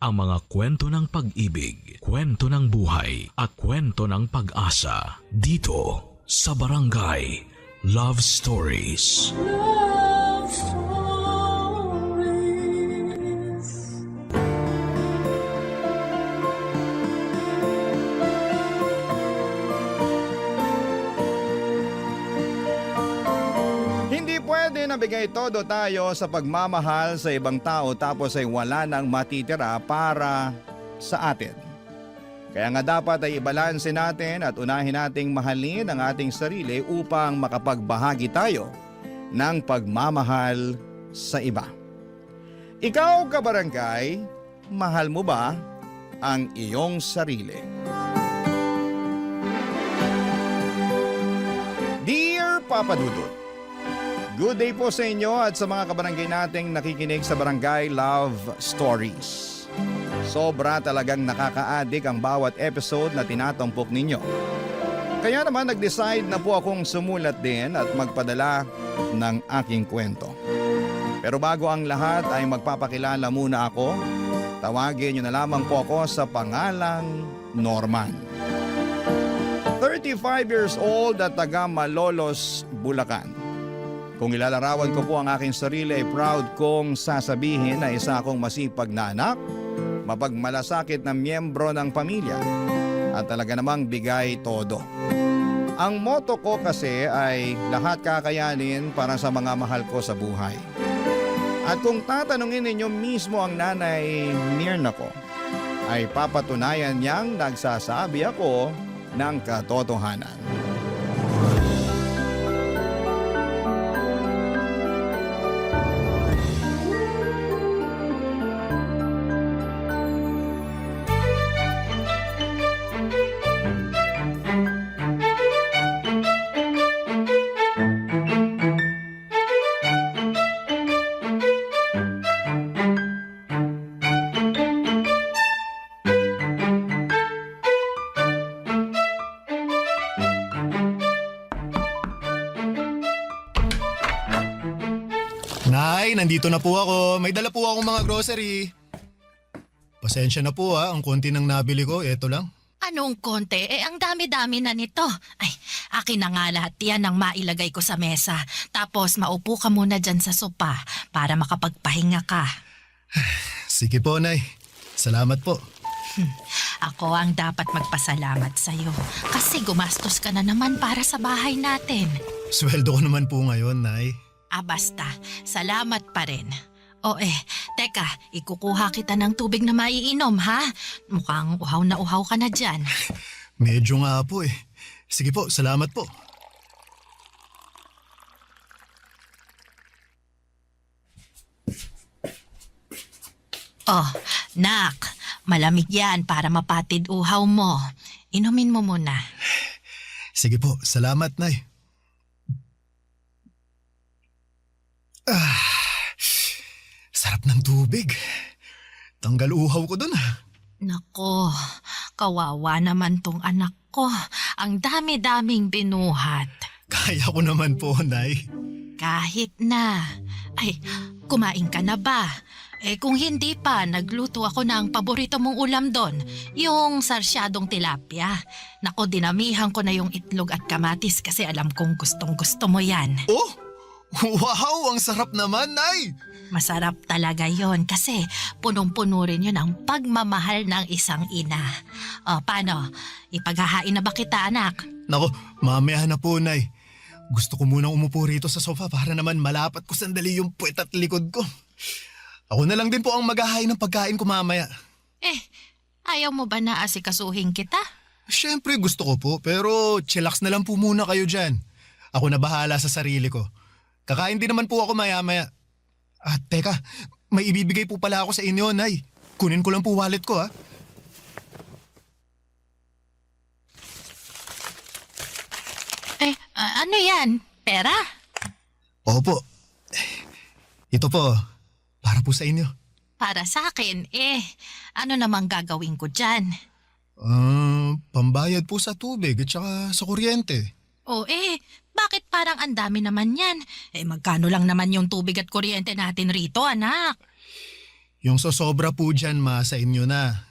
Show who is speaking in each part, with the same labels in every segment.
Speaker 1: ang mga kwento ng pag-ibig, kwento ng buhay at kwento ng pag-asa dito sa Barangay Love Stories.
Speaker 2: Love Stories.
Speaker 3: Hindi pwede na bigay todo tayo sa pagmamahal sa ibang tao tapos ay wala nang matitira para sa atin. Kaya nga dapat ay ibalanse natin at unahin nating mahalin ang ating sarili upang makapagbahagi tayo ng pagmamahal sa iba. Ikaw, kabarangay, mahal mo ba ang iyong sarili? Dear Papa Dudut, good day po sa inyo at sa mga kabarangay nating nakikinig sa Barangay Love Stories. Sobra talagang nakaka-addict ang bawat episode na tinatampok ninyo. Kaya naman nag-decide na po akong sumulat din at magpadala ng aking kwento. Pero bago ang lahat ay magpapakilala muna ako. Tawagin niyo na lamang po ako sa pangalang Norman. 35 years old at taga Malolos, Bulacan. Kung ilalarawan ko po ang aking sarili ay proud kong sasabihin na isa akong masipag na anak, mapagmalasakit na miyembro ng pamilya at talaga namang bigay todo. Ang motto ko kasi ay lahat kakayanin para sa mga mahal ko sa buhay. At kung tatanungin ninyo mismo ang nanay Mirna ko, ay papatunayan niyang nagsasabi ako ng katotohanan.
Speaker 4: Nay, nandito na po ako. May dala po akong mga grocery. Pasensya na po ang konti ng nabili ko, eto lang.
Speaker 5: Anong konti? Ang dami-dami na nito. Ay, akin na nga lahat yan ang mailagay ko sa mesa. Tapos maupo ka muna dyan sa sopa para makapagpahinga ka.
Speaker 4: Sige po, Nay. Salamat po.
Speaker 5: Ako ang dapat magpasalamat sa'yo kasi gumastos ka na naman para sa bahay natin.
Speaker 4: Sweldo ko naman po ngayon, Nay.
Speaker 5: Basta, salamat pa rin. Teka, ikukuha kita ng tubig na maiinom, ha? Mukhang uhaw na uhaw ka na dyan.
Speaker 4: Medyo nga po eh. Sige po, salamat po.
Speaker 5: Nak, malamig yan para mapatid uhaw mo. Inumin mo muna.
Speaker 4: Sige po, salamat, Nay. Sarap ng tubig. Tanggal uhaw ko dun.
Speaker 5: Nako, kawawa naman tong anak ko. Ang dami-daming binuhat.
Speaker 4: Kaya ko naman po, Nay.
Speaker 5: Kahit na. Ay, kumain ka na ba? Kung hindi pa, nagluto ako ng paborito mong ulam doon. Yung sarsyadong tilapia. Nako, dinamihan ko na yung itlog at kamatis kasi alam kong gustong-gusto mo yan.
Speaker 4: Oh! Wow! Ang sarap naman, Nay!
Speaker 5: Masarap talaga yon kasi punong-puno rin yun ang pagmamahal ng isang ina. Paano? Ipaghahain na ba kita, anak?
Speaker 4: Nako, mamaya na po, Nay. Gusto ko munang umupo rito sa sofa para naman malapat ko sandali yung puwet at likod ko. Ako na lang din po ang maghahain ng pagkain ko mamaya.
Speaker 5: Ayaw mo ba na asikasuhin kita?
Speaker 4: Siyempre gusto ko po, pero chillax na lang po muna kayo dyan. Ako na bahala sa sarili ko. Kakain din naman po ako maya-maya. At teka, may ibibigay po pala ako sa inyo, Nay. Kunin ko lang po wallet ko, ha?
Speaker 5: Ano yan? Pera?
Speaker 4: Opo. Ito po, para po sa inyo.
Speaker 5: Para sa akin, ano namang gagawin ko dyan?
Speaker 4: Pambayad po sa tubig at saka sa kuryente.
Speaker 5: Bakit parang ang dami naman yan? Magkano lang naman yung tubig at kuryente natin rito, anak?
Speaker 4: Yung sosobra po dyan ma sa inyo na.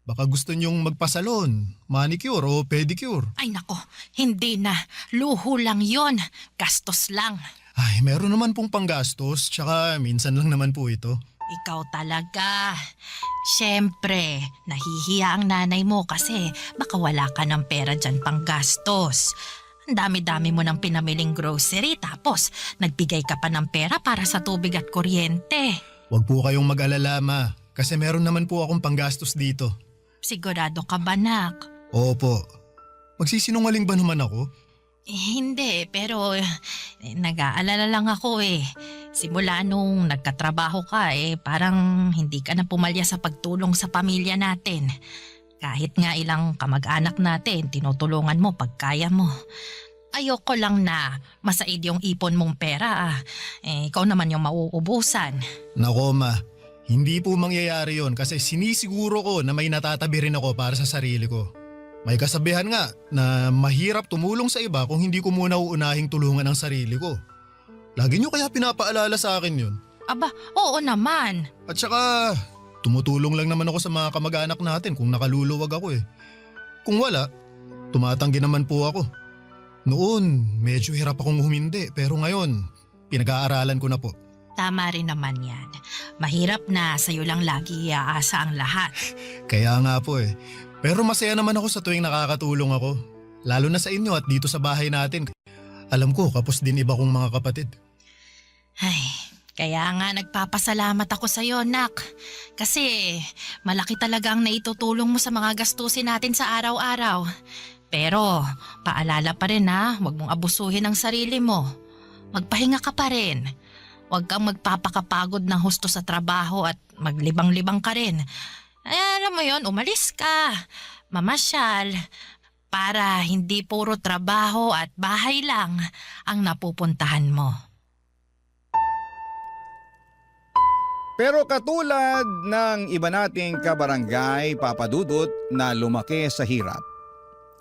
Speaker 4: Baka gusto nyong magpasalon, manicure o pedicure.
Speaker 5: Ay nako, hindi na. Luho lang yon. Gastos lang.
Speaker 4: Ay, meron naman pong panggastos, tsaka minsan lang naman po ito.
Speaker 5: Ikaw talaga. Siyempre, nahihiya ang nanay mo kasi baka wala ka ng pera dyan pang gastos. Ang dami-dami mo ng pinamiling grocery tapos nagbigay ka pa ng pera para sa tubig at kuryente.
Speaker 4: Huwag po kayong mag-alala ma, kasi meron naman po akong panggastos dito.
Speaker 5: Sigurado ka ba, nak?
Speaker 4: Opo. Magsisinungaling ba naman ako?
Speaker 5: Hindi, pero nag-aalala lang ako eh. Simula nung nagkatrabaho ka parang hindi ka na pumalya sa pagtulong sa pamilya natin. Kahit nga ilang kamag-anak natin, tinutulungan mo pag kaya mo. Ayoko lang na masaid yung ipon mong pera ikaw naman yung mauubusan.
Speaker 4: Nako ma, hindi po mangyayari yon kasi sinisiguro ko na may natatabi rin ako para sa sarili ko. May kasabihan nga na mahirap tumulong sa iba kung hindi ko muna uunahing tulungan ang sarili ko. Lagi nyo kaya pinapaalala sa akin yun.
Speaker 5: Aba, oo naman.
Speaker 4: At saka, tumutulong lang naman ako sa mga kamag-anak natin kung nakaluluwag ako eh. Kung wala, tumatanggi naman po ako. Noon, medyo hirap akong humindi pero ngayon, pinag-aaralan ko na po.
Speaker 5: Tama rin naman yan. Mahirap na sa'yo lang lagi iaasa ang lahat.
Speaker 4: Kaya nga po eh. Pero masaya naman ako sa tuwing nakakatulong ako. Lalo na sa inyo at dito sa bahay natin. Alam ko, kapos din iba kong mga kapatid.
Speaker 5: Ay, kaya nga nagpapasalamat ako sa'yo, nak. Kasi malaki talaga ang naitutulong mo sa mga gastusin natin sa araw-araw. Pero paalala pa rin huwag mong abusuhin ang sarili mo. Magpahinga ka pa rin. Huwag kang magpapakapagod ng husto sa trabaho at maglibang-libang ka rin. Ay, alam mo yon, umalis ka, mamasyal, para hindi puro trabaho at bahay lang ang napupuntahan mo.
Speaker 3: Pero katulad ng iba nating kabarangay, Papa Dudut, na lumaki sa hirap,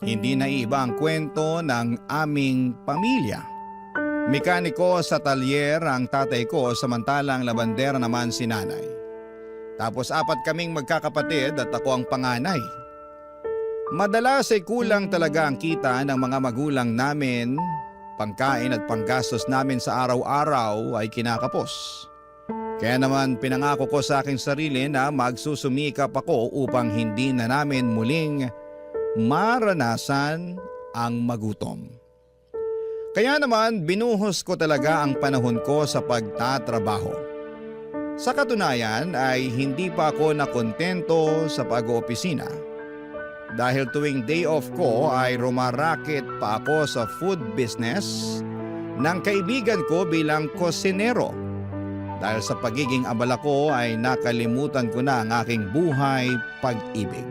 Speaker 3: hindi naiiba ang kwento ng aming pamilya. Mekaniko sa talyer ang tatay ko samantalang labandera naman si nanay. Tapos 4 kaming magkakapatid at ako ang panganay. Madalas ay kulang talaga ang kita ng mga magulang namin. Pangkain at panggastos namin sa araw-araw ay kinakapos. Kaya naman pinangako ko sa aking sarili na magsusumikap ako upang hindi na namin muling maranasan ang magutom. Kaya naman binuhos ko talaga ang panahon ko sa pagtatrabaho. Sa katunayan ay hindi pa ako nakontento sa pag-oopisina. Dahil tuwing day off ko ay rumaraket pa ako sa food business ng kaibigan ko bilang kosinero. Dahil sa pagiging abala ko ay nakalimutan ko na ang aking buhay pag-ibig.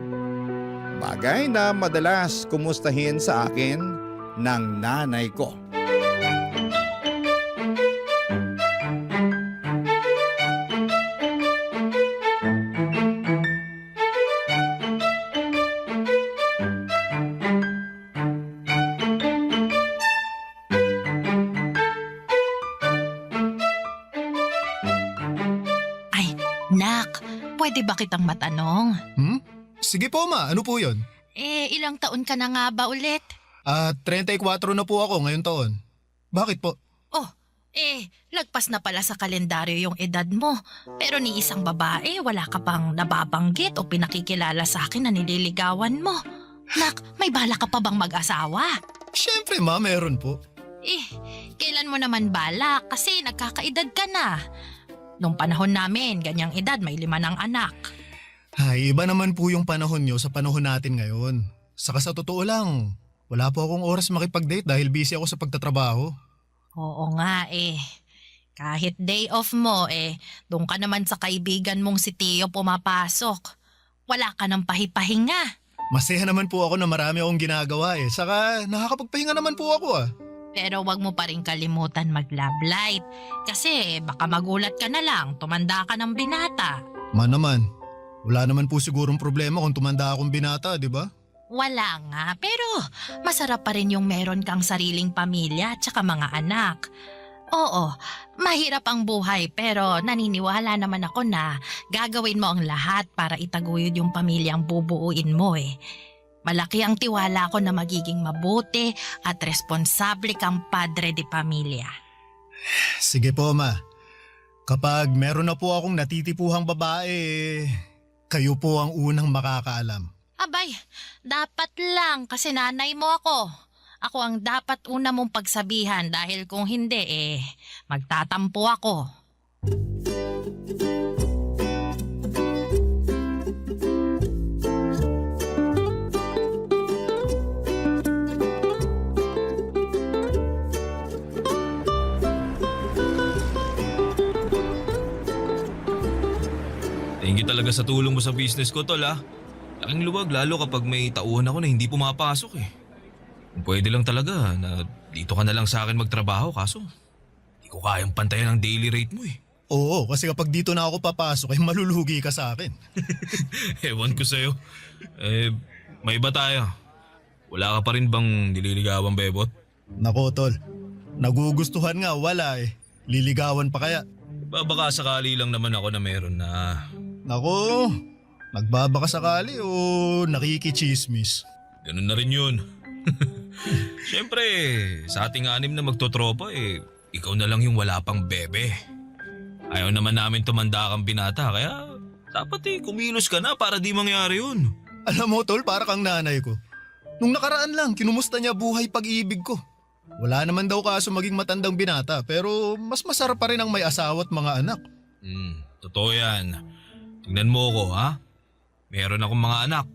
Speaker 3: Bagay na madalas kumustahin sa akin ng nanay ko.
Speaker 5: Nak, pwede ba kitang matanong?
Speaker 4: Sige po ma, ano po yun?
Speaker 5: Ilang taon ka na nga ba ulit?
Speaker 4: 34 na po ako ngayon taon. Bakit po?
Speaker 5: Lagpas na pala sa kalendaryo yung edad mo. Pero ni isang babae, wala ka pang nababanggit o pinakikilala sa akin na nililigawan mo. Nak, may bala ka pa bang mag-asawa?
Speaker 4: Siyempre ma, meron po.
Speaker 5: Kailan mo naman bala? Kasi nagkakaedad ka na. Nung panahon namin, ganyang edad, may 5 ng anak.
Speaker 4: Ay, iba naman po yung panahon nyo sa panahon natin ngayon. Saka sa totoo lang, wala po akong oras makipag-date dahil busy ako sa pagtatrabaho.
Speaker 5: Oo nga Kahit day off mo doon ka naman sa kaibigan mong si Tio pumapasok. Wala ka ng pahipahinga.
Speaker 4: Masaya naman po ako na marami akong ginagawa Saka nakakapagpahinga naman po ako
Speaker 5: Pero wag mo pa rin kalimutan mag-love light. Kasi baka magulat ka na lang, tumanda ka ng binata.
Speaker 4: Naman, wala naman po sigurong problema kung tumanda akong binata, di ba?
Speaker 5: Wala nga, pero masarap pa rin yung meron kang sariling pamilya at saka mga anak. Oo, mahirap ang buhay pero naniniwala naman ako na gagawin mo ang lahat para itaguyod yung pamilyang bubuuin mo eh. Malaki ang tiwala ko na magiging mabuti at responsable kang padre de pamilya.
Speaker 4: Sige po, Ma. Kapag meron na po akong natitipuhang babae, kayo po ang unang makakaalam.
Speaker 5: Abay, dapat lang kasi nanay mo ako. Ako ang dapat una mong pagsabihan dahil kung hindi magtatampo ako.
Speaker 6: Thank you talaga sa tulong mo sa business ko, tol ah. Laking luwag lalo kapag may tauhan ako na hindi pumapasok eh. Kung pwede lang talaga na dito ka na lang sa akin magtrabaho kaso hindi ko kayang pantayan ang daily rate mo eh.
Speaker 4: Oo, kasi kapag dito na ako papasok, ay malulugi ka sa akin.
Speaker 6: Ewan ko sa'yo. May iba tayo. Wala ka pa rin bang nililigawan, bebot?
Speaker 4: Nako, tol. Nagugustuhan nga, wala eh. Liligawan pa kaya?
Speaker 6: Baka sakali lang naman ako na meron na...
Speaker 4: Nako, nagbabaka sakali o nakikichismis?
Speaker 6: Ganun na rin yun. Siyempre, sa ating anim na magtotropa ikaw na lang yung wala pang bebe. Ayaw naman namin tumanda kang binata kaya dapat kumilos ka na para di mangyari yun.
Speaker 4: Alam mo, tol, para kang nanay ko. Nung nakaraan lang, kinumusta niya buhay pag-ibig ko. Wala naman daw kaso maging matandang binata pero mas masarap pa rin ang may asawa at mga anak.
Speaker 6: Totoo yan. Tingnan mo ko ha. Meron akong mga anak.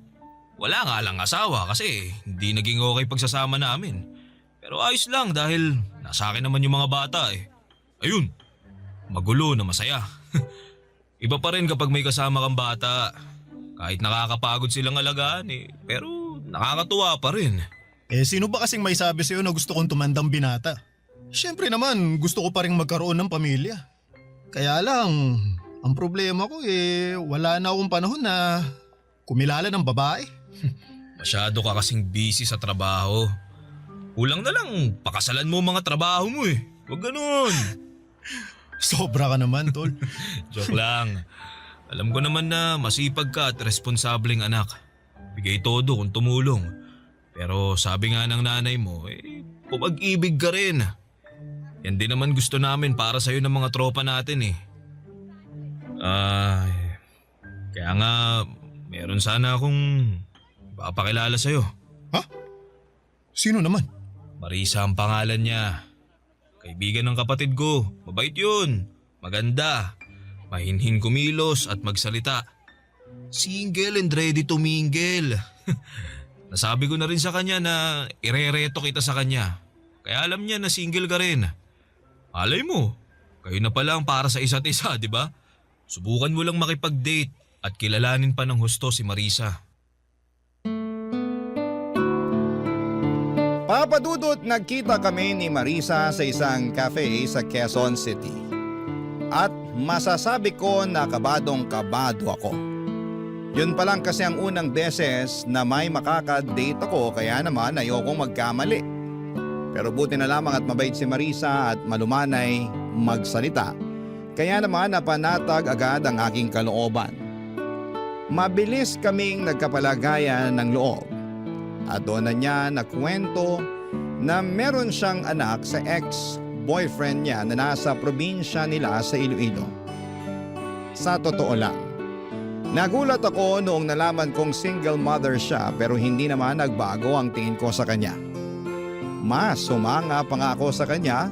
Speaker 6: Wala nga lang asawa kasi hindi naging okay pagsasama namin. Pero ayos lang dahil nasa akin naman yung mga bata eh. Ayun, magulo na masaya. Iba pa rin kapag may kasama kang bata. Kahit nakakapagod silang alagaan pero nakakatuwa pa rin.
Speaker 4: Sino ba kasing may sabi sa'yo na gusto kong tumandang binata? Siyempre naman, gusto ko pa rin magkaroon ng pamilya. Kaya lang, ang problema ko wala na akong panahon na kumilala ng babae.
Speaker 6: Masyado ka kasing busy sa trabaho. Kulang na lang, pakasalan mo mga trabaho mo eh. Huwag ganun.
Speaker 4: Sobra ka naman, tol.
Speaker 6: Joke lang. Alam ko naman na masipag ka at responsableng anak. Bigay todo kung tumulong. Pero sabi nga ng nanay mo, pumag-ibig ka rin. Yan din naman gusto namin para sa'yo ng mga tropa natin eh. Kaya nga, meron sana akong papakilala sa'yo.
Speaker 4: Ha? Sino naman?
Speaker 6: Marisa ang pangalan niya. Kaibigan ng kapatid ko. Mabait yun. Maganda. Mahinhin kumilos at magsalita. Single and ready to mingle. Nasabi ko na rin sa kanya na irereto kita sa kanya. Kaya alam niya na single ka rin. Malay mo, kayo na pala ang para sa isa't isa, di ba? Subukan mo lang makipag-date at kilalanin pa ng husto si Marisa.
Speaker 3: Papa Dudut, nagkita kami ni Marisa sa isang cafe sa Quezon City. At masasabi ko na kabadong-kabado ako. Yun pa lang kasi ang unang beses na may makaka-date ako kaya naman ayokong magkamali. Pero buti na lamang at mabait si Marisa at malumanay magsalita. Kaya naman napanatag agad ang aking kalooban. Mabilis kaming nagkapalagayan ng loob. At doon na niya nakwento na meron siyang anak sa ex-boyfriend niya na nasa probinsya nila sa Iloilo. Sa totoo lang, nagulat ako noong nalaman kong single mother siya pero hindi naman nagbago ang tingin ko sa kanya. Mas sumanga pa nga ako sa kanya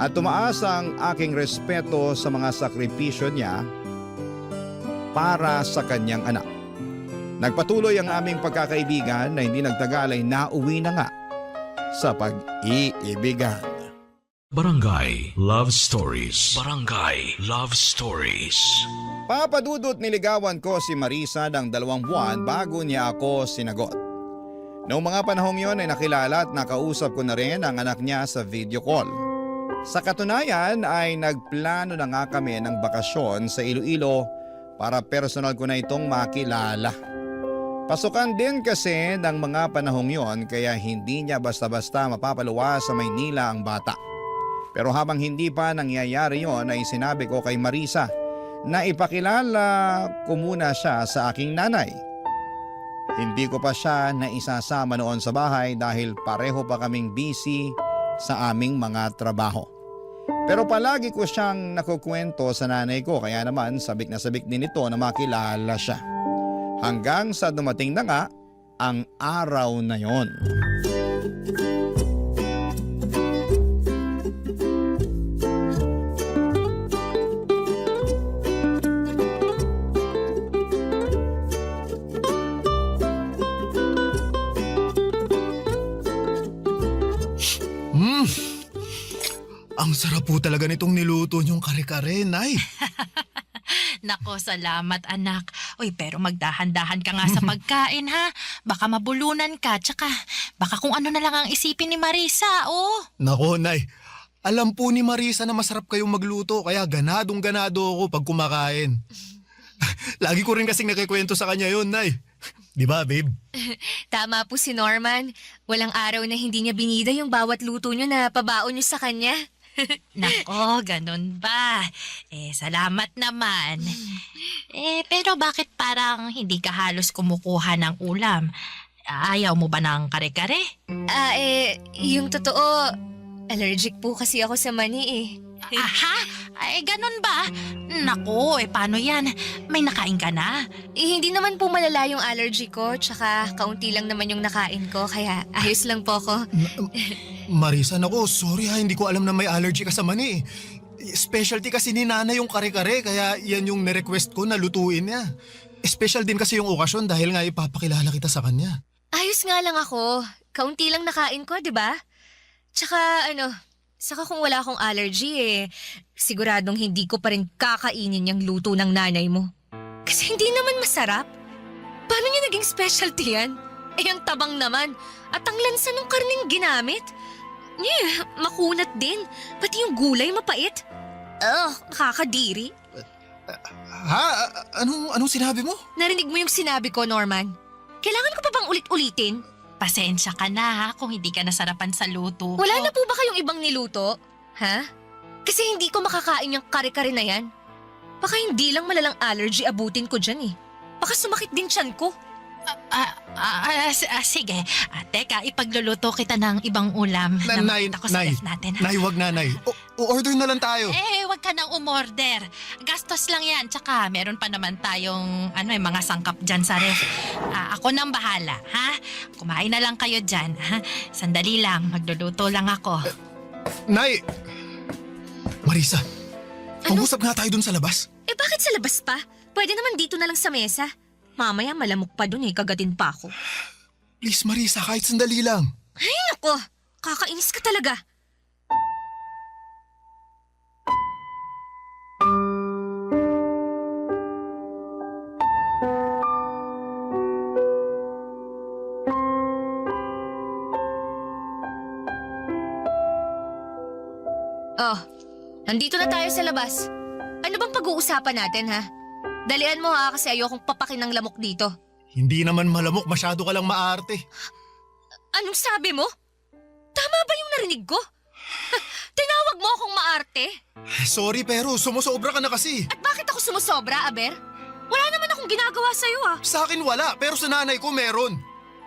Speaker 3: at tumaas ang aking respeto sa mga sakripisyo niya para sa kanyang anak. Nagpatuloy ang aming pagkakaibigan na hindi nagtagal ay nauwi na nga sa pag-iibigan.
Speaker 1: Barangay Love Stories. Barangay Love Stories.
Speaker 3: Papa Dudut, niligawan ko si Marisa ng 2 buwan bago niya ako sinagot. Noong mga panahong yon ay nakilala at nakausap ko na rin ang anak niya sa video call. Sa katunayan ay nagplano na nga kami ng bakasyon sa Iloilo para personal ko na itong makilala. Pasukan din kasi ng mga panahong yon kaya hindi niya basta-basta mapapaluwa sa Maynila ang bata. Pero habang hindi pa nangyayari yon ay sinabi ko kay Marisa na ipakilala ko muna siya sa aking nanay. Hindi ko pa siya naisasama noon sa bahay dahil pareho pa kaming busy sa aming mga trabaho. Pero palagi ko siyang nakukwento sa nanay ko kaya naman sabik na sabik din ito na makilala siya. Hanggang sa dumating na nga ang araw na yon.
Speaker 4: Ang sarap po talaga nitong niluto niyong kare-kare, Nay.
Speaker 5: Nako, salamat anak. Uy, pero magdahan-dahan ka nga sa pagkain ha. Baka mabulunan ka, tsaka baka kung ano na lang ang isipin ni Marisa, oh.
Speaker 4: Nako, Nay. Alam po ni Marisa na masarap kayong magluto kaya ganadong-ganado ako pag kumakain. Lagi ko rin kasing nakikwento sa kanya yun, Nay. Di ba, babe?
Speaker 7: Tama po si Norman. Walang araw na hindi niya binida yung bawat luto niyo na pabaon niyo sa kanya.
Speaker 5: Nako, ganun ba? Salamat naman. Pero bakit parang hindi ka halos kumukuha ng ulam? Ayaw mo ba ng kare-kare?
Speaker 7: Yung totoo, allergic po kasi ako sa mani eh.
Speaker 5: Aha? Ganun ba? Nako, paano yan? May nakain ka na?
Speaker 7: Hindi naman po malala yung allergy ko, tsaka kaunti lang naman yung nakain ko, kaya ayos lang po ko.
Speaker 4: Marisa, nako, sorry ha, hindi ko alam na may allergy ka sa mani. Specialty kasi ni Nana yung kare-kare, kaya yan yung nirequest ko na lutuin niya. Special din kasi yung okasyon dahil nga ipapakilala kita sa kanya.
Speaker 7: Ayos nga lang ako. Kaunti lang nakain ko, di ba? Tsaka saka kung wala akong allergy siguradong hindi ko pa rin kakainin yung luto ng nanay mo. Kasi hindi naman masarap. Paano niya naging specialty yan? Ang tabang naman. At ang lansa ng karning ginamit. Makunat din. Pati yung gulay mapait. Nakakadiri.
Speaker 4: Ha? Anong sinabi mo?
Speaker 7: Narinig mo yung sinabi ko, Norman? Kailangan ko pa bang ulit-ulitin?
Speaker 5: Pasensya ka na ha kung hindi ka nasarapan sa luto ko.
Speaker 7: Wala na po ba kayong ibang niluto? Ha? Kasi hindi ko makakain yung kare-kare na yan. Baka hindi lang malalang allergy abutin ko dyan eh. Baka sumakit din tiyan ko.
Speaker 5: Sige. Teka, ipagluluto kita ng ibang ulam.
Speaker 4: Nay,
Speaker 5: Nakita ko sa ref natin. Ha?
Speaker 4: Nay, wag na, Nay. Order na lang tayo.
Speaker 5: Wag ka nang umorder. Gastos lang yan. Tsaka meron pa naman tayong mga sangkap dyan sa ref. Ako nang bahala, ha? Kumain na lang kayo dyan, ha? Sandali lang, magluluto lang ako.
Speaker 4: Nay! Marisa, mag-usap nga tayo dun sa labas.
Speaker 7: Bakit sa labas pa? Pwede naman dito na lang sa mesa. Mamaya malamok pa dun kagatin pa ako.
Speaker 4: Please, Marisa, kahit sandali lang.
Speaker 7: Ay, nako! Kakainis ka talaga. Nandito na tayo sa labas. Ano bang pag-uusapan natin, ha? Dalian mo ha, kasi ayokong papakin ng lamok dito.
Speaker 4: Hindi naman malamok, masyado ka lang maarte.
Speaker 7: Anong sabi mo? Tama ba yung narinig ko? Tinawag mo akong maarte?
Speaker 4: Sorry pero sumusobra ka na kasi.
Speaker 7: At bakit ako sumusobra, Aber? Wala naman akong ginagawa sa'yo
Speaker 4: Sa akin wala, pero sa nanay ko meron.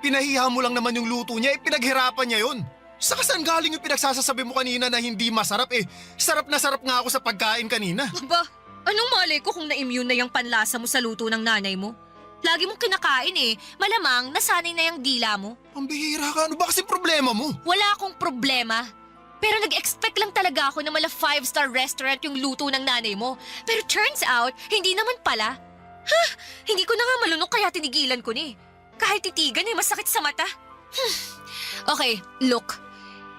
Speaker 4: Pinahiya mo lang naman yung luto niya, pinaghirapan niya yun. Saka saan galing yung pinagsasasabi mo kanina na hindi masarap sarap na sarap nga ako sa pagkain kanina.
Speaker 7: Aba, anong malay ko kung na-immune na yung panlasa mo sa luto ng nanay mo? Lagi mong kinakain malamang nasanay na yung dila mo.
Speaker 4: Pambihira ka, ano ba kasi problema mo?
Speaker 7: Wala akong problema. Pero nag-expect lang talaga ako na mala 5-star restaurant yung luto ng nanay mo. Pero turns out, hindi naman pala. Hindi ko na nga malunok kaya tinigilan ko ni. Kahit titigan masakit sa mata. Okay, look.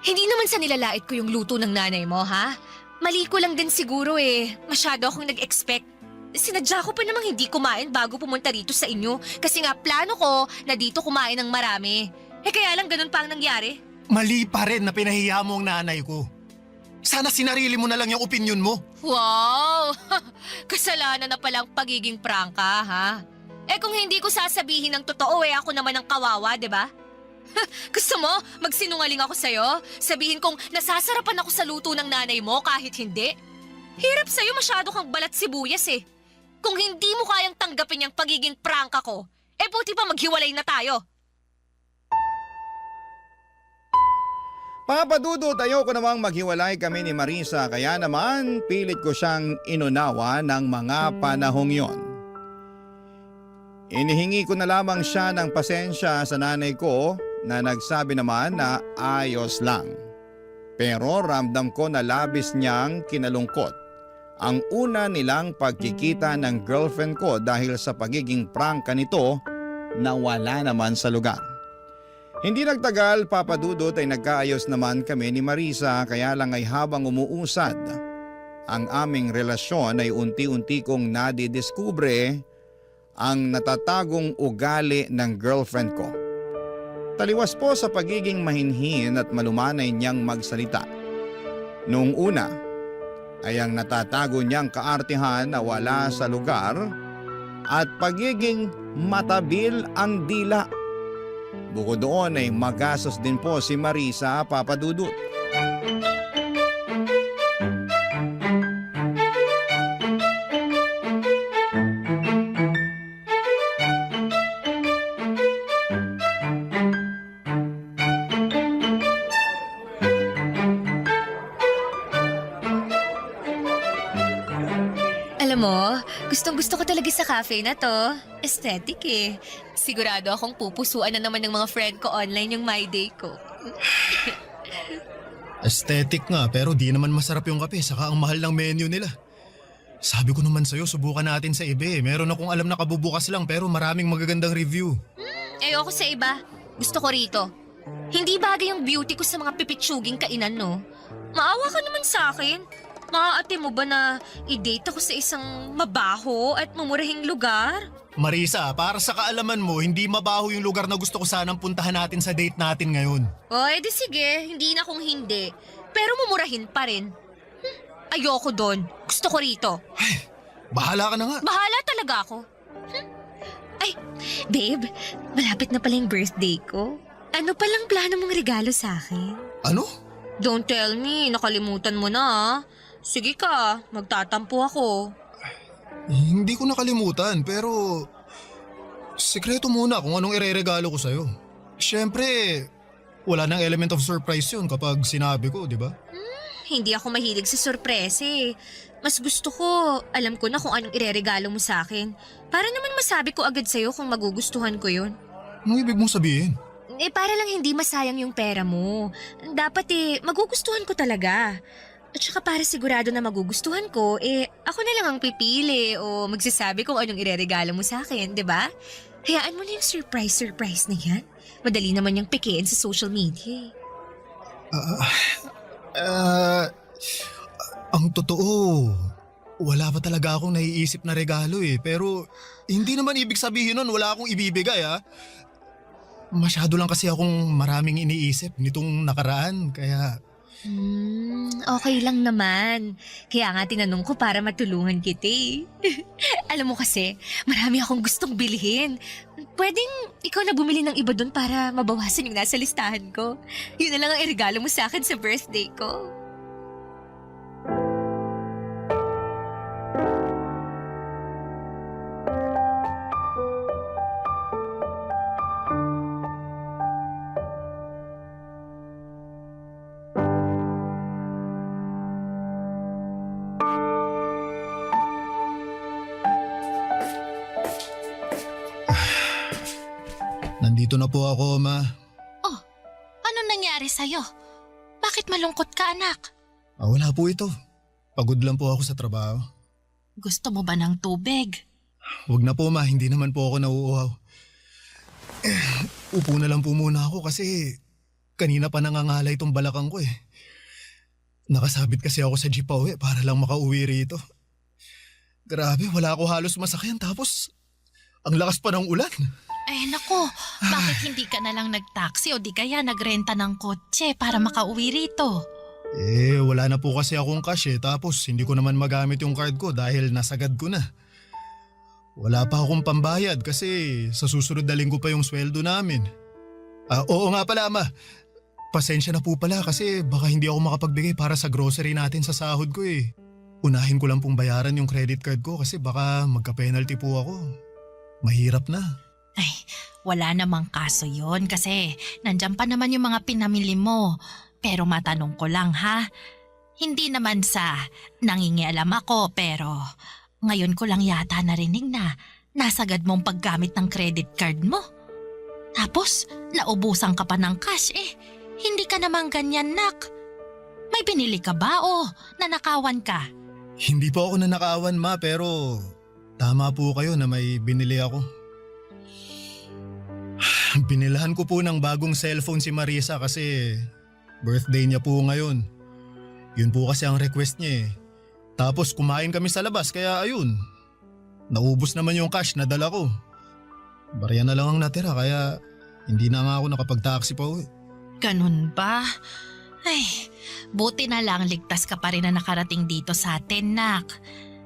Speaker 7: Hindi naman sa nilalait ko yung luto ng nanay mo, ha? Mali ko lang din siguro Masyado akong nag-expect. Sinadya ko pa namang hindi kumain bago pumunta dito sa inyo. Kasi nga plano ko na dito kumain ng marami. Kaya lang ganun pa ang nangyari.
Speaker 4: Mali pa rin na pinahiya mo ang nanay ko. Sana sinarili mo na lang yung opinion mo.
Speaker 7: Wow! Kasalanan na palang pagiging prangka, ha? Kung hindi ko sasabihin ng totoo ako naman ang kawawa, di ba? Gusto mo, magsinungaling ako sa'yo? Sabihin kong nasasarapan ako sa luto ng nanay mo kahit hindi? Hirap sa'yo, masyado kang balat sibuyas eh. Kung hindi mo kayang tanggapin yung pagiging prangka ko, buti pa maghiwalay na tayo.
Speaker 3: Papa Dudut, ayoko namang maghiwalay kami ni Marisa kaya naman pilit ko siyang inunawa ng mga panahong yon. Inihingi ko na lamang siya ng pasensya sa nanay ko na nagsabi naman na ayos lang. Pero ramdam ko na labis niyang kinalungkot ang una nilang pagkikita ng girlfriend ko dahil sa pagiging prangka nito na wala naman sa lugar. Hindi nagtagal, Papa Dudut, ay nagkaayos naman kami ni Marisa kaya lang ay habang umuusad ang aming relasyon ay unti-unti kong nadidiskubre ang natatagong ugali ng girlfriend ko. Taliwas po sa pagiging mahinhin at malumanay niyang magsalita. Noong una ay ang natatago niyang kaartihan na wala sa lugar at pagiging matabil ang dila. Bukod doon ay magastos din po si Marisa, Papa Dudut.
Speaker 7: Alam mo, gustong-gusto ko talaga sa cafe na to. Aesthetic eh. Sigurado akong pupusuan na naman ng mga friend ko online yung My Day ko.
Speaker 4: Aesthetic nga pero di naman masarap yung kape saka ang mahal ng menu nila. Sabi ko naman sa'yo, subukan natin sa iba eh. Meron akong alam na kabubukas lang pero maraming magagandang review.
Speaker 7: Ayoko sa iba. Gusto ko rito. Hindi bagay yung beauty ko sa mga pipitsuging kainan, no? Maawa ka naman sa akin. Maaate mo ba na i-date ako sa isang mabaho at mumurahing lugar?
Speaker 4: Marisa, para sa kaalaman mo, hindi mabaho yung lugar na gusto ko sanang puntahan natin sa date natin ngayon.
Speaker 7: O, edi sige. Hindi na kung hindi. Pero mumurahin pa rin. Ayoko doon. Gusto ko rito.
Speaker 4: Ay, bahala ka na nga.
Speaker 7: Bahala talaga ako. Ay, babe, malapit na pala yung birthday ko. Ano palang plano mong regalo sa akin?
Speaker 4: Ano?
Speaker 7: Don't tell me, nakalimutan mo na ah. Sige ka, magtatampo ako.
Speaker 4: Hindi ko nakalimutan pero sikreto muna kung anong ireregalo ko sa'yo. Siyempre, wala nang element of surprise yun kapag sinabi ko, di ba?
Speaker 7: Hindi ako mahilig sa sorpresa eh. Mas gusto ko, alam ko na kung anong ireregalo mo sa akin. Para naman masabi ko agad sa'yo kung magugustuhan ko yun.
Speaker 4: Anong ibig mong sabihin?
Speaker 7: Para lang hindi masayang yung pera mo. Dapat magugustuhan ko talaga. At saka para sigurado na magugustuhan ko, ako na lang ang pipili o magsasabi kung anong ireregalo mo sa akin, di ba? Hayaan mo na yung surprise na yan. Madali naman yung pikiin sa social media.
Speaker 4: Ang totoo, wala pa talaga akong naiisip na regalo eh. Pero hindi naman ibig sabihin nun wala akong ibibigay ah. Masyado lang kasi akong maraming iniisip nitong nakaraan kaya...
Speaker 7: Okay lang naman. Kaya nga tinanong ko para matulungan kita eh. Alam mo kasi, marami akong gustong bilhin. Pwedeng ikaw na bumili ng iba doon para mabawasan yung nasa listahan ko. Yun na lang ang iregalo mo sa akin sa birthday ko.
Speaker 4: Nandito na po ako, Ma.
Speaker 5: Oh, ano nangyari sa'yo? Bakit malungkot ka, anak?
Speaker 4: Wala po ito. Pagod lang po ako sa trabaho.
Speaker 5: Gusto mo ba ng tubig?
Speaker 4: Huwag na po, Ma. Hindi naman po ako nauuhaw. Upo na lang po muna ako kasi kanina pa nangangalay itong balakang ko eh. Nakasabit kasi ako sa jeep pauwi para lang makauwi rito. Grabe, wala ako halos masakyan tapos ang lakas pa ng ulan.
Speaker 5: Eh nako, bakit hindi ka na lang nag-taxi o di kaya nagrenta ng kotse para makauwi rito?
Speaker 4: Wala na po kasi akong cash eh tapos hindi ko naman magamit yung card ko dahil nasagad ko na. Wala pa akong pambayad kasi sa susunod na linggo pa yung sweldo namin. Oo nga pala, Ama. Pasensya na po pala kasi baka hindi ako makapagbigay para sa grocery natin sa sahod ko eh. Unahin ko lang pong bayaran yung credit card ko kasi baka magka-penalty po ako. Mahirap na.
Speaker 5: Ay, wala namang kaso yon kasi nandyan pa naman yung mga pinamili mo. Pero matanong ko lang ha, hindi naman sa nangingialam ako pero ngayon ko lang yata narinig na nasagad mong paggamit ng credit card mo. Tapos, naubusan ka pa ng cash eh. Hindi ka naman ganyan, nak. May binili ka ba o nanakawan ka?
Speaker 4: Hindi po ako nanakawan, Ma, pero tama po kayo na may binili ako. Binilahan ko po ng bagong cellphone si Marisa kasi birthday niya po ngayon. Yun po kasi ang request niya eh. Tapos kumain kami sa labas kaya ayun. Naubos naman yung cash na dala ko. Barya na lang ang natira kaya hindi na nga ako nakapag-taxi pa uwi.
Speaker 5: Ganun ba? Ay, buti na lang ligtas ka pa rin na nakarating dito sa atin, nak.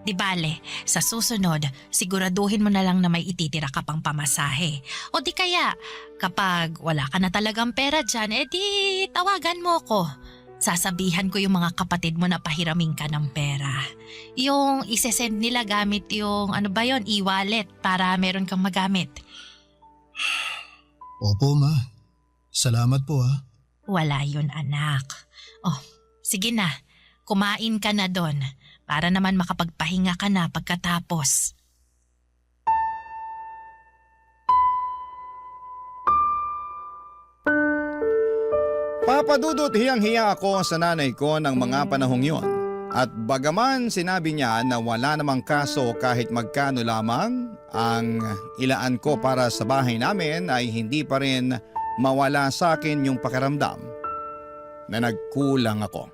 Speaker 5: Di bale, sa susunod, siguraduhin mo na lang na may ititira ka pang pamasahe. O di kaya, kapag wala ka na talagang pera dyan, edi tawagan mo ko. Sasabihan ko yung mga kapatid mo na pahiramin ka ng pera. Yung isesend nila gamit yung e-wallet para meron kang magamit.
Speaker 4: Opo, Ma. Salamat po ha.
Speaker 5: Wala yun, anak. Oh, sige na. Kumain ka na doon para naman makapagpahinga ka na pagkatapos.
Speaker 3: Papa Dudut, hiyang-hiya ako sa nanay ko ng mga panahong yon. At bagaman sinabi niya na wala namang kaso kahit magkano lamang ang ilaan ko para sa bahay namin ay hindi pa rin mawala sa akin yung pakiramdam na nagkulang ako.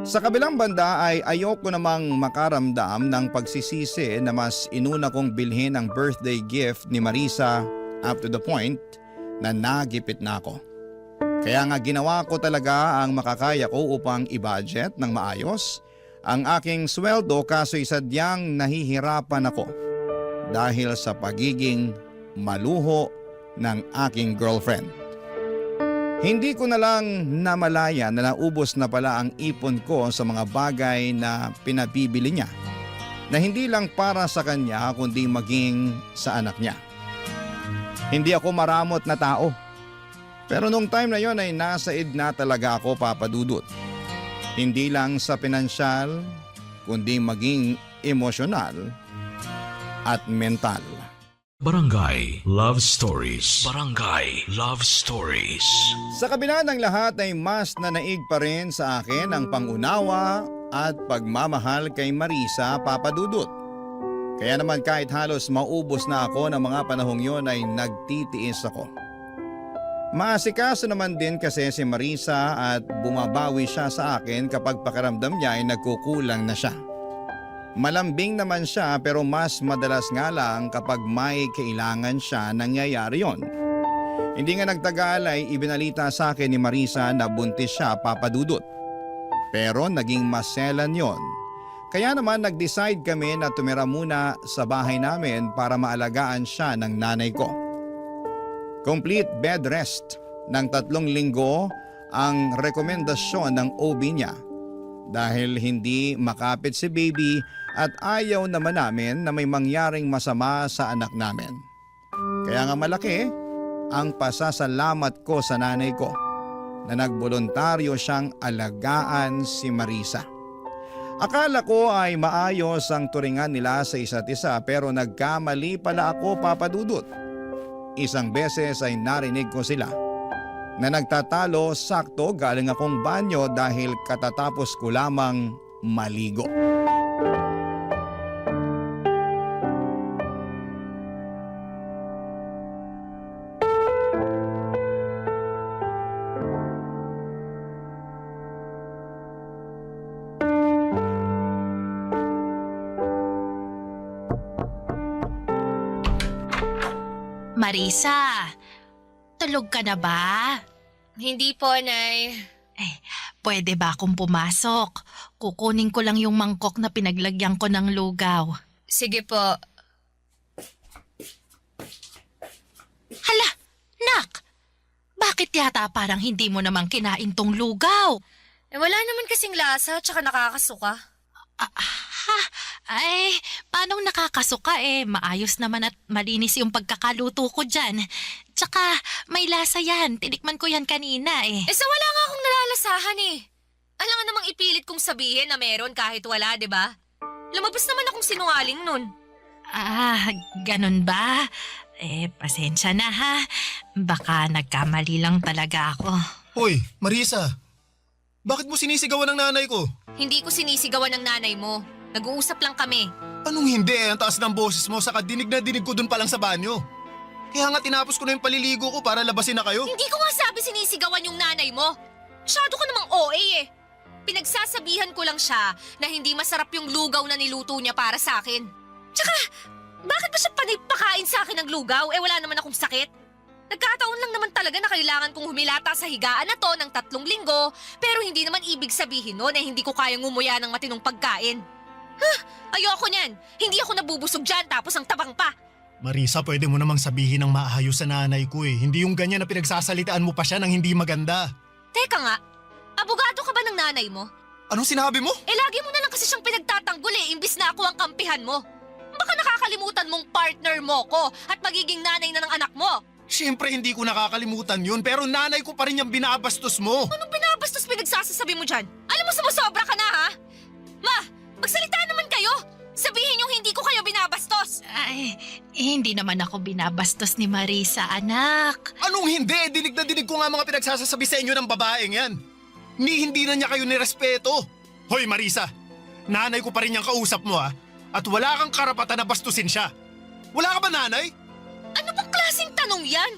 Speaker 3: Sa kabilang banda ay ayoko namang makaramdam ng pagsisisi na mas inuna kong bilhin ang birthday gift ni Marisa up to the point na nagipit na ako. Kaya nga ginawa ko talaga ang makakaya ko upang i-budget ng maayos ang aking sweldo kaso sadyang nahihirapan ako dahil sa pagiging maluho ng aking girlfriend. Hindi ko na lang namalaya na naubos na pala ang ipon ko sa mga bagay na pinabibili niya na hindi lang para sa kanya kundi maging sa anak niya. Hindi ako maramot na tao. Pero nung time na yon ay nasa id na talaga ako, Papa Dudut. Hindi lang sa pinansyal, kundi maging emosyonal at mental.
Speaker 1: Barangay Love Stories. Barangay Love Stories.
Speaker 3: Sa kabila ng lahat ay mas nanaig pa rin sa akin ang pangunawa at pagmamahal kay Marisa, Papa Dudut. Kaya naman kahit halos maubos na ako ng mga panahong yon ay nagtitiis ako. Maasikaso naman din kasi si Marisa at bumabawi siya sa akin kapag pakiramdam niya ay nagkukulang na siya. Malambing naman siya pero mas madalas nga lang kapag may kailangan siya nangyayari yon. Hindi nga nagtagal ay ibinalita sa akin ni Marisa na buntis siya, Papa Dudut. Pero naging maselan yon. Kaya naman nag-decide kami na tumira muna sa bahay namin para maalagaan siya ng nanay ko. Complete bed rest ng 3 linggo ang rekomendasyon ng OB niya dahil hindi makapit si baby at ayaw naman namin na may mangyaring masama sa anak namin. Kaya nga malaki ang pasasalamat ko sa nanay ko na nagboluntaryo siyang alagaan si Marisa. Akala ko ay maayos ang turingan nila sa isa't isa pero nagkamali pala ako, Papa Dudut. Isang beses ay narinig ko sila na nagtatalo sakto galing akong banyo dahil katatapos ko lamang maligo.
Speaker 5: Marisa, tulog ka na ba?
Speaker 7: Hindi po, Nay.
Speaker 5: Pwede ba akong pumasok? Kukunin ko lang yung mangkok na pinaglagyan ko ng lugaw.
Speaker 7: Sige po.
Speaker 5: Hala, nak! Bakit yata parang hindi mo naman kinain tong lugaw?
Speaker 7: Eh wala naman kasing lasa tsaka nakakasuka.
Speaker 5: Ha? Ay, paanong nakakasuka maayos naman at malinis yung pagkakaluto ko dyan. Tsaka may lasa yan, tinikman ko yan kanina
Speaker 7: Eh sa wala nga akong nalalasahan eh. Alangan namang ipilit kong sabihin na meron kahit wala, di ba? Lumabas naman akong sinungaling nun.
Speaker 5: Ganun ba? Pasensya na ha. Baka nagkamali lang talaga ako.
Speaker 4: Hoy, Marisa. Bakit mo sinisigawan ng nanay ko?
Speaker 7: Hindi ko sinisigawan ng nanay mo. Nag-uusap lang kami.
Speaker 4: Anong hindi Ang taas ng boses mo, saka dinig na dinig ko dun pa lang sa banyo. Kaya nga tinapos ko na yung paliligo ko para labasin na kayo.
Speaker 7: Hindi ko nga sabi sinisigawan yung nanay mo. Masyado ka namang OA eh. Pinagsasabihan ko lang siya na hindi masarap yung lugaw na niluto niya para sa akin. Tsaka, bakit ba siya panipakain sa akin ng lugaw? Wala naman akong sakit. Nagkataon lang naman talaga na kailangan kong humilata sa higaan na to ng 3 linggo, pero hindi naman ibig sabihin no na hindi ko kayang ngumuya ng matinong pagkain. Ayoko niyan. Hindi ako nabubusog dyan tapos ang tabang pa.
Speaker 4: Marisa, pwede mo namang sabihin ng maayos sa nanay ko eh. Hindi yung ganyan na pinagsasalitaan mo pa siya ng hindi maganda.
Speaker 7: Teka nga, abogado ka ba ng nanay mo?
Speaker 4: Anong sinabi mo?
Speaker 7: Lagi mo na lang kasi siyang pinagtatanggol imbis na ako ang kampihan mo. Baka nakakalimutan mong partner mo ko at magiging nanay na ng anak mo.
Speaker 4: Siyempre hindi ko nakakalimutan yun, pero nanay ko pa rin yung binabastos mo.
Speaker 7: Anong binabastos pinagsasasabi mo dyan? Alam mo sumusobra ka na ha? Ma, magsalita naman kayo! Sabihin yung hindi ko kayo binabastos!
Speaker 5: Ay, hindi naman ako binabastos ni Marisa, anak.
Speaker 4: Anong hindi? Dinig na dinig ko nga mga pinagsasasabi sa inyo ng babaeng yan. Hindi na niya kayo nirespeto. Hoy Marisa, nanay ko pa rin yung kausap mo ha. At wala kang karapatan na bastusin siya. Wala ka ba nanay?
Speaker 7: Ano bang klaseng tanong yan?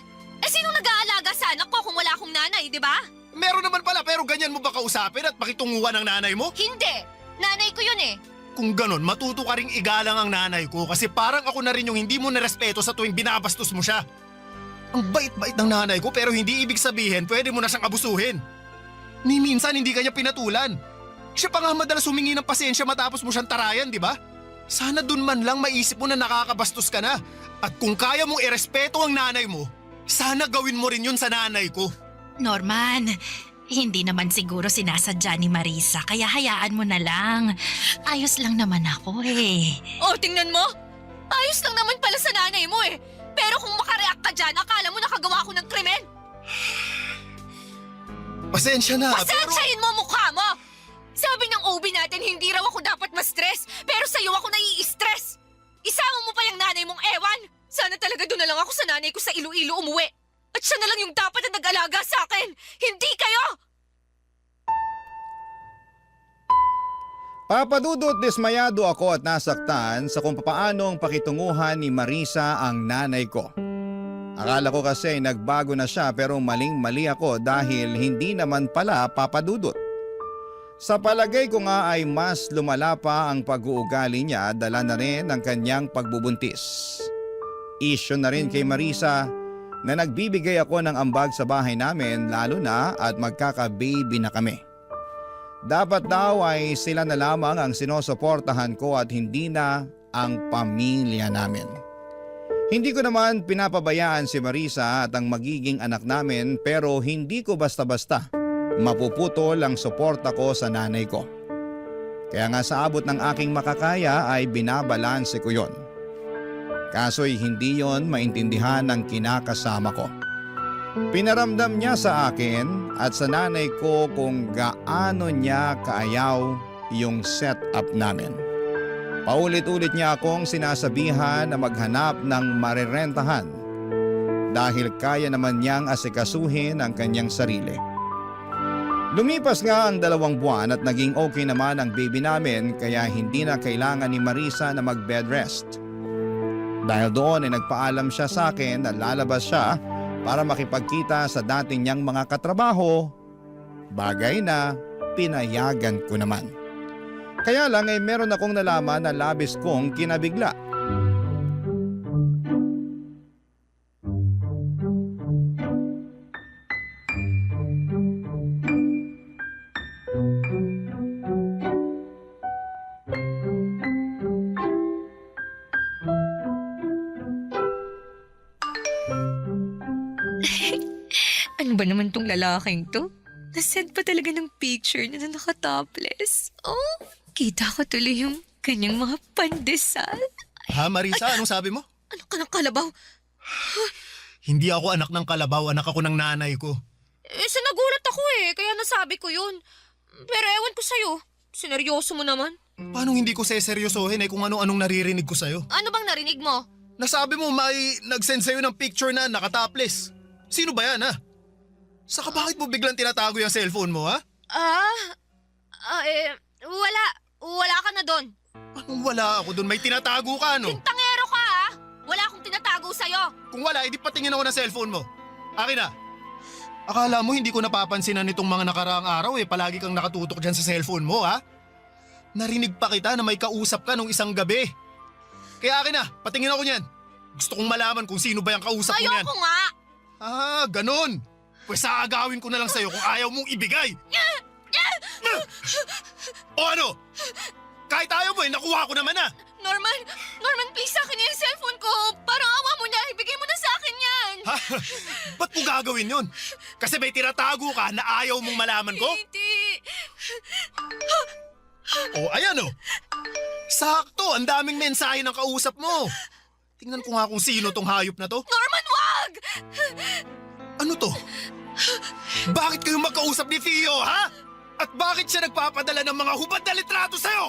Speaker 7: Sinong nag-aalaga sa anak ko kung wala akong nanay, di ba?
Speaker 4: Meron naman pala pero ganyan mo ba kausapin at pakitunguhan ng nanay mo?
Speaker 7: Hindi! Nanay ko yun eh!
Speaker 4: Kung ganon, matuto ka ring igalang ang nanay ko kasi parang ako na rin yung hindi mo nirespeto sa tuwing binabastos mo siya. Ang bait-bait ng nanay ko pero hindi ibig sabihin pwede mo na siyang abusuhin. Ni minsan hindi kanya pinatulan. Siya pa nga madalas humingi ng pasensya matapos mo siyang tarayan, di ba? Sana dun man lang maisip mo na nakakabastos ka na. At kung kaya mong irespeto ang nanay mo, sana gawin mo rin yun sa nanay ko.
Speaker 5: Norman, hindi naman siguro sinasadya ni Marisa, kaya hayaan mo na lang. Ayos lang naman ako
Speaker 7: Oh, tingnan mo! Ayos lang naman pala sa nanay mo eh! Pero kung makareact ka dyan, akala mo nakagawa ako ng krimen?
Speaker 4: Pasensya na,
Speaker 7: Pasensyahin mo mukha mo! Sabi ng OB natin hindi raw ako dapat ma-stress, pero sa'yo ako nai-stress! Isama mo pa yung nanay mong ewan! Sana talaga doon na lang ako sa nanay ko sa Iloilo umuwi! At siya na lang yung dapat na nag-alaga sa akin! Hindi kayo!
Speaker 3: Papadudot dismayado ako at nasaktan sa kung papaanong pakitunguhan ni Marisa ang nanay ko. Akala ko kasi nagbago na siya pero maling-mali ako dahil hindi naman pala papadudot. Sa palagay ko nga ay mas lumala pa ang pag-uugali niya dala na rin ang kanyang pagbubuntis. Isyo na rin kay Marisa na nagbibigay ako ng ambag sa bahay namin lalo na at magkaka-baby na kami. Dapat daw ay sila na lamang ang sinusuportahan ko at hindi na ang pamilya namin. Hindi ko naman pinapabayaan si Marisa at ang magiging anak namin pero hindi ko basta-basta mapuputol ang suporta ko sa nanay ko. Kaya nga sa abot ng aking makakaya ay binabalanse ko yon. Kaso'y hindi yon maintindihan ng kinakasama ko. Pinaramdam niya sa akin at sa nanay ko kung gaano niya kaayaw yung setup namin. Paulit-ulit niya akong sinasabihan na maghanap ng marirentahan dahil kaya naman niyang asikasuhin ang kanyang sarili. Lumipas nga ang 2 buwan at naging okay naman ang baby namin kaya hindi na kailangan ni Marisa na mag-bed rest. Dahil doon ay nagpaalam siya sa akin na lalabas siya para makipagkita sa dati niyang mga katrabaho, bagay na pinayagan ko naman. Kaya lang ay meron akong nalaman na labis kong kinabigla.
Speaker 7: Ano ba naman tong lalaking to? Nasend pa talaga ng picture niya na nakatopless. Oh, kita ko tuloy yung kanyang mga pandesal.
Speaker 4: Ha, Marisa, anong sabi mo?
Speaker 7: Ano ka ng kalabaw?
Speaker 4: Hindi ako anak ng kalabaw, anak ako ng nanay ko.
Speaker 7: Sinagulat ako kaya nasabi ko yun. Pero ewan ko sa'yo. Sineryoso mo naman.
Speaker 4: Paano hindi ko seseryosohin kung ano-anong naririnig ko sa'yo?
Speaker 7: Ano bang narinig mo?
Speaker 4: Nasabi mo may nag-send sa'yo ng picture na nakatopless. Sino ba yan, ha? Saka bakit mo biglang tinatago yung cellphone mo, ha?
Speaker 7: Wala. Wala ka na doon.
Speaker 4: Anong wala ako doon? May tinatago ka, no?
Speaker 7: Tangero ka, ha? Wala akong tinatago sa'yo.
Speaker 4: Kung wala, edi patingin ako ng cellphone mo. Akin na. Akala mo hindi ko napapansinan nitong mga nakaraang araw palagi kang nakatutok dyan sa cellphone mo, ha? Narinig pa kita na may kausap ka nung isang gabi. Kaya akin na, patingin ako niyan. Gusto kong malaman kung sino ba yung kausap mo niyan.
Speaker 7: Ayoko nga.
Speaker 4: Ah, ganun. Pues aagawin ko na lang sa'yo kung ayaw mong ibigay. O ano? Kahit ayaw mo nakuha ko naman na.
Speaker 7: Norman, please sa akin yung cellphone ko. Parang awa mo na, ibigay mo na sa akin yan.
Speaker 4: Ha? Ba't mo gagawin yun? Kasi may tinatago ka na ayaw mong malaman ko?
Speaker 7: Hindi.
Speaker 4: O ayan o. Sakto, ang daming mensahe ng kausap mo. Tingnan ko nga kung sino tong hayop na to.
Speaker 7: Norman, wag!
Speaker 4: Ano to? Bakit kayo magkausap ni Theo, ha? At bakit siya nagpapadala ng mga hubad na litrato sa'yo?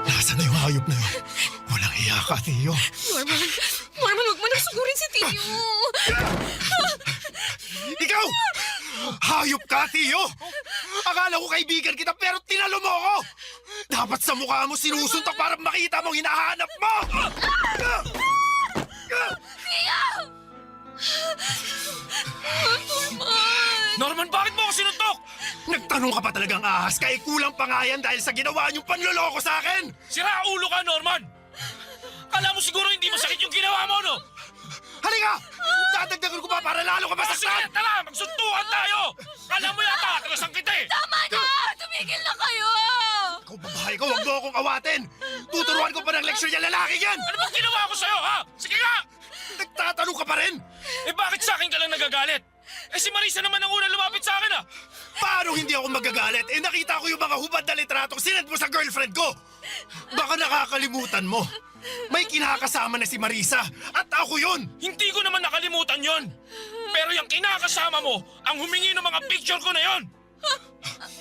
Speaker 4: Nasaan na yung hayop na yun? Walang iya ka, Theo.
Speaker 7: Norman, wag mo nang sugurin si Tio.
Speaker 4: Ikaw! Hayop ka, Theo! Akala ko kaibigan kita pero tinalo mo ako! Dapat sa mukha mo sinusuntok para makita mong hinahanap mo!
Speaker 6: Norman, bakit mo ako sinuntok?
Speaker 4: Nagtanong ka pa talagang ahas kaya kulang pa nga yan dahil sa ginawa niyong panloloko sa akin!
Speaker 6: Sira ulo ka, Norman! Kala mo siguro hindi masakit yung ginawa mo, no?
Speaker 4: Halika! Dadagdagan ko pa para lalo ka
Speaker 6: Sige,
Speaker 4: masaktan!
Speaker 6: tara! Magsuntukan tayo! Kala mo yata, tagasang kita eh!
Speaker 7: Tama na! Tumigil na kayo!
Speaker 4: Ikaw babae ka, huwag mo akong awatin! Tuturuan ko pa ng leksyon yung lalaki yan!
Speaker 6: Ano bang ginawa ko sa'yo, ha? Sige nga!
Speaker 4: Nagtatanong ka pa rin!
Speaker 6: Eh bakit sa akin ka lang nagagalit? Eh si Marisa naman ang una lumapit sa akin, ah!
Speaker 4: Paano hindi ako magagalit? Nakita ko yung mga hubad na litratong sinend mo sa girlfriend ko! Baka nakakalimutan mo. May kinakasama na si Marisa at ako yun!
Speaker 6: Hindi ko naman nakalimutan yon. Pero yung kinakasama mo, ang humingi ng mga picture ko na yon.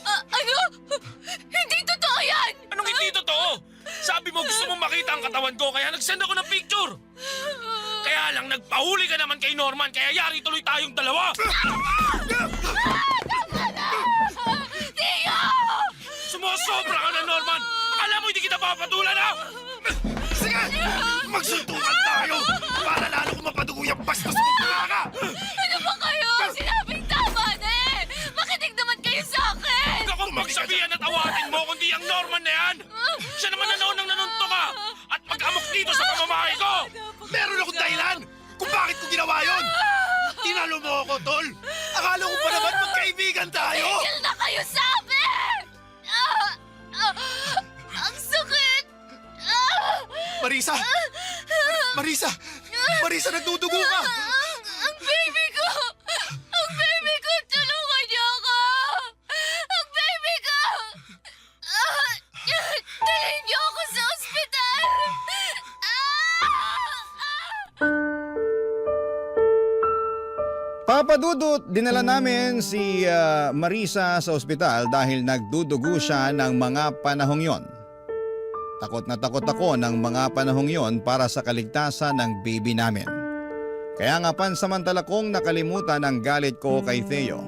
Speaker 7: Ano? Hindi totoo yan!
Speaker 6: Anong hindi totoo? Sabi mo gusto mong makita ang katawan ko kaya nag-send ako ng picture. Kaya lang nagpahuli ka naman kay Norman kaya yari tuloy tayong dalawa.
Speaker 7: Tio!
Speaker 6: Sumusobra ka na, Norman. Akala mo hindi kita papatulan, ha?
Speaker 4: Sige! Magsuntukan tayo para lalo ko mapadugo yung bastos mo ka!
Speaker 7: Ano ba kayo? Sinabing tama na eh! Makinig naman kayo sa akin!
Speaker 6: Huwag akong magsabihan at awatin mo kundi ang Norman na yan. Siya naman na ng nanunto ka at mag-amok dito sa pamamahay ko.
Speaker 4: Meron akong dahilan kung bakit ko ginawa yun! Tinalo mo ako, tol! Akala ko pa naman magkaibigan tayo!
Speaker 7: Tigil na kayo sa amin! Ang sakit!
Speaker 4: Marisa! Marisa! Marisa, nagdudugo ka!
Speaker 7: Ang baby ko! Ang baby ko! Tulungan niyo ako! Ang baby ko! Dalhin niyo ako sa ospital!
Speaker 3: Papa Dudut, dinala namin si Marisa sa ospital dahil nagdudugo siya ng mga panahong yon. Takot na takot ako ng mga panahong yon para sa kaligtasan ng baby namin. Kaya nga pansamantala kong nakalimutan ang galit ko kay Theo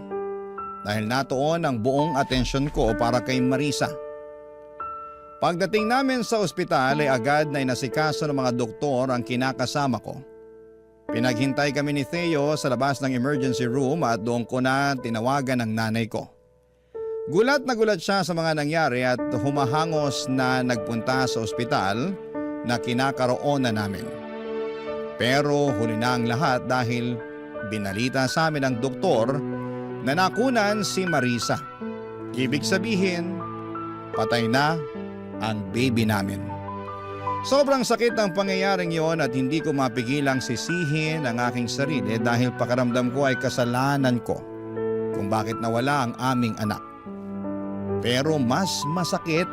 Speaker 3: dahil natuon ang buong atensyon ko para kay Marisa. Pagdating namin sa ospital ay agad na inasikaso ng mga doktor ang kinakasama ko. Pinaghintay kami ni Theo sa labas ng emergency room at doon ko na tinawagan ang nanay ko. Gulat na gulat siya sa mga nangyari at humahangos na nagpunta sa ospital na kinakaroon na namin. Pero huli na ang lahat dahil binalita sa amin ng doktor na nakunan si Marisa. Ibig sabihin, patay na ang baby namin. Sobrang sakit ang pangyayaring yon at hindi ko mapigilang sisihin ang aking sarili dahil pakiramdam ko ay kasalanan ko kung bakit nawala ang aming anak. Pero mas masakit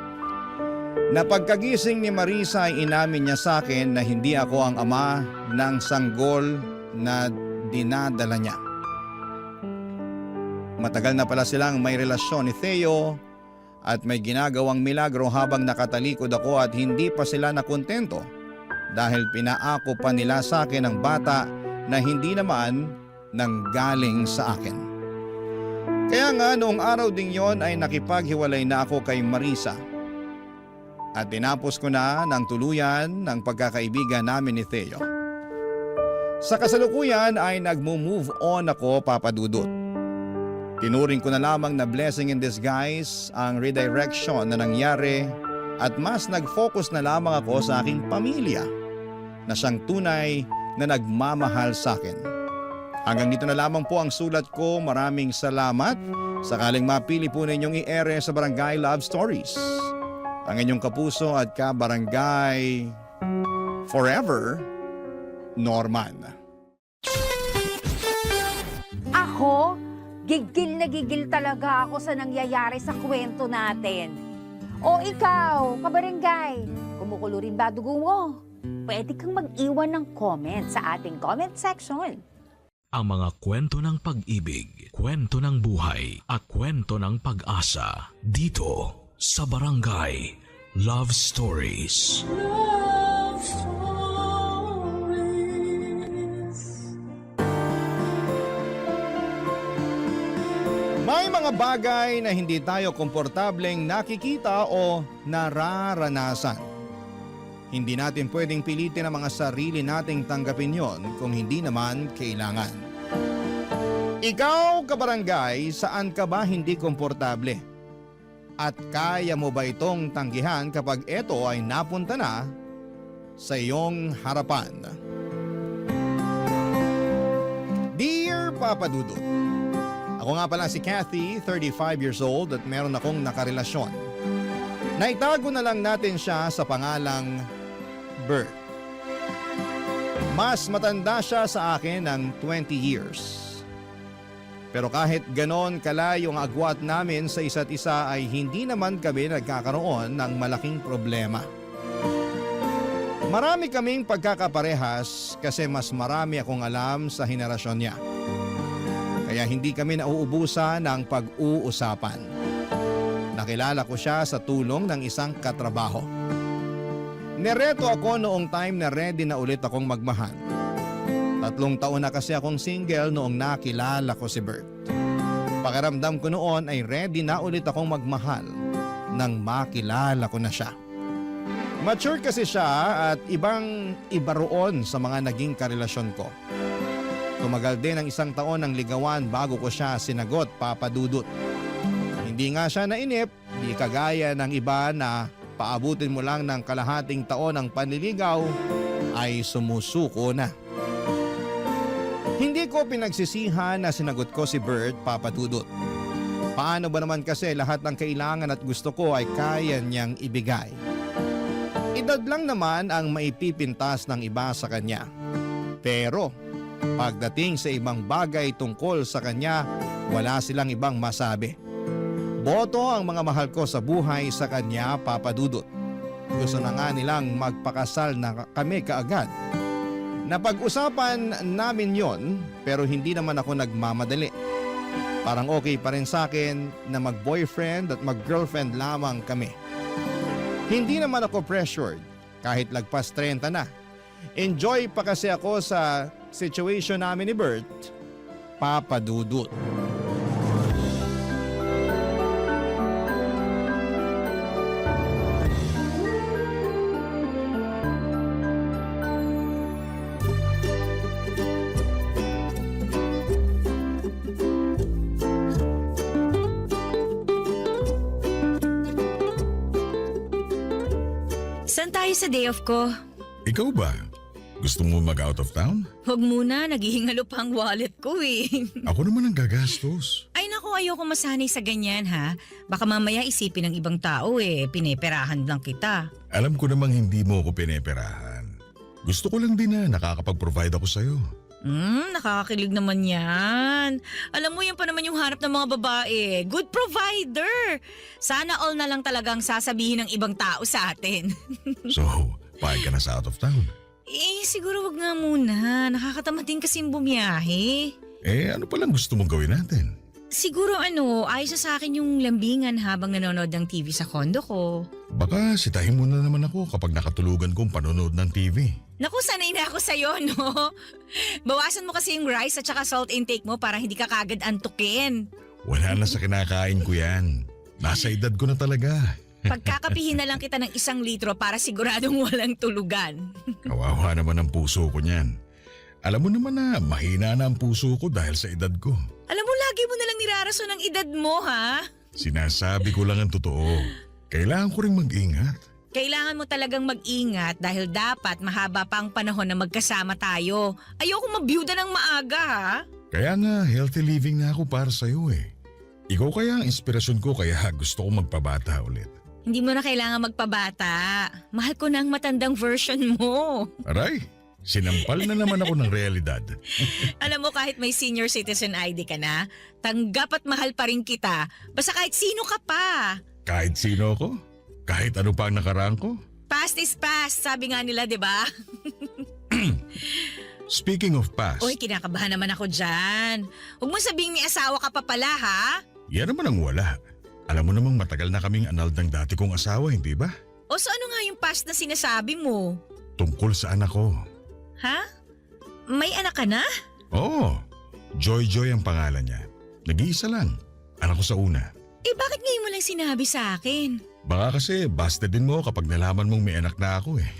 Speaker 3: na pagkagising ni Marisa ay inamin niya sa akin na hindi ako ang ama ng sanggol na dinadala niya. Matagal na pala silang may relasyon ni Theo at may ginagawang milagro habang nakatalikod ako at hindi pa sila nakontento dahil pinaako pa nila sa akin ang bata na hindi naman nanggaling sa akin. Kaya nga noong araw ding yon ay nakipaghiwalay na ako kay Marisa at tinapos ko na ng tuluyan ng pagkakaibigan namin ni Theo. Sa kasalukuyan ay nagmo-move on ako, Papa Dudut. Tinuring ko na lamang na blessing in disguise ang redirection na nangyari at mas nag-focus na lamang ako sa aking pamilya na siyang tunay na nagmamahal sa akin. Hanggang dito na lamang po ang sulat ko. Maraming salamat. Sakaling mapili po ninyong i-ere sa Barangay Love Stories. Ang inyong kapuso at kabarangay forever, Norman.
Speaker 8: Ako? Gigil na gigil talaga ako sa nangyayari sa kwento natin. O ikaw, kabarangay, kumukulo rin ba dugo mo? Pwede kang mag-iwan ng comment sa ating comment section.
Speaker 1: Ang mga kwento ng pag-ibig, kwento ng buhay at kwento ng pag-asa dito sa Barangay Love Stories.
Speaker 2: Love Stories.
Speaker 3: May mga bagay na hindi tayo komportableng nakikita o nararanasan. Hindi natin pwedeng pilitin ang mga sarili nating tanggapin yon kung hindi naman kailangan. Ikaw, kabarangay, saan ka ba hindi komportable? At kaya mo ba itong tanggihan kapag ito ay napunta na sa iyong harapan? Dear Papa Dudut, ako nga pala si Kathy, 35 years old at meron akong nakarelasyon. Naitago na lang natin siya sa pangalang Bert. Mas matanda siya sa akin ng 20 years. Pero kahit ganon kalayo ang agwat namin sa isa't isa ay hindi naman kami nagkakaroon ng malaking problema. Marami kaming pagkakaparehas kasi mas marami akong alam sa henerasyon niya. Kaya hindi kami nauubusan ng pag-uusapan. Nakilala ko siya sa tulong ng isang katrabaho. Nereto ako noong time na ready na ulit akong magmahal. 3 taon na kasi akong single noong nakilala ko si Bert. Pakiramdam ko noon ay ready na ulit akong magmahal nang makilala ko na siya. Mature kasi siya at iba roon sa mga naging karelasyon ko. Tumagal din ang 1 taon ng ligawan bago ko siya sinagot, Papa Dudut. Hindi nga siya nainip, di kagaya ng iba na paabutin mo lang ng kalahating taon ng panliligaw ay sumusuko na. Hindi ko pinagsisihan na sinagot ko si Bert, Papa Dudut. Paano ba naman kasi lahat ng kailangan at gusto ko ay kaya niyang ibigay? Edad lang naman ang maipipintas ng iba sa kanya. Pero pagdating sa ibang bagay tungkol sa kanya, wala silang ibang masabi. Boto ang mga mahal ko sa buhay sa kanya, Papa Dudut. Gusto na nga nilang magpakasal na kami kaagad. Napag-usapan namin yon pero hindi naman ako nagmamadali. Parang okay pa rin sa akin na mag-boyfriend at mag-girlfriend lamang kami. Hindi naman ako pressured kahit lagpas 30 na. Enjoy pa kasi ako sa situation namin ni Bert, Papa Dudut.
Speaker 9: Saan tayo sa day off ko?
Speaker 10: Ikaw ba?
Speaker 9: Gusto mo mag-out of town?
Speaker 10: Huwag muna, naghihingalo pa ang wallet ko eh.
Speaker 9: Ako naman ang gagastos.
Speaker 10: Ay naku, ayoko masanay sa ganyan ha. Baka mamaya isipin ng ibang tao eh, pineperahan lang kita.
Speaker 9: Alam ko namang hindi mo ako pineperahan. Gusto ko lang din na nakakapag-provide ako sa'yo.
Speaker 10: Nakakakilig naman yan. Alam mo, yan pa naman yung hanap ng mga babae. Good provider. Sana all na lang talagang sasabihin ng ibang tao sa atin.
Speaker 9: So, pahig ka na sa out of town.
Speaker 10: Siguro wag nga muna. Nakakatamad din kasing bumiyahe.
Speaker 9: Ano palang gusto mong gawin natin?
Speaker 10: Siguro ayos na sa akin yung lambingan habang nanonood ng TV sa kondo ko.
Speaker 9: Baka sitahin mo na naman ako kapag nakatulugan kong panonood ng TV.
Speaker 10: Naku, sanay na ako sa'yo, no? Bawasan mo kasi yung rice at saka salt intake mo para hindi ka kagad antukin.
Speaker 9: Wala na sa kinakain ko yan. Nasa edad ko na talaga.
Speaker 10: Pagkakapihin na lang kita ng 1 litro para siguradong walang tulugan.
Speaker 9: Kawawa naman ang puso ko niyan. Alam mo naman na mahina na ang puso ko dahil sa edad ko.
Speaker 10: Alam mo, lagi mo nalang nirarason ang edad mo, ha?
Speaker 9: Sinasabi ko lang ang totoo. Kailangan ko ring mag-ingat.
Speaker 10: Kailangan mo talagang mag-ingat dahil dapat mahaba pa ang panahon na magkasama tayo. Ayoko mabiyuda ng maaga, ha?
Speaker 9: Kaya nga, healthy living na ako para sa'yo eh. Ikaw kaya ang inspirasyon ko kaya gusto ko magpabata ulit.
Speaker 10: Hindi mo na kailangan magpabata. Mahal ko na ang matandang version mo.
Speaker 9: Aray, sinampal na naman ako ng realidad.
Speaker 10: Alam mo, kahit may senior citizen ID ka na, tanggap at mahal pa rin kita. Basta kahit sino ka pa.
Speaker 9: Kahit sino ako? Kahit ano pa ang nakaraan ko?
Speaker 10: Past is past, sabi nga nila, di ba?
Speaker 9: Speaking of past,
Speaker 10: Uy, kinakabahan naman ako dyan. Huwag mo sabihing may asawa ka pa pala, ha?
Speaker 9: yan naman ang wala. Alam mo namang matagal na kaming anal ng dati kong asawa, hindi ba?
Speaker 10: O so ano nga yung past na sinasabi mo?
Speaker 9: Tungkol sa anak ko.
Speaker 10: Ha? May anak ka na?
Speaker 9: Oo, Joy Joy ang pangalan niya. Nag-iisa lang. Anak ko sa una.
Speaker 10: Bakit ngayon mo lang sinabi sa akin?
Speaker 9: Baka kasi busted din mo kapag nalaman mong may anak na ako eh.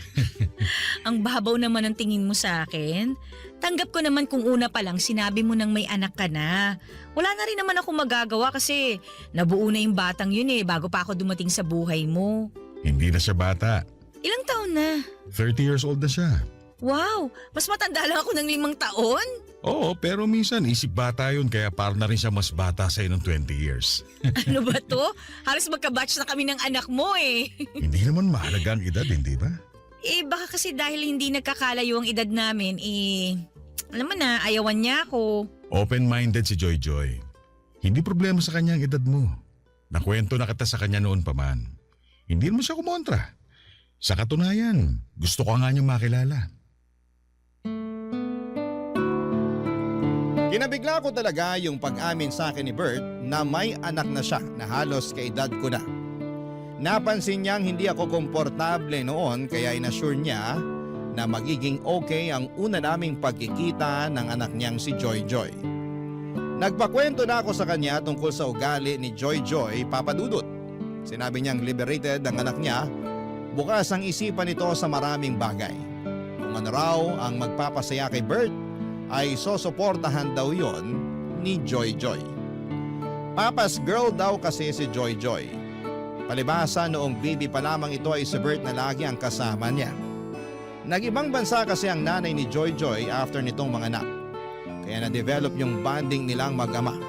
Speaker 10: Ang babaw naman ang tingin mo sa akin. Tanggap ko naman kung una pa lang sinabi mo nang may anak ka na. Wala na rin naman ako magagawa kasi nabuo na yung batang yun bago pa ako dumating sa buhay mo.
Speaker 9: Hindi na siya bata.
Speaker 10: Ilang taon na?
Speaker 9: 30 years old na siya.
Speaker 10: Wow! Mas matanda lang ako ng 5 taon?
Speaker 9: Oo, pero minsan isip bata yun kaya parang na rin siya mas bata sa'yo ng 20 years.
Speaker 10: Ano ba to? Halos magka-batch na kami ng anak mo
Speaker 9: Hindi naman mahalaga ang edad, hindi ba?
Speaker 10: Baka kasi dahil hindi nagkakalayo ang edad namin, alam mo na, ayawan niya ako.
Speaker 9: Open-minded si Joy Joy. Hindi problema sa kanya ang edad mo. Nakwento na kita sa kanya noon pa man. Hindi mo siya kumontra. Sa katunayan, gusto ko nga niyang makilala.
Speaker 3: Kinabigla ko talaga yung pag-amin sa akin ni Bert na may anak na siya na halos kaedad ko na. Napansin niyang hindi ako komportable noon kaya inassure niya na magiging okay ang una naming pagkikita ng anak niyang si Joy Joy. Nagpakwento na ako sa kanya tungkol sa ugali ni Joy Joy Papadudut. Sinabi niyang liberated ang anak niya, bukas ang isipan nito sa maraming bagay. Kung ano raw ang magpapasaya kay Bert, ay sosuportahan daw yon ni Joy Joy. Papa's girl daw kasi si Joy Joy. Palibasa noong baby pa lamang ito ay si Bert na lagi ang kasama niya. Nag-ibang bansa kasi ang nanay ni Joy Joy after nitong mga anak. Kaya na-develop yung bonding nilang mag-ama.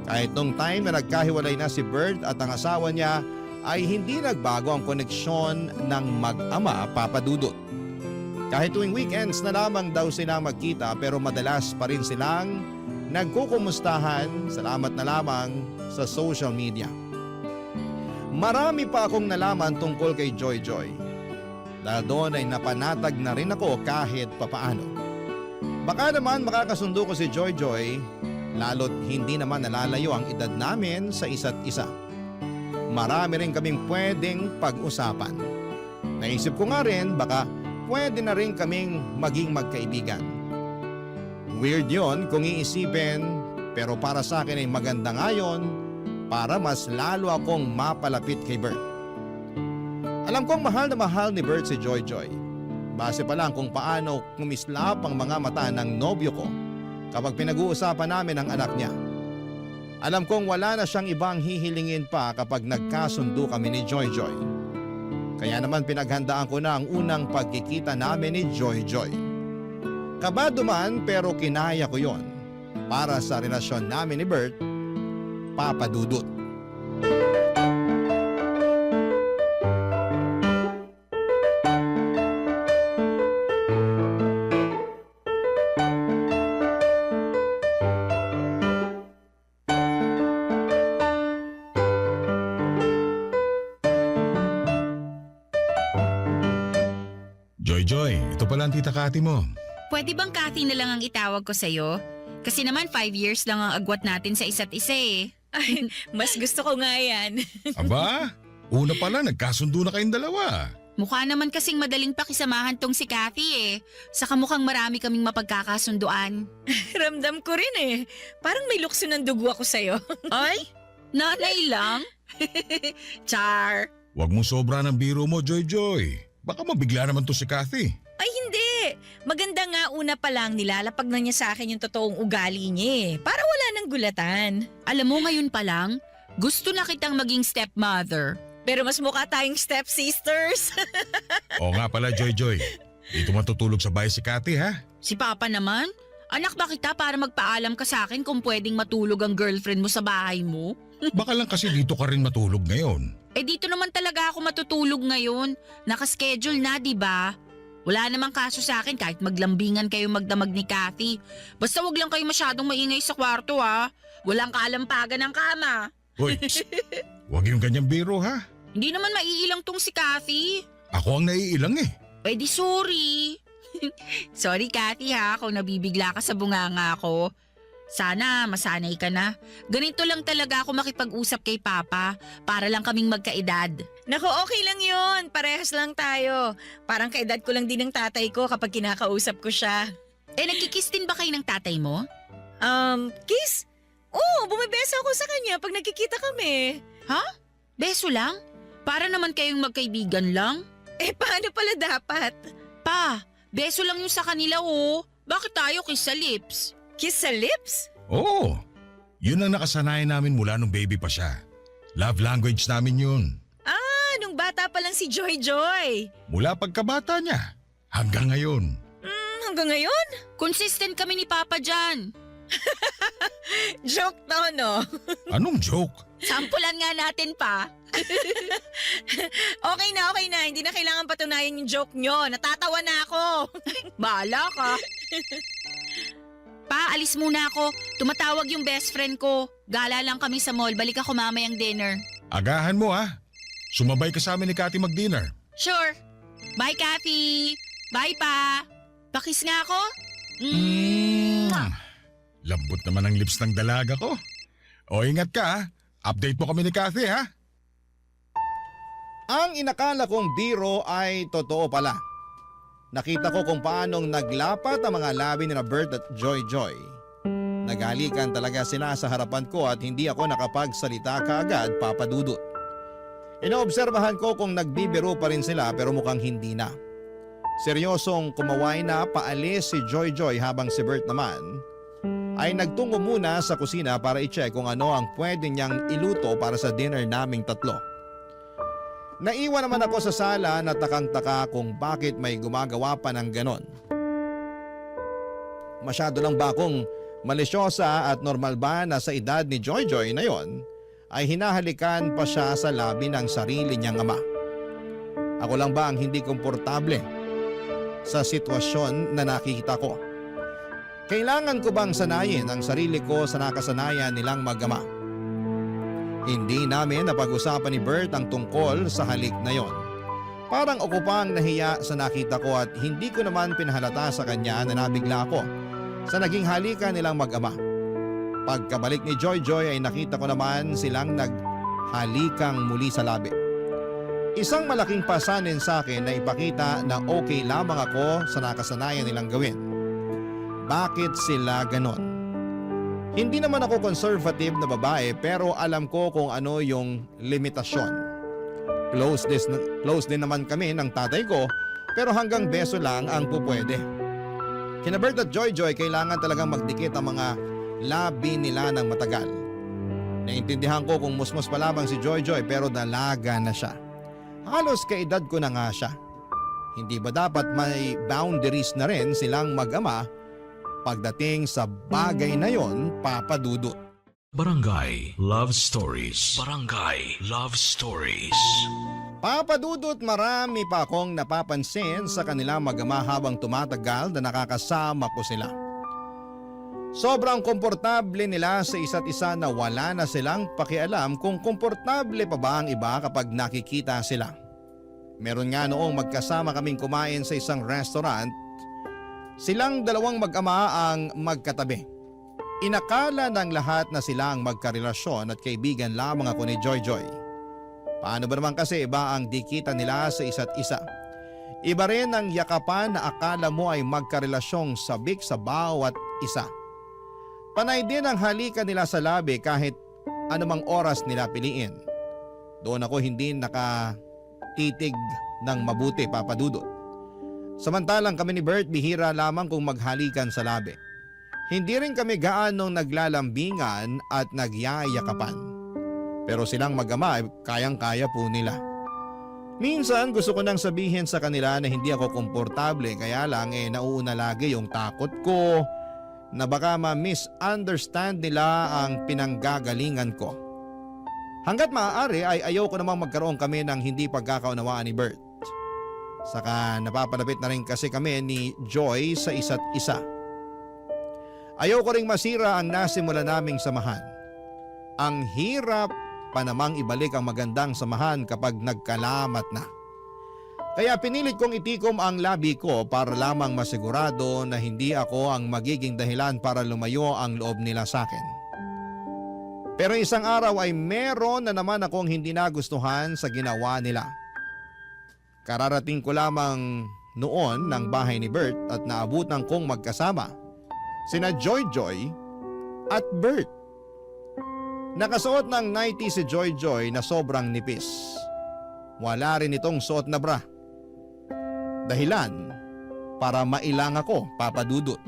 Speaker 3: Kahit nung time na nagkahiwalay na si Bert at ang asawa niya ay hindi nagbago ang koneksyon ng mag-ama Papadudut. Kahit tuwing weekends na lamang daw silang magkita pero madalas pa rin silang nagkukumustahan, salamat na lamang sa social media. Marami pa akong nalaman tungkol kay Joy Joy. Dahil doon ay napanatag na rin ako kahit papaano. Baka naman makakasundo ko si Joy Joy, lalo't hindi naman nalalayo ang edad namin sa isa't isa. Marami rin kaming pwedeng pag-usapan. Naisip ko nga rin baka pwede na rin kaming maging magkaibigan. Weird yon kung iisipin, pero para sa akin ay maganda nga yun para mas lalo akong mapalapit kay Bert. Alam kong mahal na mahal ni Bert si Joy Joy. Base pa lang kung paano kumislap ang mga mata ng nobyo ko kapag pinag-uusapan namin ang anak niya. Alam kong wala na siyang ibang hihilingin pa kapag nagkasundo kami ni Joy Joy. Kaya naman pinaghandaan ko na ang unang pagkikita namin ni Joy Joy. Kabado man pero kinaya ko yon para sa relasyon namin ni Bert, Papa Dudut.
Speaker 9: Joy Joy, ito pala ang tita Kati mo.
Speaker 10: Pwede bang Kathy na lang ang itawag ko sa'yo? Kasi naman 5 years lang ang agwat natin sa isa't isa eh. Ay, mas gusto ko nga yan.
Speaker 9: Aba, una pala nagkasundo na kayong dalawa.
Speaker 10: Mukha naman kasing madaling pakisamahan tong si Kathy eh. Saka mukhang marami kaming mapagkakasunduan. Ramdam ko rin eh. Parang may lukso ng dugo ako sa'yo. Ay, nanay lang? Char.
Speaker 9: Huwag mong sobra ng biro mo, Joy Joy. Baka mabigla naman to si Kathy.
Speaker 10: Ay hindi. Maganda nga una pa lang nilalapag na niya sa akin yung totoong ugali niya eh. Para wala nang gulatan. Alam mo ngayon pa lang, gusto na kitang maging stepmother. Pero mas mukha tayong stepsisters.
Speaker 9: Oo nga pala, Joy Joy. Dito matutulog sa bahay si Kathy, ha?
Speaker 10: Si Papa naman? Anak ba kita para magpaalam ka sa akin kung pwedeng matulog ang girlfriend mo sa bahay mo?
Speaker 9: Baka lang kasi dito ka rin matulog ngayon.
Speaker 10: Eh dito naman talaga ako matutulog ngayon. Nakaschedule na, di ba? Wala namang kaso sa akin kahit maglambingan kayo magdamag ni Kathy. Basta wag lang kayo masyadong maingay sa kwarto ha. Walang kalampagan ng kama.
Speaker 9: Hoy, huwag yung ganyang biro, ha?
Speaker 10: Hindi naman maiilang tong si Kathy.
Speaker 9: Ako ang naiilang eh.
Speaker 10: Eh di sorry. Sorry Kathy ha kung nabibigla ka sa bunganga ko. Sana masanay ka na. Ganito lang talaga ako makipag-usap kay Papa para lang kaming magkaedad. Naku, okay lang yun. Parehas lang tayo. Parang kaedad ko lang din ng tatay ko kapag kinakausap ko siya. Eh, nagkikiss din ba kayo ng tatay mo? Kiss? Oo, bumibeso ako sa kanya pag nagkikita kami. Ha? Beso lang? Para naman kayong magkaibigan lang? Eh, paano pala dapat? Pa, beso lang yung sa kanila oh. Bakit tayo kiss sa lips? Kiss sa lips?
Speaker 9: Oo. Yun ang nakasanayan namin mula nung baby pa siya. Love language namin yun.
Speaker 10: Ah, nung bata pa lang si Joy Joy.
Speaker 9: Mula pagkabata niya hanggang ngayon.
Speaker 10: Hanggang ngayon? Consistent kami ni Papa dyan. Joke to, no?
Speaker 9: Anong joke?
Speaker 10: Sampulan nga natin pa. Okay na. Hindi na kailangan patunayan yung joke nyo. Natatawa na ako. Bahala ka. Pa, alis muna ako. Tumatawag yung best friend ko. Gala lang kami sa mall. Balik ako mamayang dinner.
Speaker 9: Agahan mo ha. Sumabay ka sa amin ni Kathy mag-dinner.
Speaker 10: Sure. Bye, Kathy. Bye, Pa. Pakis nga ako.
Speaker 9: Lambot naman ang lips ng dalaga ko. O ingat ka ha. Update mo kami ni Kathy ha.
Speaker 3: Ang inakala kong biro ay totoo pala. Nakita ko kung paanong naglapat ang mga labi ni Bert at Joy Joy. Naghalikan talaga sila sa harapan ko at hindi ako nakapagsalita kaagad, Papa Dudut. Inoobserbahan ko kung nagbibiro pa rin sila pero mukhang hindi na. Seryosong kumaway na paalis si Joy Joy habang si Bert naman ay nagtungo muna sa kusina para i-check kung ano ang pwede niyang iluto para sa dinner naming tatlo. Naiwan naman ako sa sala na takang-taka kung bakit may gumagawa pa ng ganon. Masyado lang ba akong malisyosa at normal ba na sa edad ni Joy Joy na yon ay hinahalikan pa siya sa labi ng sarili niyang ama? Ako lang ba ang hindi komportable sa sitwasyon na nakikita ko? Kailangan ko bang sanayin ang sarili ko sa nakasanayan nilang mag-ama? Hindi namin napag-usapan ni Bert ang tungkol sa halik na yon. Parang ako pang nahiya sa nakita ko at hindi ko naman pinahalata sa kanya na nabigla ako sa naging halikan nilang mag-ama. Pagkabalik ni Joy Joy ay nakita ko naman silang naghalikang muli sa labi. Isang malaking pasanin sa akin na ipakita na okay lamang ako sa nakasanayan nilang gawin. Bakit sila ganon? Hindi naman ako conservative na babae pero alam ko kung ano yung limitasyon. Close din naman kami ng tatay ko pero hanggang beso lang ang pupwede. Kina Bert at Joy Joy kailangan talagang magdikit ang mga labi nila ng matagal. Naintindihan ko kung musmos pa lamang si Joy Joy pero dalaga na siya. Halos kaedad ko na nga siya. Hindi ba dapat may boundaries na rin silang mag-ama pagdating sa bagay na yon, Papa Dudut?
Speaker 1: Barangay Love Stories. Barangay Love Stories.
Speaker 3: Papa Dudut, marami pa akong napapansin sa kanila mag-ama habang tumatagal na nakakasama ko sila. Sobrang komportable nila sa isa't isa na wala na silang pakialam kung komportable pa ba ang iba kapag nakikita sila. Meron nga noong magkasama kaming kumain sa isang restaurant, silang dalawang mag-ama ang magkatabi. Inakala ng lahat na sila ang magkarelasyon at kaibigan lamang ako ni Joy Joy. Paano ba naman kasi iba ang dikitan nila sa isa't isa? Iba rin ang yakapan na akala mo ay magkarelasyong sabik sa bawat isa. Panay din ang halikan nila sa labi kahit anumang oras nila piliin. Doon ako hindi nakatitig ng mabuti, Papa Dudut. Samantalang kami ni Bert bihira lamang kung maghalikan sa labi. Hindi rin kami gaanong naglalambingan at nagyayakapan. Pero silang mag-ama ay kayang-kaya po nila. Minsan gusto ko nang sabihin sa kanila na hindi ako komportable kaya lang nauuna lagi yung takot ko na baka ma-misunderstand nila ang pinanggagalingan ko. Hanggat maaari ay ayaw ko namang magkaroon kami ng hindi pagkakaunawaan ni Bert. Saka napapalapit na rin kasi kami ni Joy sa isa't isa. Ayaw ko ring masira ang nasimula naming samahan. Ang hirap pa namang ibalik ang magandang samahan kapag nagkalamat na. Kaya pinilit kong itikom ang labi ko para lamang masigurado na hindi ako ang magiging dahilan para lumayo ang loob nila sa akin. Pero isang araw ay meron na naman akong hindi nagustuhan sa ginawa nila. Kararating ko lamang noon ng bahay ni Bert at naabutan kong magkasama sina Joy Joy at Bert. Nakasuot ng nightie si Joy Joy na sobrang nipis. Wala rin itong suot na bra. Dahilan para mailang ako, Papa Dudut.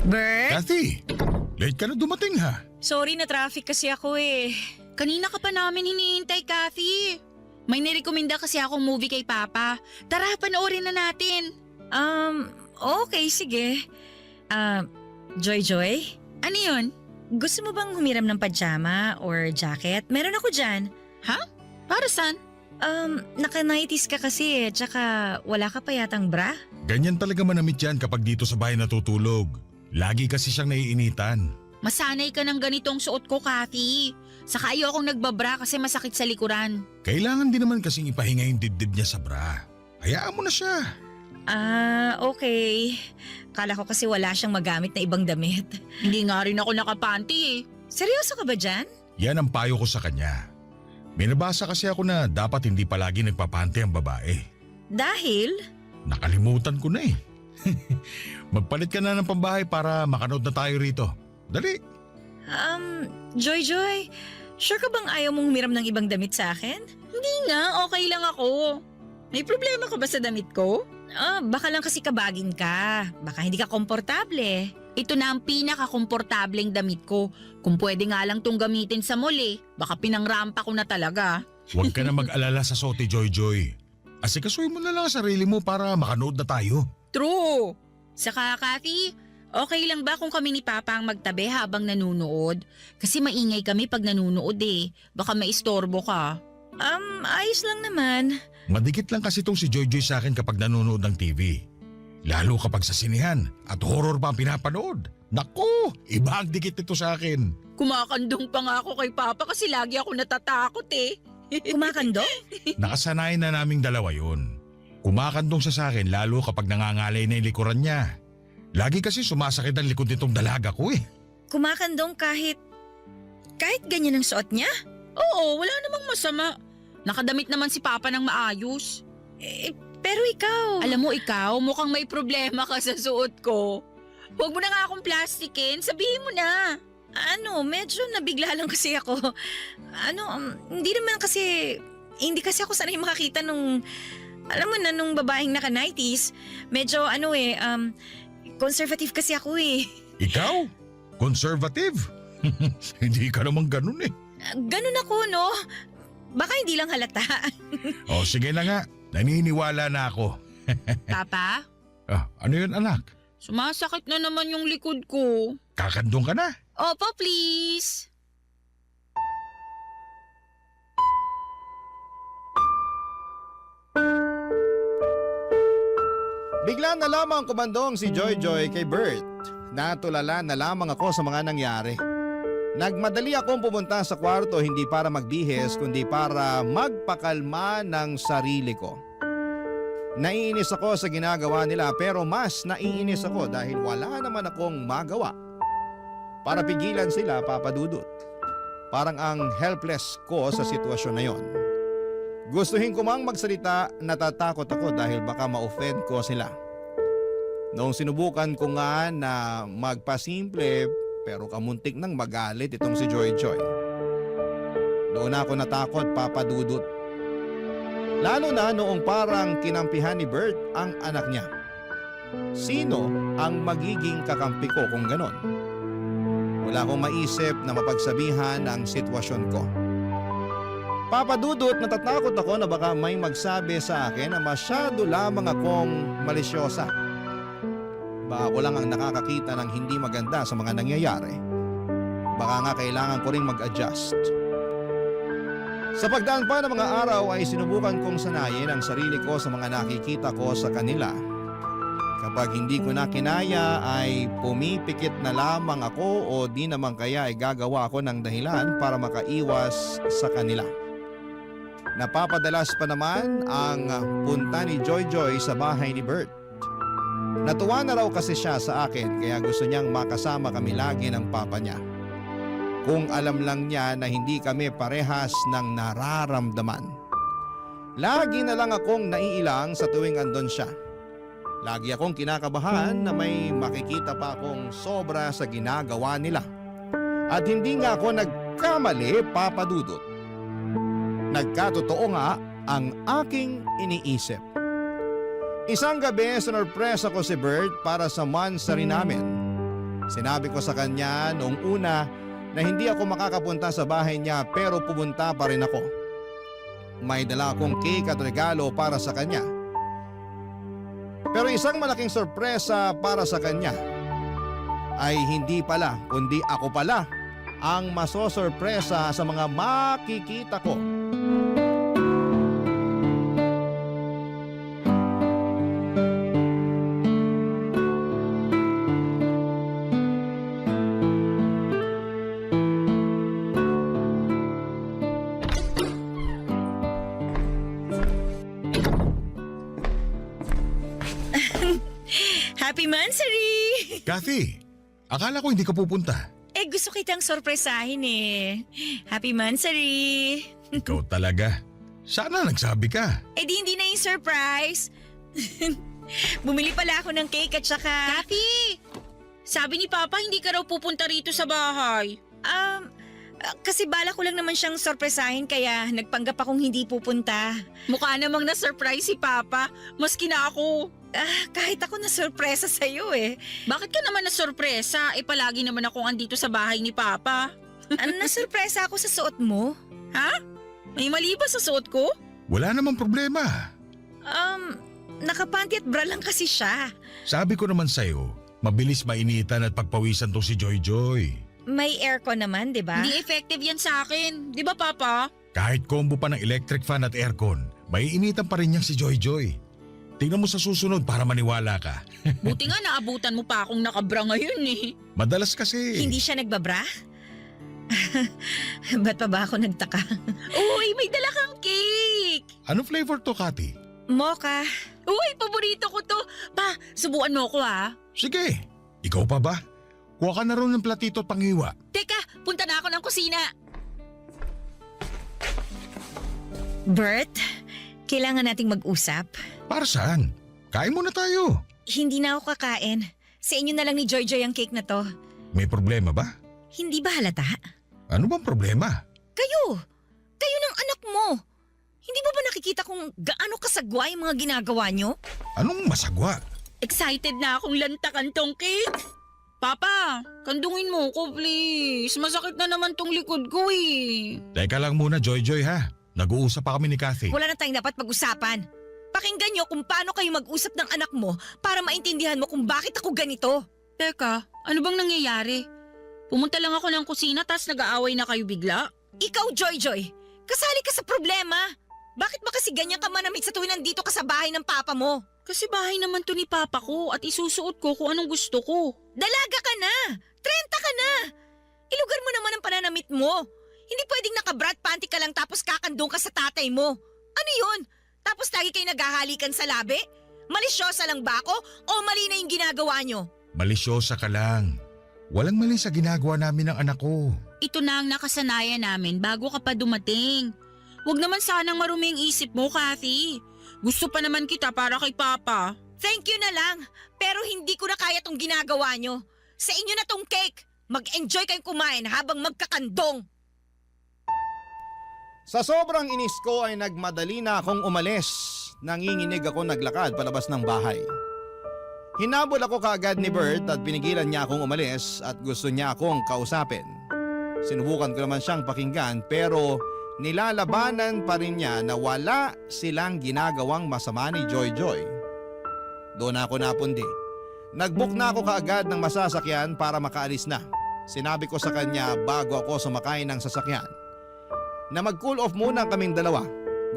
Speaker 10: Bert?
Speaker 9: Kathy, late ka na dumating ha.
Speaker 10: Sorry na traffic kasi ako eh. Kanina ka pa namin hinihintay, Kathy. May nirekomenda kasi akong movie kay Papa. Tara, panoorin na natin. Okay, sige. Joy Joy? Ano yun? Gusto mo bang humiram ng pajama or jacket? Meron ako dyan. Ha? Para saan? Naka-nighties ka kasi eh, tsaka wala ka pa yatang bra?
Speaker 9: Ganyan talaga manamit yan kapag dito sa bahay natutulog. Lagi kasi siyang naiinitan.
Speaker 10: Masanay ka ng ganitong suot ko, Kathy. Saka ayokong nagbabra kasi masakit sa likuran.
Speaker 9: Kailangan din naman kasing ipahinga yung dibdib niya sa bra. Hayaan mo na siya.
Speaker 10: Okay. Kala ko kasi wala siyang magamit na ibang damit. Hindi nga rin ako nakapanty eh. Seryoso ka ba dyan?
Speaker 9: Yan ang payo ko sa kanya. May nabasa kasi ako na dapat hindi palagi nagpapante ang babae.
Speaker 10: Dahil?
Speaker 9: Nakalimutan ko na eh. Magpalit ka na ng pambahay para makanood na tayo rito. Dali.
Speaker 10: Joy Joy, sure ka bang ayaw mong humiram ng ibang damit sa akin? Hindi nga, okay lang ako. May problema ka ba sa damit ko? Baka lang kasi kabagin ka. Baka hindi ka komportable. Ito na ang pinaka-komportableng damit ko. Kung pwede nga lang tong gamitin sa mall eh. Baka pinangrampa ko na talaga.
Speaker 9: Huwag ka na mag-alala sa suot ni Joy Joy. Asikasuhin mo na lang ang sarili mo para makanood na tayo.
Speaker 10: True. Saka Kathy, okay lang ba kung kami ni Papa ang magtabi habang nanunood? Kasi maingay kami pag nanunood eh. Baka maistorbo ka. Ayos lang naman.
Speaker 9: Madikit lang kasi itong si Joy Joy sa akin kapag nanonood ng TV. Lalo kapag sa sinihan at horror pa ang pinapanood. Naku, iba ang dikit nito sa akin.
Speaker 10: Kumakandong pa nga ako kay Papa kasi lagi ako natatakot eh. Kumakandong?
Speaker 9: Nakasanayan na naming dalawa yun. Kumakandong siya sa akin lalo kapag nangangalay na yung likuran niya. Lagi kasi sumasakit ang likod nitong dalaga ko eh.
Speaker 10: Kumakandong kahit ganyan ang suot niya? Oo, wala namang masama. Nakadamit naman si Papa ng maayos. Pero ikaw… Alam mo ikaw, mukhang may problema ka sa suot ko. Huwag mo na nga akong plastikin, sabihin mo na. Medyo nabigla lang kasi ako. Hindi kasi ako sanay makakita nung, alam mo na, nung babaeng naka-90s. Medyo conservative kasi ako eh.
Speaker 9: Ikaw? Conservative? Hindi ka naman ganun eh.
Speaker 10: Ganun ako, no? Baka hindi lang halata.
Speaker 9: O sige na nga, naniniwala na ako.
Speaker 2: Papa,
Speaker 9: Ano yun anak?
Speaker 2: sumasakit na naman yung likod ko.
Speaker 9: Kakandong ka na?
Speaker 2: Opo, please.
Speaker 3: Bigla na lamang kumandong si Joy Joy kay Bert. Natulala na lamang ako sa mga nangyari. Nagmadali akong pumunta sa kwarto hindi para magbihis kundi para magpakalma ng sarili ko. Naiinis ako sa ginagawa nila pero mas naiinis ako dahil wala naman akong magawa para pigilan sila, Papa Dudut. Parang ang helpless ko sa sitwasyon na yon. Gustuhin ko mang magsalita, natatakot ako dahil baka ma-offend ko sila. Noong sinubukan ko nga na magpasimple pero kamuntik nang magalit itong si Joy Joy. Doon ako natakot, Papa Dudut. Lalo na noong parang kinampihan ni Bert ang anak niya. Sino ang magiging kakampi ko kung ganon? Wala akong maisip na mapagsabihan ang sitwasyon ko. Papa Dudut, natatakot ako na baka may magsabi sa akin na masyado lamang akong malisyosa. Baka ako lang ang nakakakita ng hindi maganda sa mga nangyayari. Baka nga kailangan ko ring mag-adjust. Sa pagdaan pa ng mga araw ay sinubukan kong sanayin ang sarili ko sa mga nakikita ko sa kanila. Kapag hindi ko na kinaya ay pumipikit na lamang ako o di naman kaya ay gagawa ako ng dahilan para makaiwas sa kanila. Napapadalas pa naman ang punta ni Joy Joy sa bahay ni Bert. Natuwa na raw kasi siya sa akin kaya gusto niyang makasama kami lagi ng papa niya. Kung alam lang niya na hindi kami parehas ng nararamdaman. Lagi na lang akong naiilang sa tuwing andon siya. Lagi akong kinakabahan na may makikita pa akong sobra sa ginagawa nila. At hindi nga ako nagkamali, Papa Dudut. Nagkatotoo nga ang aking iniisip. Isang gabi, sinurpresa ko si Bert para sa monthsary namin. Sinabi ko sa kanya noong una na hindi ako makakapunta sa bahay niya pero pumunta pa rin ako. May dala akong cake at regalo para sa kanya. Pero isang malaking sorpresa para sa kanya ay hindi pala kundi ako pala ang masosorpresa sa mga makikita ko.
Speaker 10: Happy Monthsary!
Speaker 9: Kathy, akala ko hindi ka pupunta.
Speaker 10: Gusto kitang sorpresahin eh. Happy Monthsary!
Speaker 9: Ikaw talaga. Sana nagsabi ka.
Speaker 10: Di hindi na yung surprise. Bumili pala ako ng cake at saka...
Speaker 2: Kathy! Sabi ni Papa hindi ka raw pupunta rito sa bahay.
Speaker 10: Kasi bala ko lang naman siyang sorpresahin kaya nagpanggap akong hindi pupunta.
Speaker 2: Mukha namang na-surprise si Papa. Maski na ako.
Speaker 10: Kahit ako na sorpresa sa'yo eh.
Speaker 2: Bakit ka naman na-sorpresa? Palagi naman akong andito sa bahay ni Papa.
Speaker 10: Nasurpresa ako sa suot mo.
Speaker 2: Ha? May mali ba sa suot ko?
Speaker 9: Wala namang problema.
Speaker 10: Nakapanty at bra lang kasi siya.
Speaker 9: Sabi ko naman sa'yo, mabilis mainitan at pagpawisan to si Joy Joy.
Speaker 10: May aircon naman, di ba?
Speaker 2: Hindi effective yan sa akin. Di ba, Papa?
Speaker 9: Kahit combo pa ng electric fan at aircon, may initan pa rin niyang si Joy Joy. Tingnan mo sa susunod para maniwala ka.
Speaker 2: Buti nga naabutan mo pa akong nakabra ngayon eh.
Speaker 9: Madalas kasi...
Speaker 10: Hindi siya nagbabra? Ba't pa ba ako nagtaka?
Speaker 2: Uy, may dala kang cake!
Speaker 9: Ano flavor to, Kati?
Speaker 10: Mocha.
Speaker 2: Uy, paborito ko to. Pa, subuan mo ko ha.
Speaker 9: Sige, ikaw pa ba? Kuha ka na rin ng platito at panghiwa.
Speaker 2: Teka, punta na ako ng kusina.
Speaker 10: Bert, kailangan nating mag-usap.
Speaker 9: Para saan? Kain muna tayo.
Speaker 10: Hindi na ako kakain. Sa inyo na lang ni Joy Joy ang cake na to.
Speaker 9: May problema ba?
Speaker 10: Hindi ba halata?
Speaker 9: Ano bang problema?
Speaker 10: Kayo ng anak mo. Hindi mo ba nakikita kung gaano kasagwa yung mga ginagawa nyo?
Speaker 9: Anong masagwa?
Speaker 2: Excited na akong lantakan tong cake. Papa, kandungin mo ko please. Masakit na naman tong likod ko eh.
Speaker 9: Teka lang muna, Joy ha. Nag-uusap pa kami ni Kathy.
Speaker 10: Wala na tayong dapat pag-usapan. Pakinggan nyo kung paano kayo mag-usap ng anak mo para maintindihan mo kung bakit ako ganito.
Speaker 2: Teka, ano bang nangyayari? Pumunta lang ako ng kusina tas nag-aaway na kayo bigla?
Speaker 10: Ikaw, Joy, kasali ka sa problema. Bakit ba kasi ganyan ka manamit sa tuwing nandito ka sa bahay ng papa mo?
Speaker 2: Kasi bahay naman to ni papa ko at isusuot ko kung anong gusto ko.
Speaker 10: Dalaga ka na! 30 ka na! Ilugar mo naman ang pananamit mo. Hindi pwedeng naka-brat panty ka lang tapos kakandong ka sa tatay mo. Ano yun? Tapos lagi kayo naghahalikan sa labi? Malisyosa lang ba ako o mali na yung ginagawa nyo?
Speaker 9: Malisyosa ka lang. Walang mali sa ginagawa namin ng anak ko.
Speaker 2: Ito na ang nakasanayan namin bago ka pa dumating. Huwag naman sanang marumi ang isip mo, Kathy. Gusto pa naman kita para kay Papa.
Speaker 10: Thank you na lang, pero hindi ko na kaya tong ginagawa nyo. Sa inyo na tong cake. Mag-enjoy kayong kumain habang magkakandong.
Speaker 3: Sa sobrang inis ko ay nagmadali na akong umalis. Nanginginig ako naglakad palabas ng bahay. Hinabol ako kaagad ni Bert at pinigilan niya akong umalis at gusto niya akong kausapin. Sinubukan ko naman siyang pakinggan pero nilalabanan pa rin niya na wala silang ginagawang masama ni Joy. Doon ako napundi. Nag-book na ako kaagad ng masasakyan para makaalis na. Sinabi ko sa kanya bago ako sumakay ng sasakyan na mag-cool off muna kaming dalawa.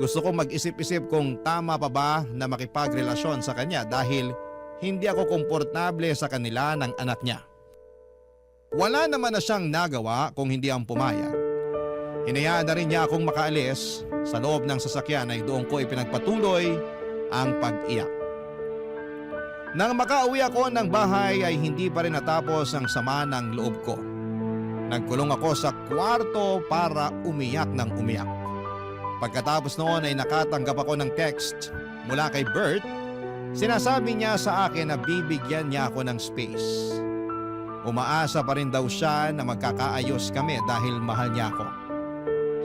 Speaker 3: Gusto ko mag-isip-isip kung tama pa ba na makipagrelasyon sa kanya dahil hindi ako komportable sa kanila ng anak niya. Wala naman na siyang nagawa kung hindi ang pumayag. Hinayaan na rin niya akong makaalis. Sa loob ng sasakyan ay doon ko ipinagpatuloy ang pag-iyak. Nang makauwi ako ng bahay ay hindi pa rin natapos ang sama ng loob ko. Nagkulong ako sa kwarto para umiyak ng umiyak. Pagkatapos noon ay nakatanggap ako ng text mula kay Bert. Sinasabi niya sa akin na bibigyan niya ako ng space. Umaasa pa rin daw siya na magkakaayos kami dahil mahal niya ako.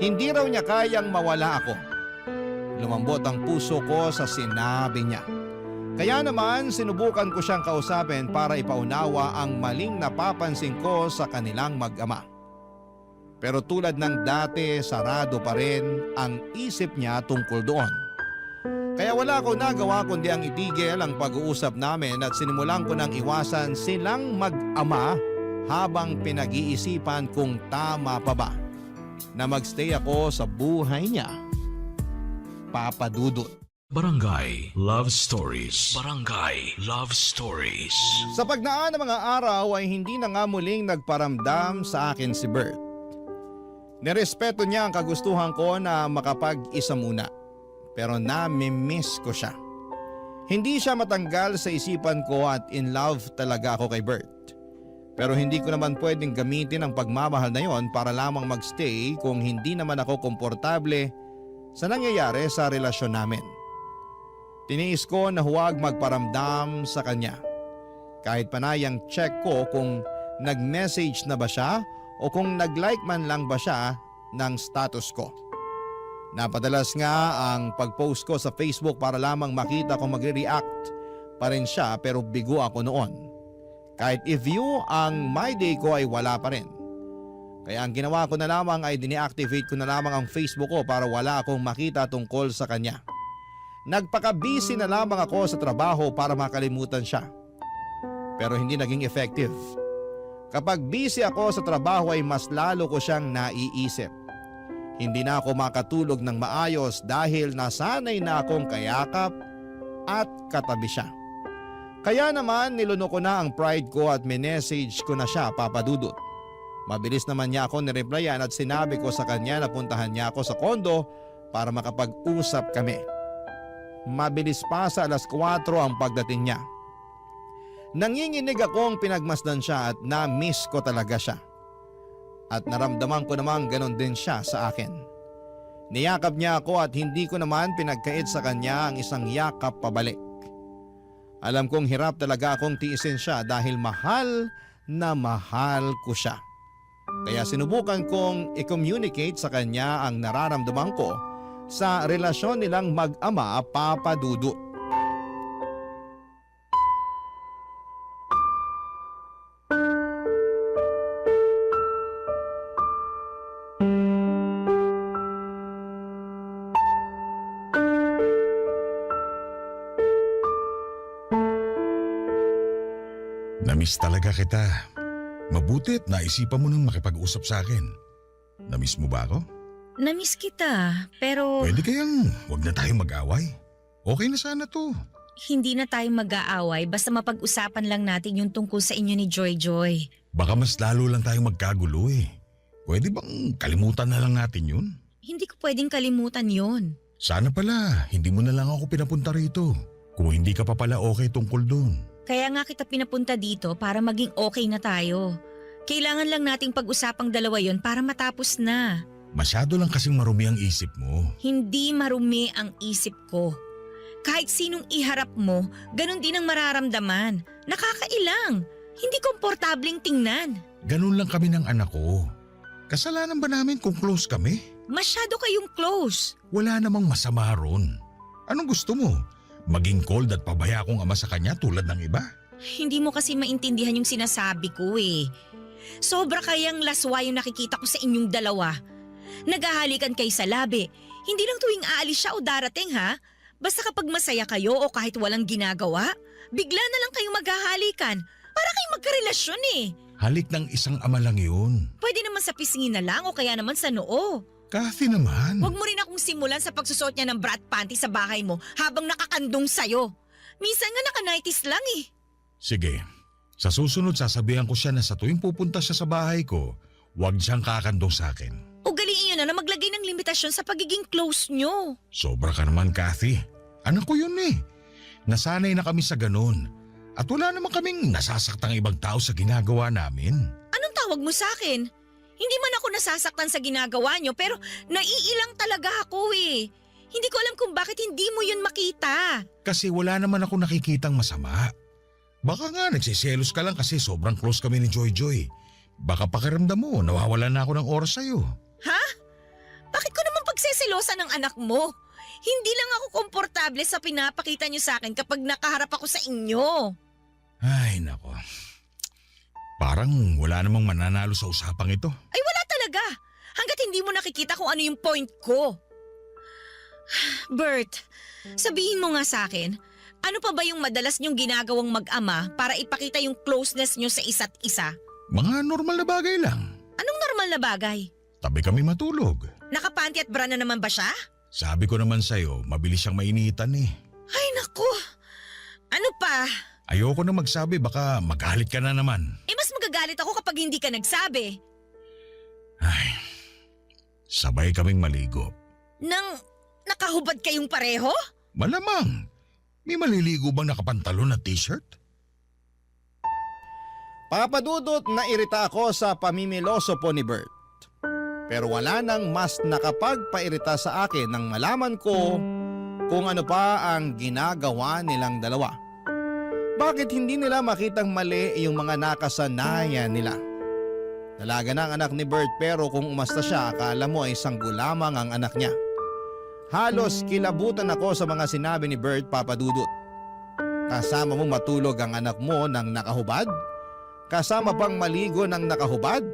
Speaker 3: Hindi raw niya kayang mawala ako. Lumambot ang puso ko sa sinabi niya. Kaya naman sinubukan ko siyang kausapin para ipaunawa ang maling napapansin ko sa kanilang mag-ama. Pero tulad ng dati, sarado pa rin ang isip niya tungkol doon. Kaya wala akong nagawa kundi ang itigil ang pag-uusap namin at sinimulan ko nang iwasan silang mag-ama habang pinag-iisipan kung tama pa ba na magstay ako sa buhay niya. Papa Dudut.
Speaker 1: Barangay Love Stories. Barangay Love Stories.
Speaker 3: Sa pagnaan ng mga araw ay hindi na nga muling nagparamdam sa akin si Bert. Nirespeto niya ang kagustuhan ko na makapag-isa muna. Pero nami-miss ko siya. Hindi siya matanggal sa isipan ko at in love talaga ako kay Bert. Pero hindi ko naman pwedeng gamitin ang pagmamahal na yon para lamang magstay kung hindi naman ako komportable sa nangyayari sa relasyon namin. Tiniis ko na huwag magparamdam sa kanya. Kahit panayang check ko kung nag-message na ba siya o kung nag-like man lang ba siya ng status ko. Napadalas nga ang pag-post ko sa Facebook para lamang makita kung magre-react pa rin siya pero bigo ako noon. Kahit i-view ang my day ko ay wala pa rin. Kaya ang ginawa ko na lamang ay dine-activate ko na lamang ang Facebook ko para wala akong makita tungkol sa kanya. Nagpaka-busy na lamang ako sa trabaho para makalimutan siya. Pero hindi naging effective. Kapag busy ako sa trabaho ay mas lalo ko siyang naiisip. Hindi na ako makatulog ng maayos dahil nasanay na akong kayakap at katabi siya. Kaya naman niluno ko na ang pride ko at minessage ko na siya, Papa Dudut. Mabilis naman niya ako nireplyan at sinabi ko sa kanya na puntahan niya ako sa kondo para makapag-usap kami. Mabilis pa sa 4:00 ang pagdating niya. Nanginginig akong pinagmasdan siya at na-miss ko talaga siya. At naramdaman ko namang ganon din siya sa akin. Niyakap niya ako at hindi ko naman pinagkait sa kanya ang isang yakap pabalik. Alam kong hirap talaga akong tiisin siya dahil mahal na mahal ko siya. Kaya sinubukan kong i-communicate sa kanya ang nararamdaman ko sa relasyon nilang mag-ama, Papa Dudut.
Speaker 9: Namiss talaga kita. Mabutit naisipan mo nang makipag-usap sa akin. Namiss mo ba ako?
Speaker 10: Namiss kita, pero
Speaker 9: Pwede kayang wag na tayong mag-away. Okay na sana to.
Speaker 10: hindi na tayo mag-aaway basta mapag-usapan lang natin yung tungkol sa inyo ni Joy Joy.
Speaker 9: Baka mas lalo lang tayong magkagulo eh. Pwede bang kalimutan na lang natin yun?
Speaker 10: Hindi ko pwedeng kalimutan yon.
Speaker 9: Sana pala, hindi mo na lang ako pinapunta rito. Kung hindi ka pa pala okay tungkol doon.
Speaker 10: Kaya nga kita pinapunta dito para maging okay na tayo. Kailangan lang nating pag-usapang dalawa yon para matapos na.
Speaker 9: Masyado lang kasing marumi ang isip mo.
Speaker 10: Hindi marumi ang isip ko. Kahit sinong iharap mo, ganun din ang mararamdaman. Nakakailang. Hindi komportabling tingnan.
Speaker 9: Ganun lang kami ng anak ko. Kasalanan ba namin kung close kami?
Speaker 10: Masyado kayong close.
Speaker 9: Wala namang masama ron. Anong gusto mo? Maging cold at pabaya akong ama sa kanya tulad ng iba?
Speaker 10: Hindi mo kasi maintindihan yung sinasabi ko eh. Sobra kayang laswa yung nakikita ko sa inyong dalawa. Naghahalikan kayo sa labi. Hindi lang tuwing aalis siya o darating ha. Basta kapag masaya kayo o kahit walang ginagawa, bigla na lang kayong maghahalikan. Para kayong magkarelasyon eh.
Speaker 9: Halik ng isang ama lang yun.
Speaker 10: Pwede naman sa pisngin na lang o kaya naman sa noo.
Speaker 9: Kathy naman.
Speaker 10: Huwag mo rin akong simulan sa pagsusot niya ng brat panty sa bahay mo habang nakakandong sa'yo. Minsan nga naka-nighties lang eh.
Speaker 9: Sige, sa susunod sasabihan ko siya na sa tuwing pupunta siya sa bahay ko, huwag siyang kakandong sa akin.
Speaker 10: Ugaliin niyo na maglagay ng limitasyon sa pagiging close niyo.
Speaker 9: Sobra ka naman, Kathy. Anak ko yun eh. Nasanay na kami sa ganun. At wala naman kaming nasasaktang ibang tao sa ginagawa namin.
Speaker 10: Anong tawag mo sa akin? Hindi man ako nasasaktan sa ginagawa niyo pero naiilang talaga ako eh. Hindi ko alam kung bakit hindi mo yun makita.
Speaker 9: Kasi wala naman ako nakikitang masama. Baka nga nagsiselos ka lang kasi sobrang close kami ni Joy Joy. Baka pakiramdam mo, nawawalan na ako ng oras sa'yo.
Speaker 10: Ha? Bakit ko naman pagsisilosa ng anak mo? Hindi lang ako komportable sa pinapakita niyo sa akin kapag nakaharap ako sa inyo.
Speaker 9: Ay, nako. Parang wala namang mananalo sa usapang ito.
Speaker 10: Ay wala talaga. Hanggat hindi mo nakikita kung ano yung point ko. Bert, sabihin mo nga sa akin, ano pa ba yung madalas niyong ginagawang mag-ama para ipakita yung closeness niyo sa isa't isa?
Speaker 9: Mga normal na bagay lang.
Speaker 10: Anong normal na bagay?
Speaker 9: Tabi kami matulog.
Speaker 10: Nakapanty at bra na naman ba siya?
Speaker 9: Sabi ko naman sa'yo, mabilis siyang mainitan eh.
Speaker 10: Ay naku. Ano pa?
Speaker 9: Ayoko na magsabi, baka magalit ka na naman.
Speaker 10: Eh mas magagalit ako kapag hindi ka nagsabi.
Speaker 9: Ay, sabay kaming maligo.
Speaker 10: Nang nakahubad kayong pareho?
Speaker 9: Malamang. May maliligo bang nakapantalon na t-shirt?
Speaker 3: Papadudot na irita ako sa pamimiloso po ni Bert. Pero wala nang mas nakapagpairita sa akin nang malaman ko kung ano pa ang ginagawa nilang dalawa. Bakit hindi nila makitang mali yung mga nakasanayan nila? Dalaga na ang anak ni Bert pero kung umasta siya akala mo ay sanggol lamang ang anak niya. Halos kilabutan ako sa mga sinabi ni Bert, Papadudot. Kasama mo matulog ang anak mo nang nakahubad? Kasama pang maligo ng nakahubad?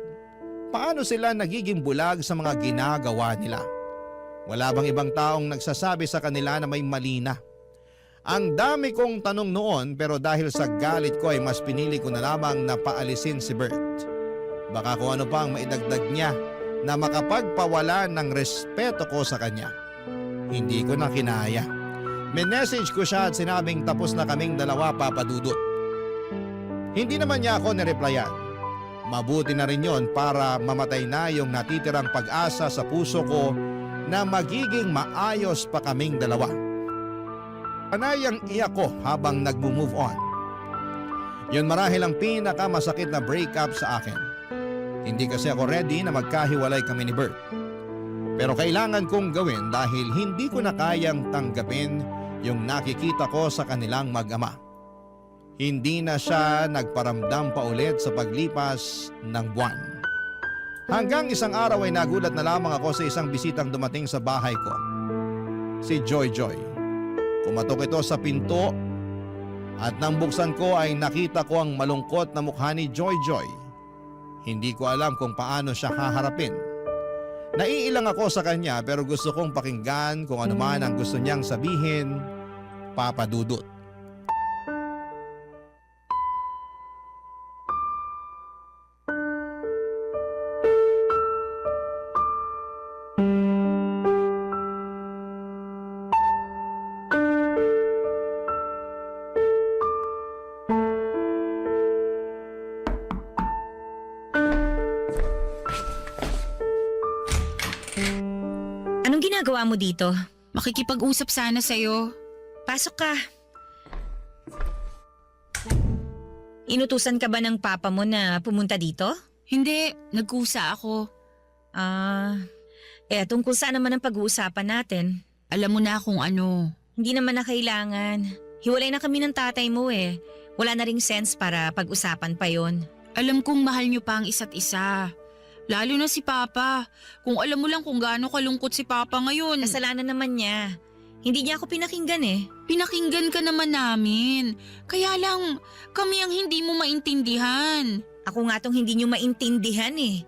Speaker 3: Paano sila nagiging bulag sa mga ginagawa nila? Wala bang ibang taong nagsasabi sa kanila na may mali na? Ang dami kong tanong noon pero dahil sa galit ko ay mas pinili ko na lamang na paalisin si Bert. Baka kung ano pa ang maidagdag niya na makapagpawala ng respeto ko sa kanya. Hindi ko na kinaya. Minessage ko siya at sinabing tapos na kaming dalawa, Papadudot. Hindi naman niya ako nireplyan. Mabuti na rin yon para mamatay na yung natitirang pag-asa sa puso ko na magiging maayos pa kaming dalawa. Panayang iyak ko habang nagmo-move on. Yun marahil ang pinakamasakit na breakup sa akin. Hindi kasi ako ready na magkahiwalay kami ni Bert. Pero kailangan kong gawin dahil hindi ko na kayang tanggapin yung nakikita ko sa kanilang mag-ama. Hindi na siya nagparamdam pa ulit sa paglipas ng buwan. Hanggang isang araw ay nagulat na lamang ako sa isang bisitang dumating sa bahay ko. Si Joy Joy. Kumatok ito sa pinto at nang buksan ko ay nakita ko ang malungkot na mukha ni Joy Joy. Hindi ko alam kung paano siya haharapin. Naiilang ako sa kanya pero gusto kong pakinggan kung ano man ang gusto niyang sabihin, Papa Dudut.
Speaker 10: Anong ginagawa mo dito?
Speaker 2: Makikipag-usap sana sa'yo.
Speaker 10: Pasok ka. Inutusan ka ba ng papa mo na pumunta dito?
Speaker 2: Hindi, nagkusa ako.
Speaker 10: Tungkol saan naman ang pag-uusapan natin?
Speaker 2: Alam mo na kung ano.
Speaker 10: Hindi naman na kailangan. Hiwalay na kami ng tatay mo eh. Wala na ring sense para pag-usapan pa yon.
Speaker 2: Alam kong mahal niyo pa ang isa't isa. Lalo na si Papa. Kung alam mo lang kung gaano kalungkot si Papa ngayon.
Speaker 10: Kasalanan naman niya. Hindi niya ako pinakinggan eh.
Speaker 2: Pinakinggan ka naman namin. Kaya lang, kami ang hindi mo maintindihan.
Speaker 10: Ako nga tong hindi niyo maintindihan eh.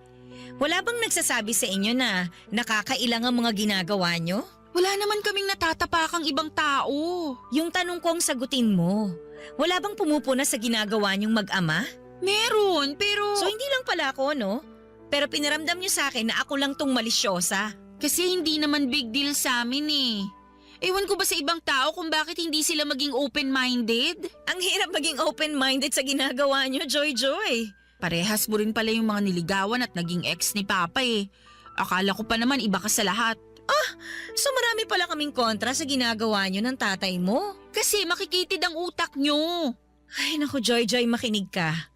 Speaker 10: Wala bang nagsasabi sa inyo na nakakailang ang mga ginagawa niyo?
Speaker 2: Wala naman kaming natatapakang ibang tao.
Speaker 10: Yung tanong ko ang sagutin mo. Wala bang pumupuna sa ginagawa niyong mag-ama?
Speaker 2: Meron, pero...
Speaker 10: So hindi lang pala ako, no? Pero pinaramdam niyo sa akin na ako lang tong malisyosa.
Speaker 2: Kasi hindi naman big deal sa amin eh. Ewan ko ba sa ibang tao kung bakit hindi sila maging open-minded?
Speaker 10: Ang hirap maging open-minded sa ginagawa niyo, Joy Joy.
Speaker 2: Parehas mo rin pala yung mga niligawan at naging ex ni Papa eh. Akala ko pa naman iba ka sa lahat.
Speaker 10: So marami pala kaming kontra sa ginagawa niyo ng tatay mo.
Speaker 2: Kasi makikitid ang utak nyo.
Speaker 10: Ay naku, Joy Joy, makinig ka.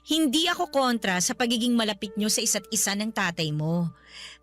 Speaker 10: Hindi ako kontra sa pagiging malapit nyo sa isa't isa ng tatay mo.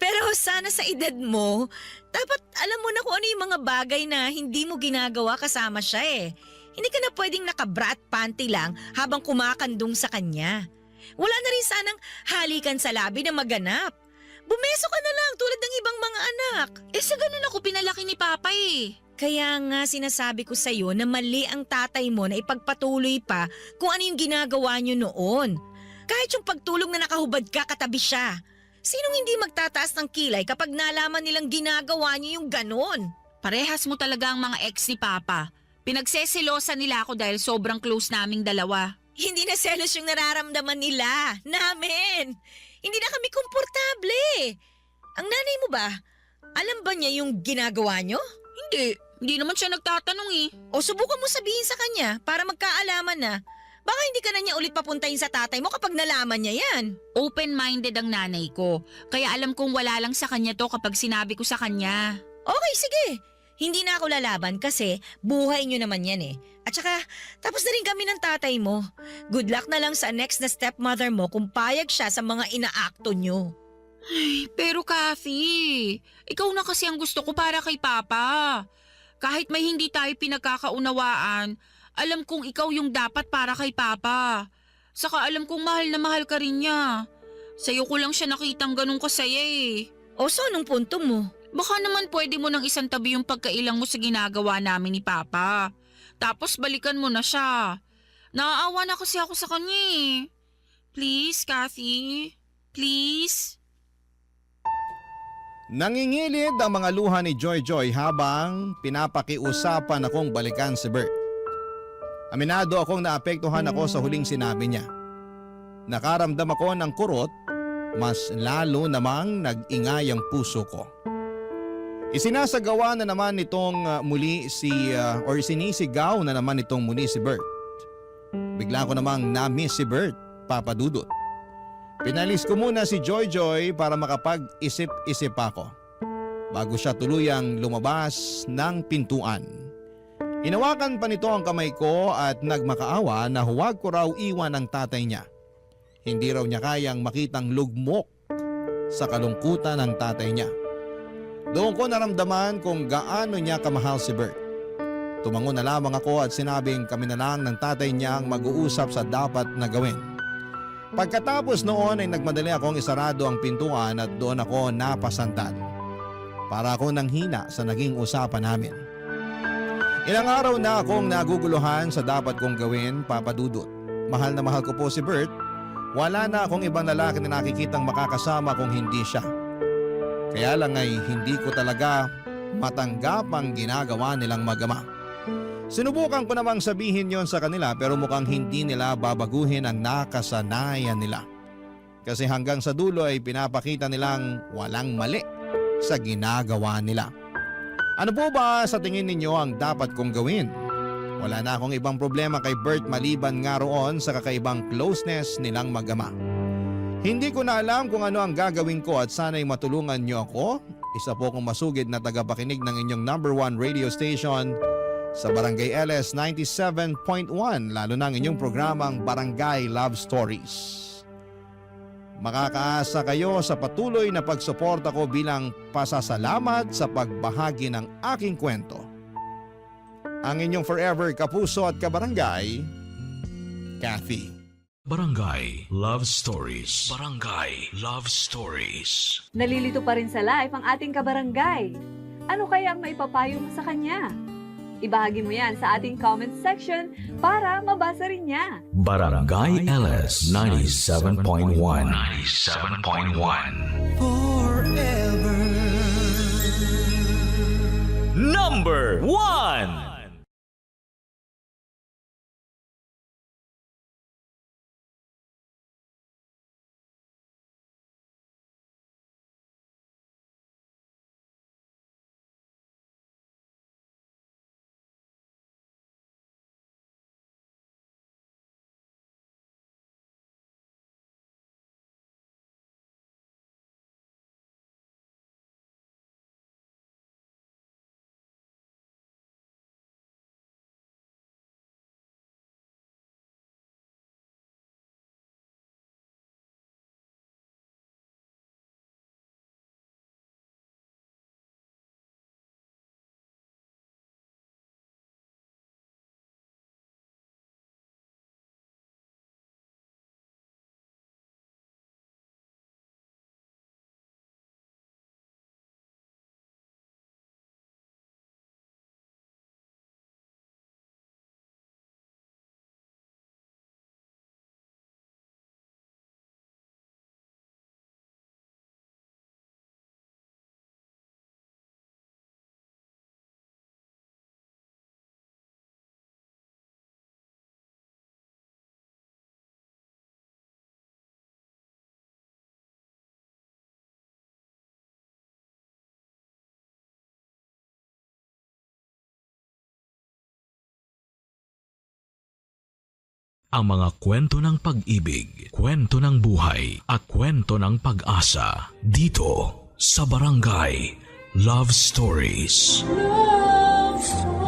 Speaker 10: Pero sana sa edad mo, dapat alam mo na kung ano yung mga bagay na hindi mo ginagawa kasama siya eh. Hindi ka na pwedeng naka-bra at panty lang habang kumakandong sa kanya. Wala na rin sanang halikan sa labi na maganap. Bumeso ka na lang tulad ng ibang mga anak.
Speaker 2: Sa ganun ako pinalaki ni Papa eh.
Speaker 10: Kaya nga sinasabi ko sa'yo na mali ang tatay mo na ipagpatuloy pa kung ano yung ginagawa nyo noon. Kahit yung pagtulog na nakahubad ka, katabi siya. Sinong hindi magtataas ng kilay kapag nalaman nilang ginagawa nyo yung ganon?
Speaker 2: Parehas mo talaga ang mga ex ni Papa. Pinagseselosan nila ako dahil sobrang close naming dalawa.
Speaker 10: Hindi na selos yung nararamdaman nila. Namin. Hindi na kami komportable. Ang nanay mo ba, alam ba niya yung ginagawa nyo?
Speaker 2: Hindi naman siya nagtatanong eh.
Speaker 10: O subukan mo sabihin sa kanya para magkaalaman na. Baka hindi ka na niya ulit papuntahin sa tatay mo kapag nalaman niya yan.
Speaker 2: Open-minded ang nanay ko. Kaya alam kong wala lang sa kanya to kapag sinabi ko sa kanya.
Speaker 10: Okay, sige. Hindi na ako lalaban kasi buhay niyo naman yan eh. At saka, tapos na rin kami ng tatay mo. Good luck na lang sa next na stepmother mo kung payag siya sa mga inaakto niyo.
Speaker 2: Pero Kathy, ikaw na kasi ang gusto ko para kay Papa. Kahit may hindi tayo pinagkakaunawaan, alam kong ikaw yung dapat para kay Papa. Saka alam kong mahal na mahal ka rin niya. Sa'yo ko lang siya nakitang ganun kasaya eh.
Speaker 10: O so, anong punto mo?
Speaker 2: Baka naman pwede mo nang isang tabi yung pagkailang mo sa ginagawa namin ni Papa. Tapos balikan mo na siya. Naaawa na kasi ako sa kanya eh. Please, Kathy. Please.
Speaker 3: Nangingilid ang mga luha ni Joy Joy habang pinapakiusapan akong balikan si Bert. Aminado akong naapektuhan ako sa huling sinabi niya. Nakaramdam ako ng kurot, mas lalo namang nag-ingay ang puso ko. Isinasagawa na naman nitong sinisigaw na naman nitong muli si Bert. Bigla ko namang na-miss si Bert, Papa Dudut. Pinalis ko muna si Joy Joy para makapag-isip-isip ako bago siya tuluyang lumabas ng pintuan. Hinawakan pa nito ang kamay ko at nagmakaawa na huwag ko raw iwan ang tatay niya. Hindi raw niya kayang makitang lugmok sa kalungkutan ng tatay niya. Doon ko naramdaman kung gaano niya kamahal si Bert. Tumango na lamang ako at sinabing kami na lang ng tatay niya ang mag-uusap sa dapat na gawin. Pagkatapos noon ay nagmadali akong isarado ang pintuan at doon ako napasantad. Para ako nanghina sa naging usapan namin. Ilang araw na akong naguguluhan sa dapat kong gawin, Papa Dudut. Mahal na mahal ko po si Bert. Wala na akong ibang lalaki na nakikitang makakasama kung hindi siya. Kaya lang ay hindi ko talaga matanggap ang ginagawa nilang mag-ama. Sinubukan ko namang sabihin yon sa kanila pero mukhang hindi nila babaguhin ang nakasanayan nila. Kasi hanggang sa dulo ay pinapakita nilang walang mali sa ginagawa nila. Ano po ba sa tingin ninyo ang dapat kong gawin? Wala na akong ibang problema kay Bert maliban nga roon sa kakaibang closeness nilang mag-ama. Hindi ko na alam kung ano ang gagawin ko at sana'y matulungan niyo ako. Isa po akong masugid na tagapakinig ng inyong #1 radio station sa Barangay LS 97.1, lalo na ang inyong programang Barangay Love Stories. Makakaasa kayo sa patuloy na pagsuporta ko bilang pasasalamat sa pagbahagi ng aking kwento. Ang inyong forever kapuso at kabarangay, Kathy.
Speaker 1: Barangay Love Stories. Barangay Love Stories.
Speaker 11: Nalilito pa rin sa life ang ating kabarangay. Ano kaya ang maipapayo mo sa kanya? Ibahagi mo yan sa ating comment section para mabasa rin niya.
Speaker 1: Barangay LS 97.1. 97.1.
Speaker 6: Forever.
Speaker 1: Number 1. Ang mga kwento ng pag-ibig, kwento ng buhay at kwento ng pag-asa dito sa Barangay Love Stories.
Speaker 12: Love Stories.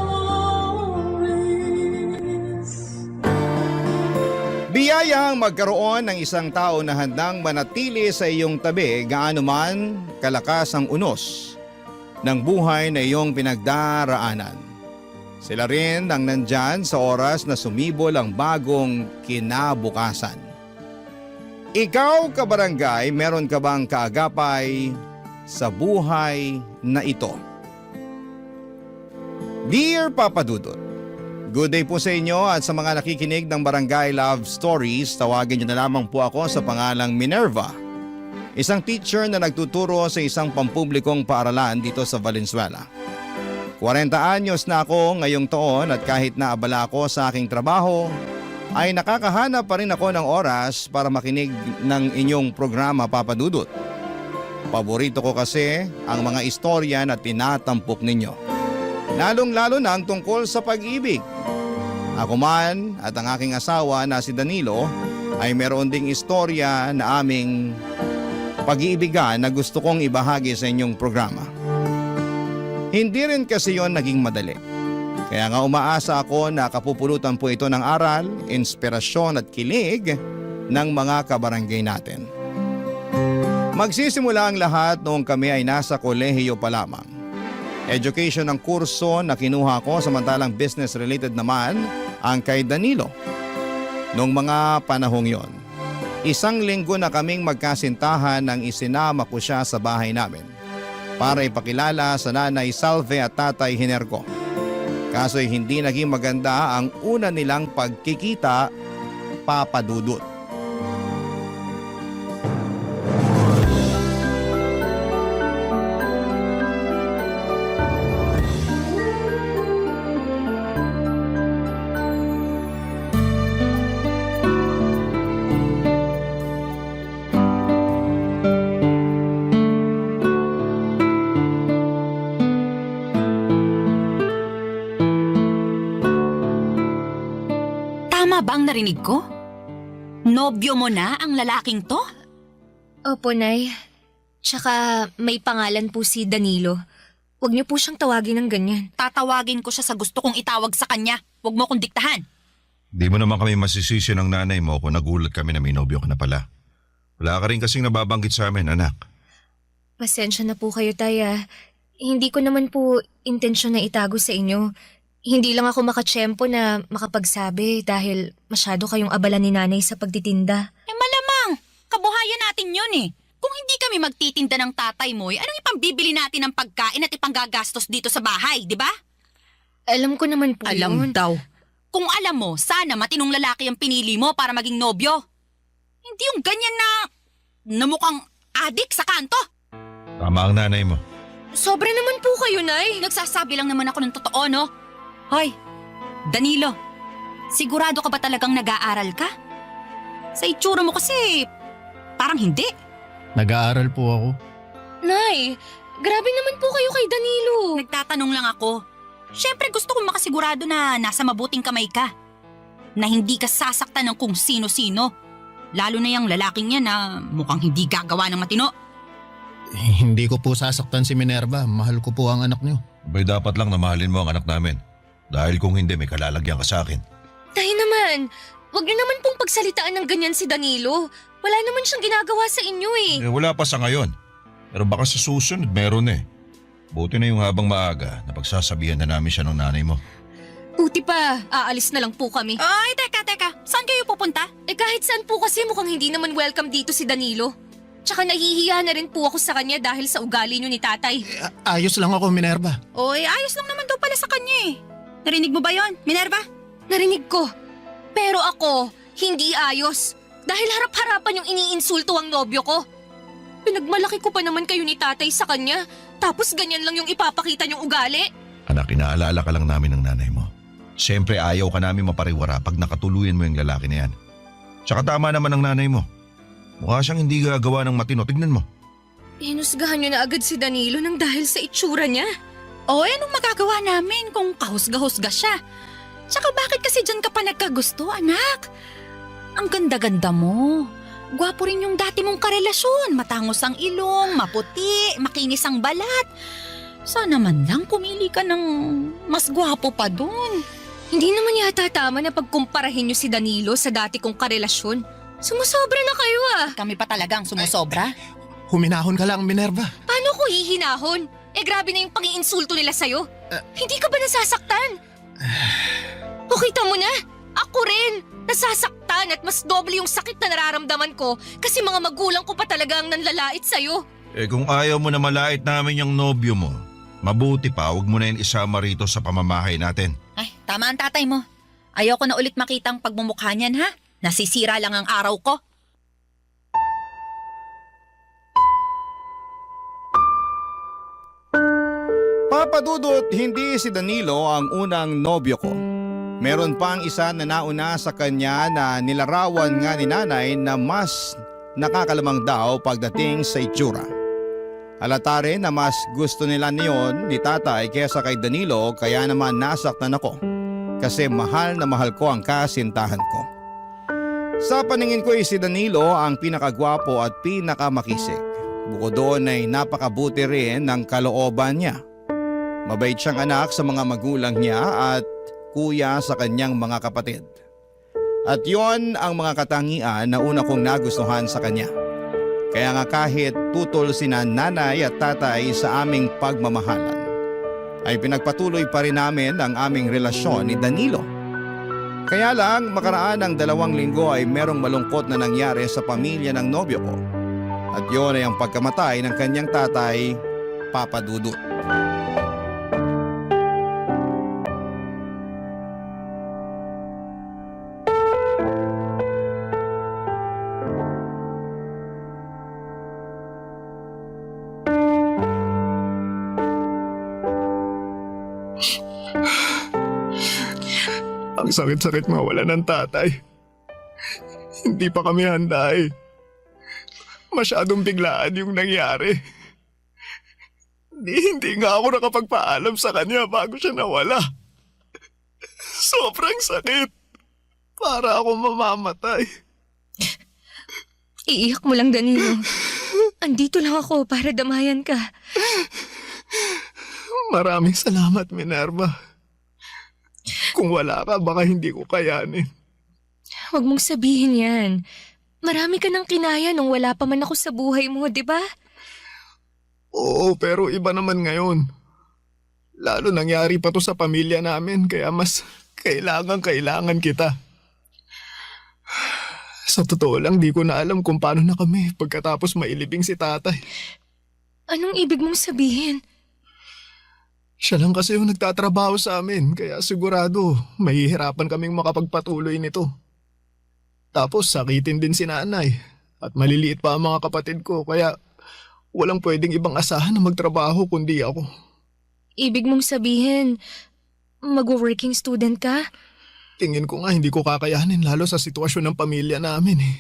Speaker 3: Biyayang magkaroon ng isang tao na handang manatili sa iyong tabi gaano man kalakas ang unos ng buhay na iyong pinagdaraanan. Sila rin ang nandyan sa oras na sumibol ang bagong kinabukasan. Ikaw, kabarangay, meron ka bang kaagapay sa buhay na ito? Dear Papa Dudut, good day po sa inyo at sa mga nakikinig ng Barangay Love Stories, tawagin niyo na lamang po ako sa pangalang Minerva, isang teacher na nagtuturo sa isang pampublikong paaralan dito sa Valenzuela. 40 anyos na ako ngayong taon at kahit naabala ako sa aking trabaho, ay nakakahanap pa rin ako ng oras para makinig ng inyong programa, Papa Dudut. Paborito ko kasi ang mga istorya na tinatampok ninyo. Lalong-lalo na ang tungkol sa pag-ibig. Ako man at ang aking asawa na si Danilo ay meron ding istorya na aming pag-iibigan na gusto kong ibahagi sa inyong programa. Hindi rin kasi yon naging madali. Kaya nga umaasa ako na kapupulutan po ito ng aral, inspirasyon at kilig ng mga kabarangay natin. Magsisimula ang lahat noong kami ay nasa kolehiyo pa lamang. Education ang kurso na kinuha ko, samantalang business related naman ang kay Danilo noong mga panahong yon. 1 linggo na kaming magkasintahan nang isinama ko siya sa bahay namin para ipakilala sa nanay Salve at tatay Hinergo. Kaso'y hindi naging maganda ang una nilang pagkikita, Papa Dudut.
Speaker 5: Tama ba ang narinig ko? Nobyo mo na ang lalaking to?
Speaker 7: Opo, Nay. Tsaka may pangalan po si Danilo. Huwag niyo po siyang tawagin ng ganyan.
Speaker 5: Tatawagin ko siya sa gusto kong itawag sa kanya. Huwag mo kong diktahan.
Speaker 9: Di mo naman kami masisisi ng nanay mo kung nagulat kami na may nobyo ka na pala. Wala ka rin kasing nababanggit sa amin, anak.
Speaker 7: Pasensya na po kayo, Tay. Hindi ko naman po intensyon na itago sa inyo. Hindi lang ako makatsyempo na makapagsabi dahil masyado kayong abala ni nanay sa pagtitinda.
Speaker 5: Malamang, kabuhayan natin yun eh. Kung hindi kami magtitinda ng tatay mo, anong ipambibili natin ng pagkain at ipanggagastos dito sa bahay, di ba?
Speaker 7: Alam ko naman po yun.
Speaker 5: daw. Kung alam mo, sana matinong lalaki ang pinili mo para maging nobyo. Hindi yung ganyan na mukhang adik sa kanto.
Speaker 9: Tama ang nanay mo.
Speaker 7: Sobra naman po kayo, Nay.
Speaker 5: Nagsasabi lang naman ako ng totoo, no? Hoy, Danilo, sigurado ka ba talagang nag-aaral ka? Sa itsura mo kasi, parang hindi.
Speaker 4: Nag-aaral po ako.
Speaker 7: Nay, grabe naman po kayo kay Danilo.
Speaker 5: Nagtatanong lang ako. Siyempre gusto kong makasigurado na nasa mabuting kamay ka. Na hindi ka sasaktan ng kung sino-sino. Lalo na yung lalaking yan na mukhang hindi gagawa ng matino.
Speaker 4: Hindi ko po sasaktan si Minerva. Mahal ko po ang anak niyo.
Speaker 9: Abay dapat lang na mahalin mo ang anak namin. Dahil kung hindi may kalalagyan ka sa akin.
Speaker 7: Tay naman, wag niyo naman pong pagsalitaan ng ganyan si Danilo. Wala naman siyang ginagawa sa inyo eh.
Speaker 9: Wala pa sa ngayon. Pero baka sa susunod meron eh. Buti na yung habang maaga na pagsasabihan na namin siya ng nanay mo.
Speaker 7: Buti pa, aalis na lang po kami.
Speaker 5: Ay, teka. Saan kayo pupunta?
Speaker 7: Kahit saan po kasi mukhang hindi naman welcome dito si Danilo. Tsaka nahihiya na rin po ako sa kanya dahil sa ugali niyo ni tatay.
Speaker 4: Ayos lang ako, Minerva.
Speaker 5: Oy, ayos lang naman daw pala sa kanya eh. Narinig mo ba yon, Minerva?
Speaker 7: Narinig ko. Pero ako, hindi ayos. Dahil harap-harapan yung iniinsulto ang nobyo ko. Pinagmalaki ko pa naman kayo ni tatay sa kanya. Tapos ganyan lang yung ipapakita niyong ugali.
Speaker 9: Anak, inaalala ka lang namin ng nanay mo. Siyempre ayaw ka namin mapariwara pag nakatuluyan mo yung lalaki na yan. Tsaka tama naman ang nanay mo. Mukha siyang hindi gagawa ng matino. Tignan mo.
Speaker 7: Hinusgahan niyo na agad si Danilo nang dahil sa itsura niya.
Speaker 5: Anong magagawa namin kung kahusga-husga siya? Tsaka bakit kasi dyan ka pa nagkagusto, anak? Ang ganda-ganda mo. Gwapo rin yung dati mong karelasyon. Matangos ang ilong, maputi, makinis ang balat. Sana man lang pumili ka ng mas gwapo pa dun.
Speaker 7: Hindi naman yata tama na pagkumparahin niyo si Danilo sa dati kong karelasyon. Sumusobra na kayo ah.
Speaker 5: Kami pa talagang sumusobra.
Speaker 4: Huminahon ka lang, Minerva.
Speaker 7: Paano ko hihinahon? Grabe na yung pang-iinsulto nila sa'yo. Hindi ka ba nasasaktan? O kita mo na, ako rin. Nasasaktan at mas doble yung sakit na nararamdaman ko kasi mga magulang ko pa talaga ang nanlalait sa'yo.
Speaker 9: Kung ayaw mo na malait namin yung nobyo mo, mabuti pa huwag mo na yun isama rito sa pamamahay natin.
Speaker 5: Ay, tama ang tatay mo. Ayaw ko na ulit makita ang pagmumukha niyan, ha? Nasisira lang ang araw ko.
Speaker 3: Papa Dudut, hindi si Danilo ang unang nobyo ko. Meron pang isa na nauna sa kanya na nilarawan nga ni nanay na mas nakakalamang daw pagdating sa itsura. Halata rin na mas gusto nila niyon ni tatay kesa kay Danilo kaya naman nasaktan ako kasi mahal na mahal ko ang kasintahan ko. Sa paningin ko si Danilo ang pinakagwapo at pinakamakisig. Bukod doon ay napakabuti rin ng kalooban niya. Mabait siyang anak sa mga magulang niya at kuya sa kanyang mga kapatid. At yon ang mga katangian na una kong nagustuhan sa kanya. Kaya nga kahit tutol sina nanay at tatay sa aming pagmamahalan, ay pinagpatuloy pa rin namin ang aming relasyon ni Danilo. Kaya lang makaraan ng 2 linggo ay merong malungkot na nangyari sa pamilya ng nobyo ko. At yun ay ang pagkamatay ng kanyang tatay, Papa Dudut.
Speaker 4: Ang sakit-sakit mawala ng tatay. Hindi pa kami handa eh. Masyadong biglaan yung nangyari. Hindi nga ako nakapagpaalam sa kanya bago siya nawala. Sobrang sakit. Para ako mamamatay.
Speaker 7: Iiyak mo lang, Danilo. Andito lang ako para damayan ka.
Speaker 4: Maraming salamat, Minerva. Kung wala ka, baka hindi ko kayanin.
Speaker 7: Huwag mong sabihin yan. Marami ka ng kinaya nung wala pa man ako sa buhay mo, di ba?
Speaker 4: Oo, pero iba naman ngayon. Lalo nangyari pa to sa pamilya namin, kaya mas kailangan kita. Sa totoo lang, di ko na alam kung paano na kami pagkatapos mailibing si tatay.
Speaker 7: Anong ibig mong sabihin?
Speaker 4: Siya lang kasi yung nagtatrabaho sa amin, kaya sigurado mahihirapan kaming makapagpatuloy nito. Tapos sakitin din si nanay at maliliit pa ang mga kapatid ko, kaya walang pwedeng ibang asahan na magtrabaho kundi ako.
Speaker 7: Ibig mong sabihin, mag-working student ka?
Speaker 4: Tingin ko nga hindi ko kakayanin lalo sa sitwasyon ng pamilya namin eh.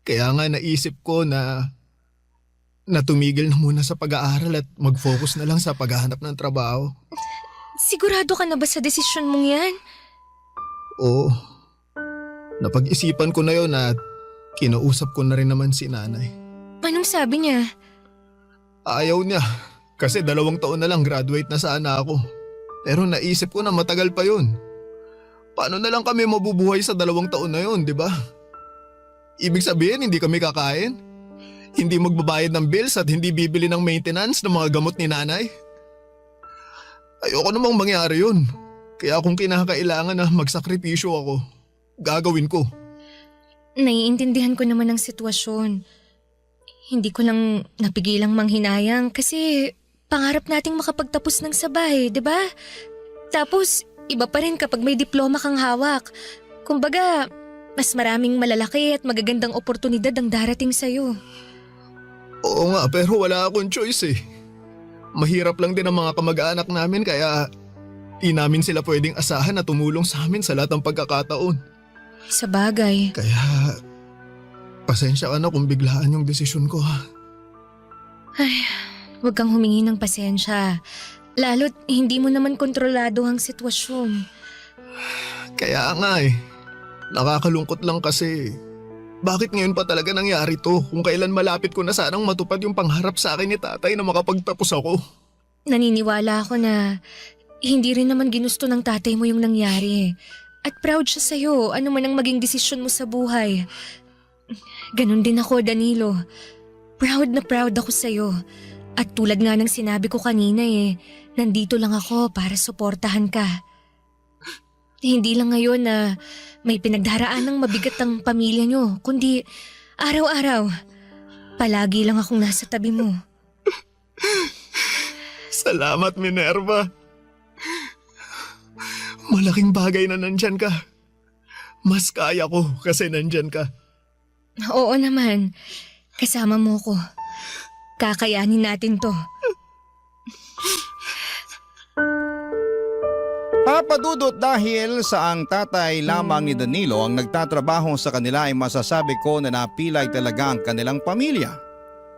Speaker 4: Kaya nga naisip ko na tumigil na muna sa pag-aaral at mag-focus na lang sa paghahanap ng trabaho.
Speaker 7: Sigurado ka na ba sa desisyon mong yan?
Speaker 4: Oo. Napag-isipan ko na yun at kinausap ko na rin naman si nanay.
Speaker 7: Anong sabi niya?
Speaker 4: Ayaw niya kasi 2 taon na lang graduate na sana ako. Pero naisip ko na matagal pa yun. Paano na lang kami mabubuhay sa 2 taon na yun, di ba? Ibig sabihin hindi kami kakain? Hindi magbabayad ng bills at hindi bibili ng maintenance ng mga gamot ni nanay? Ayoko namang mangyari yun. Kaya kung kinakailangan na magsakripisyo ako, gagawin ko.
Speaker 7: Naiintindihan ko naman ang sitwasyon. Hindi ko lang napigilang manghinayang kasi pangarap nating makapagtapos ng sabay, di ba? Tapos iba pa rin kapag may diploma kang hawak. Kumbaga, mas maraming malalaki at magagandang oportunidad ang darating sa'yo.
Speaker 4: Oo nga, pero wala akong choice eh. Mahirap lang din ang mga kamag-anak namin kaya di namin sila pwedeng asahan na tumulong sa amin sa lahat ng pagkakataon.
Speaker 7: Sa bagay.
Speaker 4: Kaya, pasensya ka na kung biglaan yung desisyon ko ha.
Speaker 7: Ay, huwag kang humingi ng pasensya. Lalo't hindi mo naman kontrolado ang sitwasyon.
Speaker 4: Kaya nga eh, nakakalungkot lang kasi bakit ngayon pa talaga nangyari to kung kailan malapit ko na sanang matupad yung pangharap sa akin ni tatay na makapagtapos ako.
Speaker 7: Naniniwala ako na hindi rin naman ginusto ng tatay mo yung nangyari. At proud siya sa'yo, ano man ang maging desisyon mo sa buhay. Ganon din ako, Danilo. Proud na proud ako sa'yo. At tulad nga ng sinabi ko kanina nandito lang ako para suportahan ka. Hindi lang ngayon na may pinagdaraan ng mabigat ang pamilya nyo, kundi araw-araw, palagi lang akong nasa tabi mo.
Speaker 4: Salamat, Minerva. Malaking bagay na nandyan ka. Mas kaya ko kasi nandyan ka.
Speaker 7: Oo naman, kasama mo ko. Kakayanin natin to.
Speaker 3: Papadudot dahil sa ang tatay lamang ni Danilo ang nagtatrabaho sa kanila ay masasabi ko na napilay talaga ang kanilang pamilya.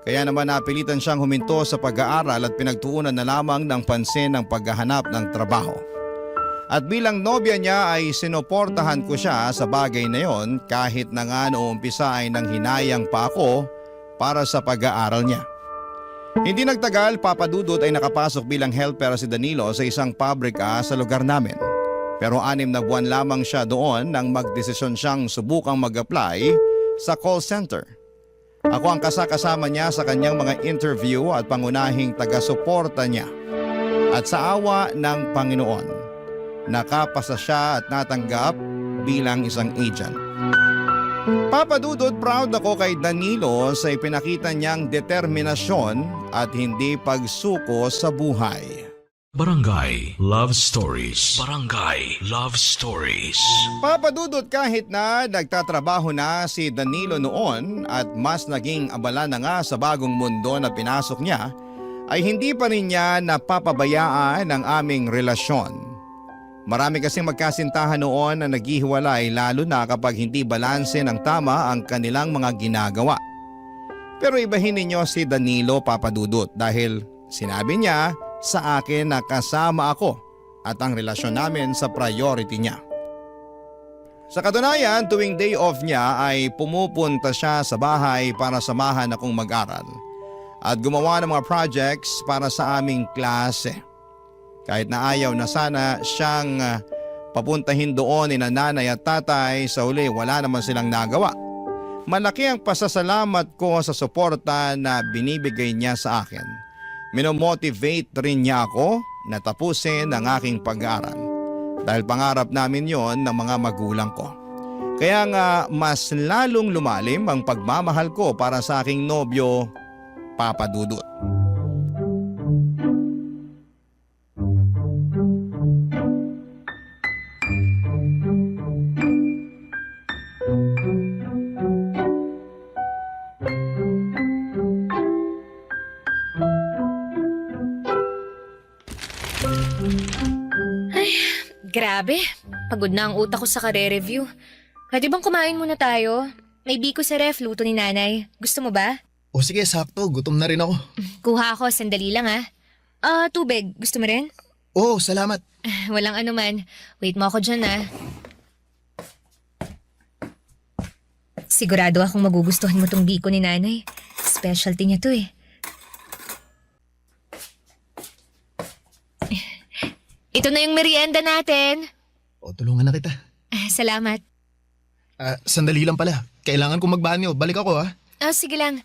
Speaker 3: Kaya naman napilitan siyang huminto sa pag-aaral at pinagtuunan na lamang ng pansin ang paghahanap ng trabaho. At bilang nobya niya ay sinuportahan ko siya sa bagay na yon kahit na nga noong umpisa ay nanghinayang pa ako para sa pag-aaral niya. Hindi nagtagal, Papadudot ay nakapasok bilang helper si Danilo sa isang pabrika sa lugar namin. Pero 6 na buwan lamang siya doon nang magdesisyon siyang subukang mag-apply sa call center. Ako ang kasama niya sa kanyang mga interview at pangunahing taga-suporta niya. At sa awa ng Panginoon, nakapasa siya at natanggap bilang isang agent. Papa Dudut, proud ako kay Danilo sa ipinakita niyang determinasyon at hindi pagsuko sa buhay.
Speaker 1: Barangay Love Stories. Barangay Love Stories.
Speaker 3: Papa Dudut, kahit na nagtatrabaho na si Danilo noon at mas naging abala na nga sa bagong mundo na pinasok niya, ay hindi pa rin niya napapabayaan ang aming relasyon. Marami kasing magkasintahan noon na naghihiwalay lalo na kapag hindi balanse ng tama ang kanilang mga ginagawa. Pero ibahin ninyo si Danilo, Papa Dudut, dahil sinabi niya sa akin na kasama ako at ang relasyon namin sa priority niya. Sa katunayan, tuwing day off niya ay pumupunta siya sa bahay para samahan akong mag-aral at gumawa ng mga projects para sa aming klase. Kahit na ayaw na sana siyang papuntahin doon ni nanay at tatay, sa uli wala naman silang nagawa. Malaki ang pasasalamat ko sa suporta na binibigay niya sa akin. Minomotivate rin niya ako na tapusin ang aking pag-aaral dahil pangarap namin yon ng mga magulang ko. Kaya nga mas lalong lumalim ang pagmamahal ko para sa aking nobyo, Papa Dudut.
Speaker 7: Grabe, pagod na ang utak ko sa kare-review. Pwede bang kumain muna tayo? May biko sa ref, luto ni nanay. Gusto mo ba?
Speaker 4: O sige, sakto. Gutom na rin ako.
Speaker 7: Kuha ako, sandali lang ah. Tubig. Gusto mo rin?
Speaker 4: Oo, salamat.
Speaker 7: Walang anuman. Wait mo ako dyan ah. Sigurado akong magugustuhan mo tong biko ni nanay. Specialty niya to eh. Ito na yung merienda natin.
Speaker 4: O, tulungan na kita.
Speaker 7: Salamat.
Speaker 4: Sandali lang pala. Kailangan kong magbanyo. Balik ako ha.
Speaker 7: Sige lang.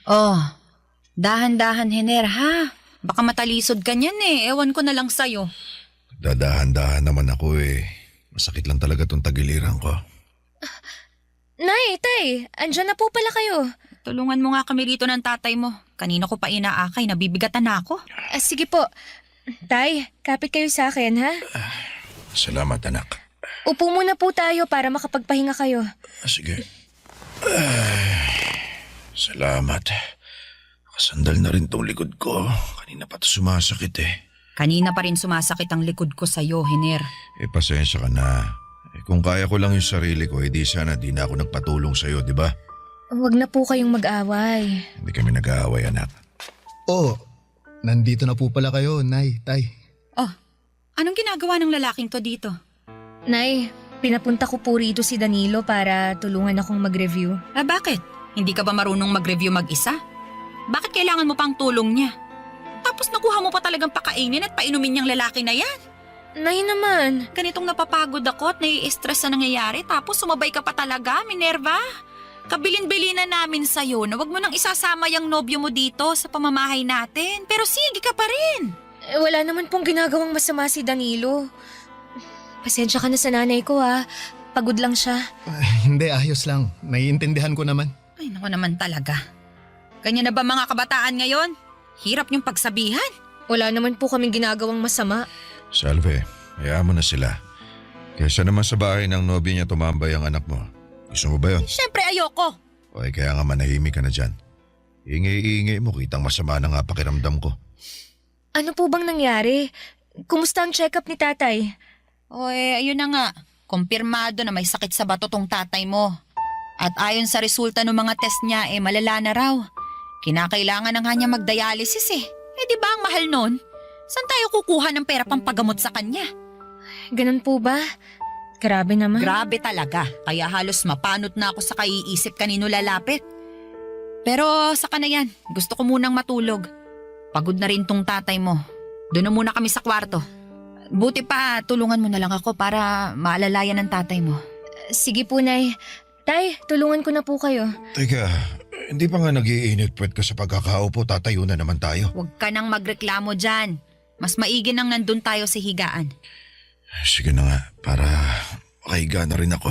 Speaker 10: Oh, dahan-dahan, Hiner, ha? Baka matalisod ka niyan eh. Ewan ko na lang sa'yo.
Speaker 9: Dadahan-dahan naman ako eh. Masakit lang talaga tong tagiliran ko.
Speaker 7: Nay, tay, andyan na po pala kayo.
Speaker 10: Tulungan mo nga kami rito ng tatay mo. Kanina ko pa inaakay, nabibigatan na ako.
Speaker 7: Sige po. Tay, kapit kayo sa akin, ha?
Speaker 9: Salamat, anak.
Speaker 7: Upo muna po tayo para makapagpahinga kayo.
Speaker 9: Sige. Salamat. Nakasandal na rin tong likod ko. Kanina pa ito sumasakit eh.
Speaker 10: Kanina pa rin sumasakit ang likod ko sa'yo, Hiner.
Speaker 9: Pasensya ka na. Kung kaya ko lang yung sarili ko, di sana di na ako nagpatulong sa'yo, di ba?
Speaker 7: Huwag na po kayong mag-away.
Speaker 9: Hindi kami nag-aaway, anak.
Speaker 4: Oo, nandito na po pala kayo, Nay, Tay.
Speaker 10: Oh, anong ginagawa ng lalaking to dito?
Speaker 7: Nay, pinapunta ko po rito si Danilo para tulungan akong mag-review.
Speaker 10: Bakit? Hindi ka ba marunong mag-review mag-isa? Bakit kailangan mo pang tulong niya? Tapos nakuha mo pa talagang pakainin at painumin niyang lalaki na yan.
Speaker 7: Nay naman.
Speaker 10: Ganitong napapagod ako at nai-stress na nangyayari tapos sumabay ka pa talaga, Minerva. Kabilin-bilinan namin sa'yo na wag mo nang isasama yung nobyo mo dito sa pamamahay natin. Pero sige ka pa rin.
Speaker 7: Wala naman pong ginagawang masama si Danilo. Pasensya ka na sa nanay ko ha. Pagod lang siya.
Speaker 4: Hindi, ayos lang. Naiintindihan ko naman.
Speaker 10: Ay, naku naman talaga. Ganyan na ba mga kabataan ngayon? Hirap niyong pagsabihan.
Speaker 7: Wala naman po kaming ginagawang masama.
Speaker 9: Salve, hayaan mo na sila. Kaysa naman sa bahay ng nobyo niya tumambay ang anak mo. Gusto mo ba yun?
Speaker 10: Siyempre ayoko.
Speaker 9: Okay, kaya nga manahimik ka na dyan. Ingay-ingay mo, kitang masama na nga pakiramdam ko.
Speaker 7: Ano po bang nangyari? Kumusta ang check-up ni tatay?
Speaker 10: Ayun na nga. Kumpirmado na may sakit sa bato tong tatay mo. At ayon sa resulta ng mga test niya, malala na raw. Kinakailangan na nga niya mag-dialysis eh. Di ba ang mahal nun? Saan tayo kukuha ng pera pang pagamot sa kanya?
Speaker 7: Ganun po ba? Grabe naman.
Speaker 10: Grabe talaga. Kaya halos mapanot na ako sa kaiisip kanino lalapit. Pero saka na yan. Gusto ko munang matulog. Pagod na rin tong tatay mo. Doon na muna kami sa kwarto. Buti pa, tulungan mo na lang ako para maalalayan ng tatay mo.
Speaker 7: Sige po, Nay. Tay, tulungan ko na po kayo.
Speaker 9: Teka, Hindi pa nga nag-iinit puwet ka sa pagkakaupo, tatayo na naman tayo.
Speaker 13: Huwag ka nang magreklamo dyan. Mas maigi nang nandun tayo sa higaan.
Speaker 9: Sige na nga, para makahiga na rin ako.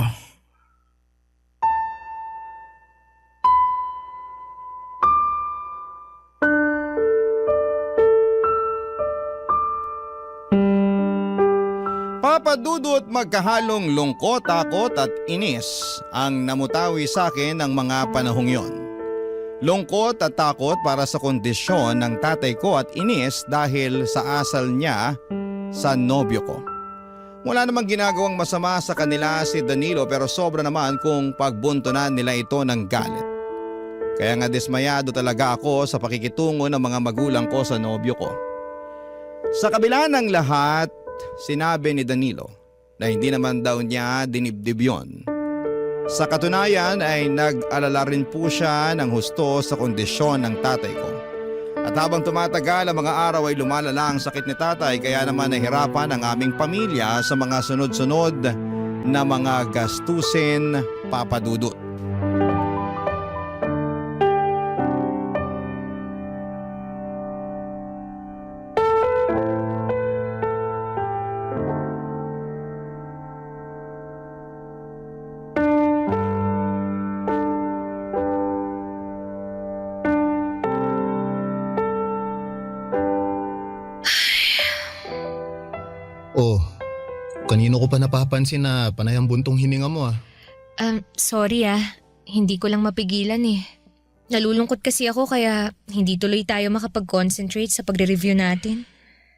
Speaker 3: Papa Dudut, magkahalong lungkot, takot at inis ang namutawi sa akin ng mga panahong yon. Lungkot at takot para sa kondisyon ng tatay ko at inis dahil sa asal niya sa nobyo ko. Wala namang ginagawang masama sa kanila si Danilo pero sobra naman kung pagbuntunan nila ito ng galit. Kaya nga dismayado talaga ako sa pakikitungo ng mga magulang ko sa nobyo ko. Sa kabila ng lahat, sinabi ni Danilo na hindi naman daw niya dinibdib yon. Sa katunayan ay nag-alala rin po siya ng husto sa kondisyon ng tatay ko. At habang tumatagal ang mga araw ay lumalala ang sakit ni tatay kaya naman nahirapan ang aming pamilya sa mga sunod-sunod na mga gastusin, Papa Dudut.
Speaker 4: Oh, kanino ko pa napapansin na panay ang buntong hininga mo ah.
Speaker 7: Sorry Hindi ko lang mapigilan eh. Nalulungkot kasi ako kaya hindi tuloy tayo makapag-concentrate sa pagre-review natin.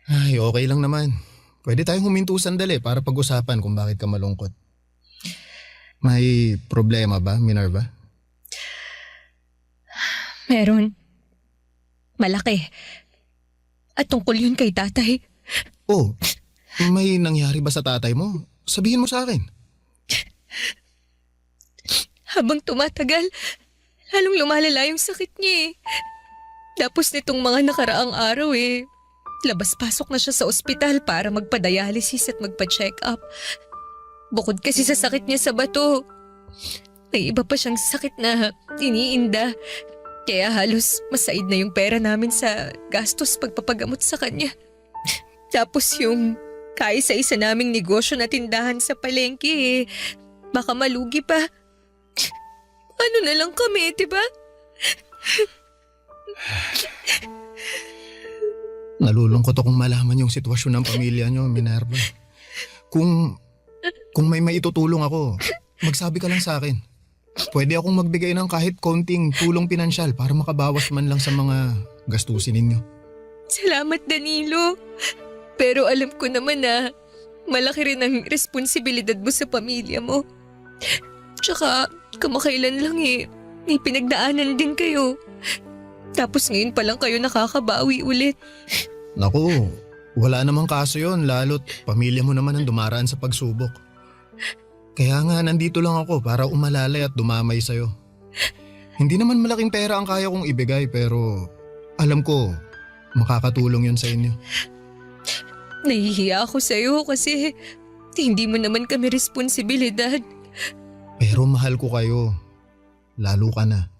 Speaker 4: Ay, okay lang naman. Pwede tayong huminto sandali para pag-usapan kung bakit ka malungkot. May problema ba, Minerva?
Speaker 7: Meron. Malaki. At tungkol yun kay tatay.
Speaker 4: Oh, may nangyari ba sa tatay mo? Sabihin mo sa akin.
Speaker 7: Habang tumatagal, lalong lumalala yung sakit niya eh. Tapos nitong mga nakaraang araw labas-pasok na siya sa ospital para magpa-dialysis at magpa-check up. Bukod kasi sa sakit niya sa bato, may iba pa siyang sakit na iniinda. Kaya halos masaid na yung pera namin sa gastos pagpapagamot sa kanya. Tapos yung kaisa-isa naming negosyo na tindahan sa palengke baka malugi pa. Ano na lang kami, diba?
Speaker 4: Nalulungkot akong malaman yung sitwasyon ng pamilya niyo, Minerva. Kung may maitutulong ako, magsabi ka lang sa akin. Pwede akong magbigay ng kahit konting tulong pinansyal para makabawas man lang sa mga gastusin ninyo.
Speaker 7: Salamat, Danilo. Pero alam ko naman na malaki rin ang responsibilidad mo sa pamilya mo. Tsaka kamakailan lang may pinagdaanan din kayo. Tapos ngayon pa lang kayo nakakabawi ulit.
Speaker 4: Naku, wala namang kaso yon, lalo't pamilya mo naman ang dumaraan sa pagsubok. Kaya nga nandito lang ako para umalalay at dumamay sa'yo. Hindi naman malaking pera ang kaya kong ibigay pero alam ko makakatulong yun sa inyo.
Speaker 7: Nahihiya ako sa'yo kasi hindi mo naman kami responsibilidad.
Speaker 4: Pero mahal ko kayo. Lalo ka na.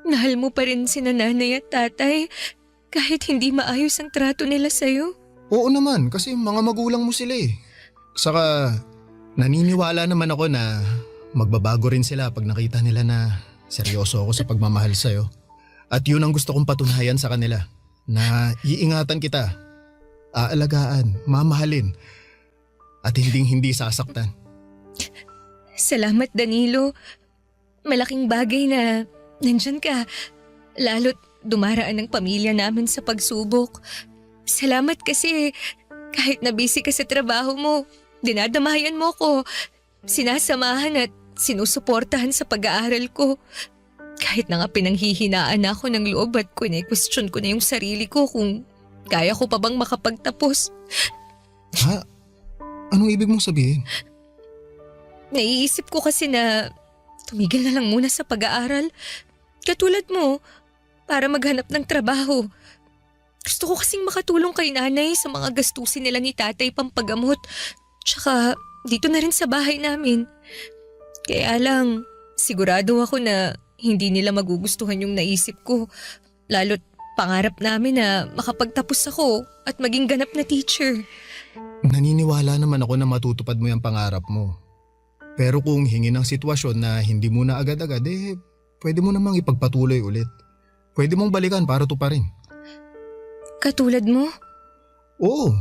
Speaker 7: Mahal mo pa rin si nanay at tatay kahit hindi maayos ang trato nila sa'yo.
Speaker 4: Oo naman, kasi mga magulang mo sila eh. Saka naniniwala naman ako na magbabago rin sila pag nakita nila na seryoso ako sa pagmamahal sa'yo. At yun ang gusto kong patunayan sa kanila, na iingatan kita, aalagaan, mamahalin, at hindi sasaktan.
Speaker 7: Salamat, Danilo. Malaking bagay na nandyan ka. Lalo't dumaraan ang pamilya namin sa pagsubok. Salamat kasi kahit na busy ka sa trabaho mo, dinadamayan mo ko, sinasamahan at sinusuportahan sa pag-aaral ko. Kahit na nga pinanghihinaan ako ng loob at question ko na yung sarili ko kung kaya ko pa bang makapagtapos.
Speaker 4: Ha? Anong ibig mong sabihin?
Speaker 7: Naiisip ko kasi na tumigil na lang muna sa pag-aaral. Katulad mo, para maghanap ng trabaho. Gusto ko kasing makatulong kay nanay sa mga gastusin nila ni tatay pampagamot. Tsaka dito na rin sa bahay namin. Kaya lang, sigurado ako na hindi nila magugustuhan yung naisip ko. Lalo't pangarap namin na makapagtapos ako at maging ganap na teacher.
Speaker 4: Naniniwala naman ako na matutupad mo yung pangarap mo. Pero kung hingi ng sitwasyon na hindi mo na agad-agad, pwede mo namang ipagpatuloy ulit. Pwede mong balikan para tuparin.
Speaker 7: Katulad mo?
Speaker 4: Oo.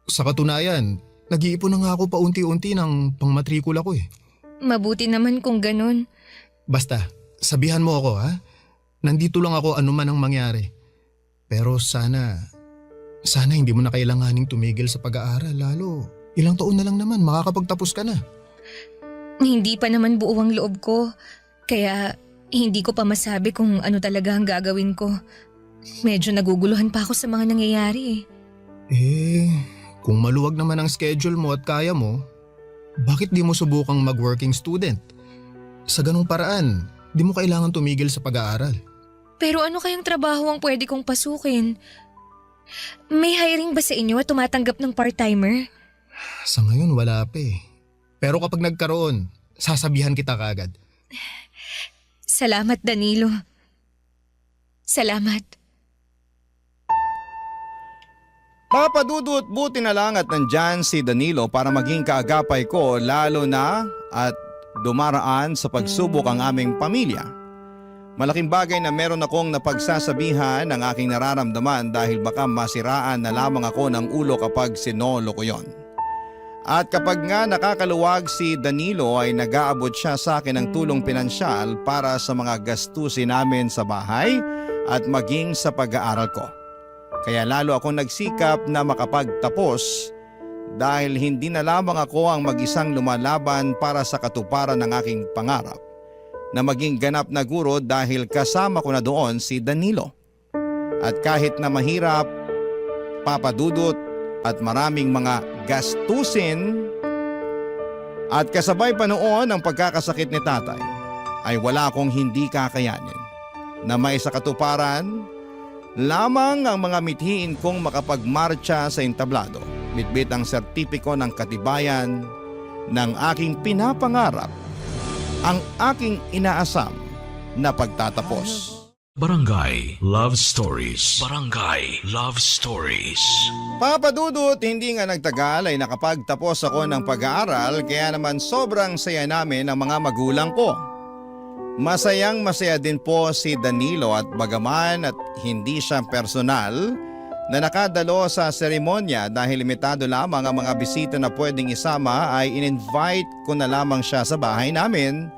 Speaker 4: Sa katunayan, nag-iipon na nga ako paunti-unti ng pangmatrikula ko eh.
Speaker 7: Mabuti naman kung ganun.
Speaker 4: Basta, sabihan mo ako ha. Nandito lang ako anuman ang mangyari. Pero sana hindi mo na kailanganing tumigil sa pag-aaral. Lalo, ilang taon na lang naman, makakapagtapos ka na.
Speaker 7: Hindi pa naman buo ang loob ko. Kaya hindi ko pa masabi kung ano talaga ang gagawin ko. Medyo naguguluhan pa ako sa mga nangyayari
Speaker 4: Kung maluwag naman ang schedule mo at kaya mo, bakit di mo subukang mag-working student? Sa ganung paraan, di mo kailangan tumigil sa pag-aaral.
Speaker 7: Pero ano kayang trabaho ang pwede kong pasukin? May hiring ba sa inyo at tumatanggap ng part-timer?
Speaker 4: Sa ngayon wala pa eh. Pero kapag nagkaroon, sasabihan kita kaagad.
Speaker 7: Salamat, Danilo. Salamat.
Speaker 3: Papa Dudut, buti na lang at nandyan si Danilo para maging kaagapay ko lalo na at dumaraan sa pagsubok ang aming pamilya. Malaking bagay na meron akong napagsasabihan ng aking nararamdaman dahil baka masiraan na lamang ako ng ulo kapag sinolo ko yon. At kapag nga nakakaluwag si Danilo ay nag-aabot siya sa akin ng tulong pinansyal para sa mga gastusin namin sa bahay at maging sa pag-aaral ko. Kaya lalo akong nagsikap na makapagtapos dahil hindi na lamang ako ang mag-isang lumalaban para sa katuparan ng aking pangarap na maging ganap na guro dahil kasama ko na doon si Danilo. At kahit na mahirap, Papa Dudut, at maraming mga gastusin at kasabay pa noon ang pagkakasakit ni tatay, ay wala akong hindi kakayanin na may sa katuparan lamang ang mga mithiin kong makapagmarcha sa entablado, bitbit ang sertipiko ng katibayan ng aking pinapangarap, ang aking inaasam na pagtatapos.
Speaker 1: Barangay Love Stories. Barangay Love Stories.
Speaker 3: Papa Dudut, hindi nga nagtagal ay nakapagtapos ako ng pag-aaral kaya naman sobrang saya namin ng mga magulang ko. Masayang masaya din po si Danilo at bagaman at hindi siya personal na nakadalo sa seremonya dahil limitado lamang ang mga bisita na pwedeng isama ay in-invite ko na lamang siya sa bahay namin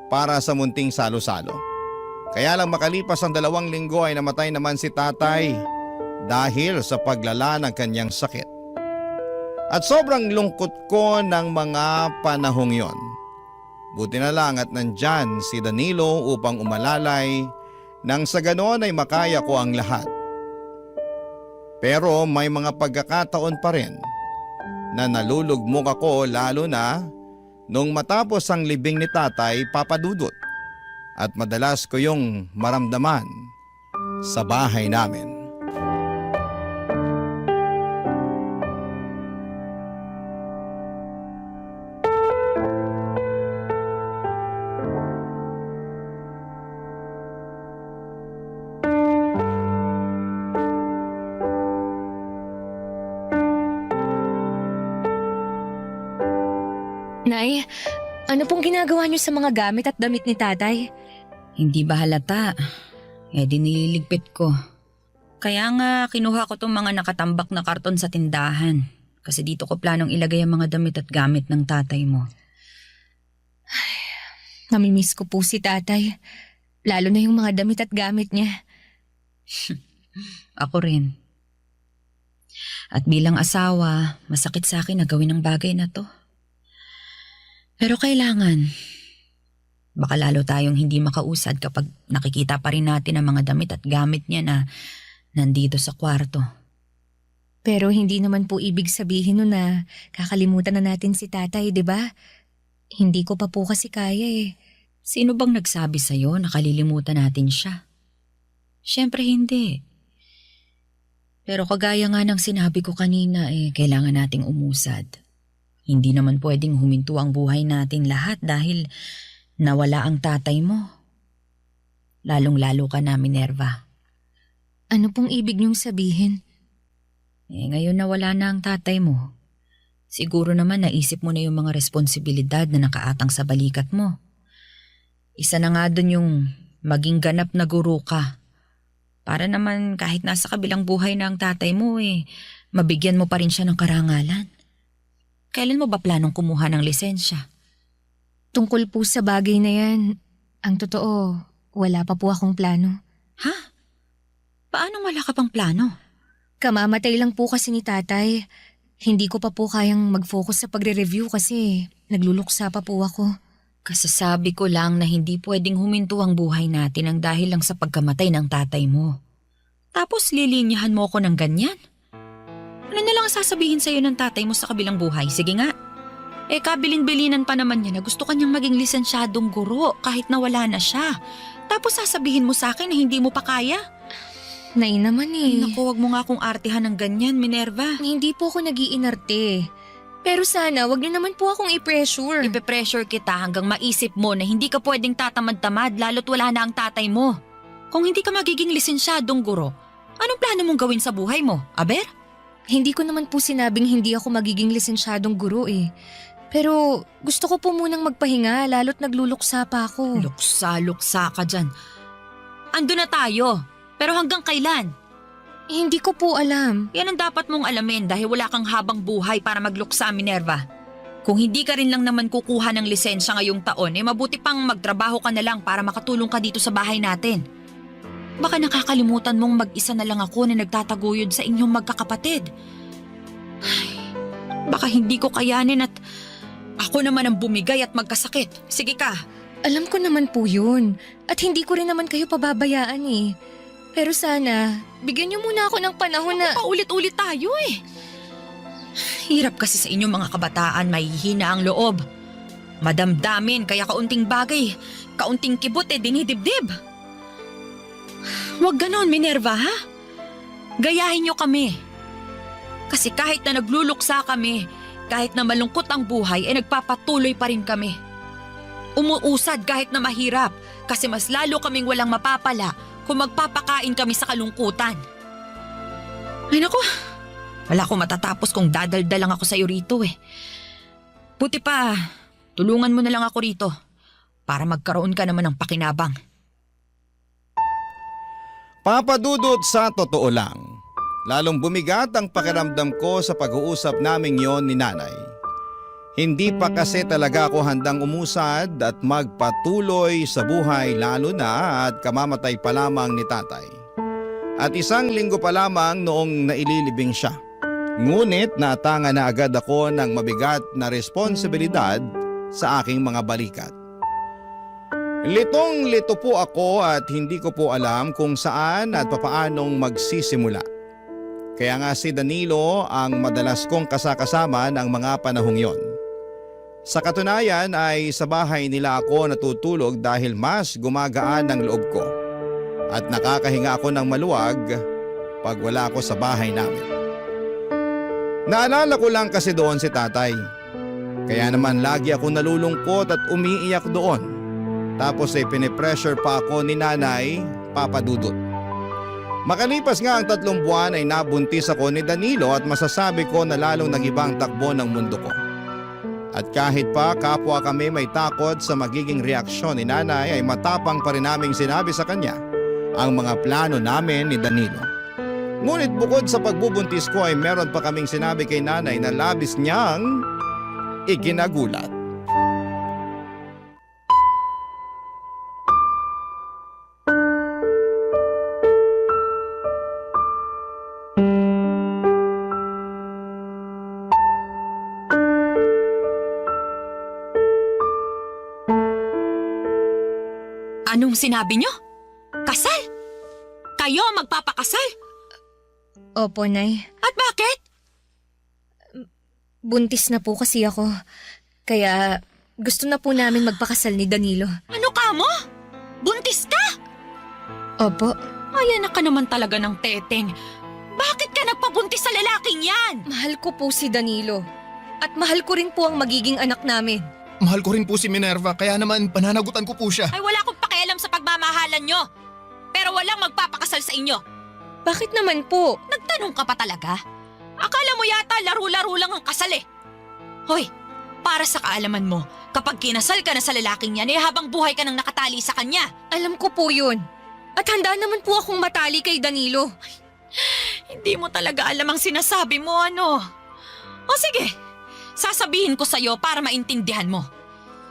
Speaker 3: para sa munting salo-salo. Kaya lang makalipas ang 2 linggo ay namatay naman si tatay dahil sa paglala ng kanyang sakit. At sobrang lungkot ko ng mga panahong yon. Buti na lang at nandyan si Danilo upang umalalay nang sa ganon ay makaya ko ang lahat. Pero may mga pagkakataon pa rin na nalulugmok ako lalo na nung matapos ang libing ni tatay, Papa Dudut. At madalas ko yung maramdaman sa bahay namin.
Speaker 7: Nay, ano pong ginagawa niyo sa mga gamit at damit ni tatay?
Speaker 13: Hindi ba halata? Di nililigpit ko. Kaya nga kinuha ko tong mga nakatambak na karton sa tindahan. Kasi dito ko planong ilagay ang mga damit at gamit ng tatay mo.
Speaker 7: Namimiss ko po si tatay. Lalo na yung mga damit at gamit niya.
Speaker 13: Ako rin. At bilang asawa, masakit sa akin na gawin ang bagay na to. Pero kailangan. Baka lalo tayong hindi makausad kapag nakikita pa rin natin ang mga damit at gamit niya na nandito sa kwarto.
Speaker 7: Pero hindi naman po ibig sabihin nun na kakalimutan na natin si tatay, di ba? Hindi ko pa po kasi kaya eh.
Speaker 13: Sino bang nagsabi sa'yo na kalilimutan natin siya? Siyempre hindi. Pero kagaya nga ng sinabi ko kanina kailangan nating umusad. Hindi naman pwedeng huminto ang buhay natin lahat dahil nawala ang tatay mo. Lalong-lalo ka na, Minerva.
Speaker 5: Ano pong ibig niyong sabihin?
Speaker 13: Ngayon na wala na ang tatay mo, siguro naman naisip mo na yung mga responsibilidad na nakaatang sa balikat mo. Isa na nga dun yung maging ganap na guro ka. Para naman kahit nasa kabilang buhay na ang tatay mo mabigyan mo pa rin siya ng karangalan. Kailan mo ba planong kumuha ng lisensya?
Speaker 5: Tungkol po sa bagay na yan, ang totoo, wala pa po akong plano.
Speaker 13: Ha? Paano wala ka pang plano?
Speaker 5: Kamamatay lang po kasi ni tatay. Hindi ko pa po kayang mag-focus sa pagre-review kasi nagluluksa pa po ako.
Speaker 13: Kasasabi ko lang na hindi pwedeng huminto ang buhay natin ang dahil lang sa pagkamatay ng tatay mo. Tapos lilinyahan mo ko ng ganyan? Ano na lang sasabihin sa'yo ng tatay mo sa kabilang buhay? Sige nga. Kabilin-bilinan pa naman niya na gusto kanyang maging lisensyadong guro kahit na wala na siya. Tapos sasabihin mo sa akin na hindi mo pa kaya?
Speaker 5: Nay naman
Speaker 13: Naku, wag mo nga akong artihan ng ganyan, Minerva.
Speaker 5: Hindi po ako nag-iinarte. Pero sana, wag niyo naman po akong i-pressure.
Speaker 13: Ipe-pressure kita hanggang maisip mo na hindi ka pwedeng tatamad-tamad lalo't wala na ang tatay mo. Kung hindi ka magiging lisensyadong guro, anong plano mong gawin sa buhay mo, Aber?
Speaker 5: Hindi ko naman po sinabing hindi ako magiging lisensyadong guro Pero gusto ko po munang magpahinga lalo't nagluluksa pa ako.
Speaker 13: Luksa ka dyan. Ando na tayo, pero hanggang kailan?
Speaker 5: Hindi ko po alam.
Speaker 13: Yan ang dapat mong alamin dahil wala kang habang buhay para magluksa, Minerva. Kung hindi ka rin lang naman kukuha ng lisensya ngayong taon, mabuti pang magtrabaho ka na lang para makatulong ka dito sa bahay natin. Baka nakakalimutan mong mag-isa na lang ako na nagtataguyod sa inyong magkakapatid. Ay, baka hindi ko kayanin at ako naman ang bumigay at magkasakit. Sige ka.
Speaker 5: Alam ko naman po yun. At hindi ko rin naman kayo pababayaan Pero sana, bigyan niyo muna ako ng panahon na...
Speaker 13: Paulit-ulit tayo Hirap kasi sa inyong mga kabataan, mahihina ang loob. Madamdamin, kaya kaunting bagay, kaunting kibot dinidibdib. Huwag ganon, Minerva, ha? Gayahin niyo kami. Kasi kahit na nagluluksa kami, kahit na malungkot ang buhay, nagpapatuloy pa rin kami. Umuusad kahit na mahirap, kasi mas lalo kaming walang mapapala kung magpapakain kami sa kalungkutan. Ay naku, wala akong matatapos kung dadaldal lang ako sa'yo rito Buti pa, tulungan mo na lang ako rito para magkaroon ka naman ng pakinabang.
Speaker 3: Papa Dudut, sa totoo lang, lalong bumigat ang pakiramdam ko sa pag-uusap naming yon ni nanay. Hindi pa kasi talaga ako handang umusad at magpatuloy sa buhay lalo na at kamamatay pa lamang ni tatay. At 1 linggo pa lamang noong naililibing siya. Ngunit natanga na agad ako ng mabigat na responsibilidad sa aking mga balikat. Litong-lito po ako at hindi ko po alam kung saan at papaanong magsisimula. Kaya nga si Danilo ang madalas kong kasakasama ng mga panahong yon. Sa katunayan ay sa bahay nila ako natutulog dahil mas gumagaan ang loob ko at nakakahinga ako ng maluwag pag wala ako sa bahay namin. Naalala ko lang kasi doon si tatay. Kaya naman lagi ako nalulungkot at umiiyak doon. Tapos pinipressure pa ako ni nanay, Papa Dudut. Makalipas nga ang 3 buwan ay nabuntis ako ni Danilo at masasabi ko na lalong nag-ibang takbo ng mundo ko. At kahit pa kapwa kami may takot sa magiging reaksyon ni nanay ay matapang pa rin naming sinabi sa kanya ang mga plano namin ni Danilo. Ngunit bukod sa pagbubuntis ko ay meron pa kaming sinabi kay nanay na labis niyang ikinagulat.
Speaker 13: Anong sinabi niyo? Kasal? Kayo magpapakasal?
Speaker 5: Opo, Nay.
Speaker 13: At bakit?
Speaker 5: Buntis na po kasi ako. Kaya gusto na po namin magpakasal ni Danilo.
Speaker 13: Ano ka mo? Buntis ka?
Speaker 5: Opo.
Speaker 13: Ay, anak ka naman talaga ng teteng. Bakit ka nagpabuntis sa lalaking yan?
Speaker 5: Mahal ko po si Danilo. At mahal ko rin po ang magiging anak namin.
Speaker 4: Mahal ko rin po si Minerva kaya naman pananagutan ko po siya.
Speaker 13: Ay, wala akong pakialam sa pagbabalik
Speaker 5: pamamahalan nyo. Pero walang magpapakasal sa inyo.
Speaker 7: Bakit naman po?
Speaker 5: Nagtanong ka pa talaga? Akala mo yata laro-laro lang ang kasal eh. Hoy, para sa kaalaman mo, kapag kinasal ka na sa lalaking yan, habang buhay ka nang nakatali sa kanya.
Speaker 7: Alam ko po yun. At handa naman po akong matali kay Danilo.
Speaker 5: Hindi mo talaga alam ang sinasabi mo, ano? O sige, sasabihin ko sa'yo para maintindihan mo.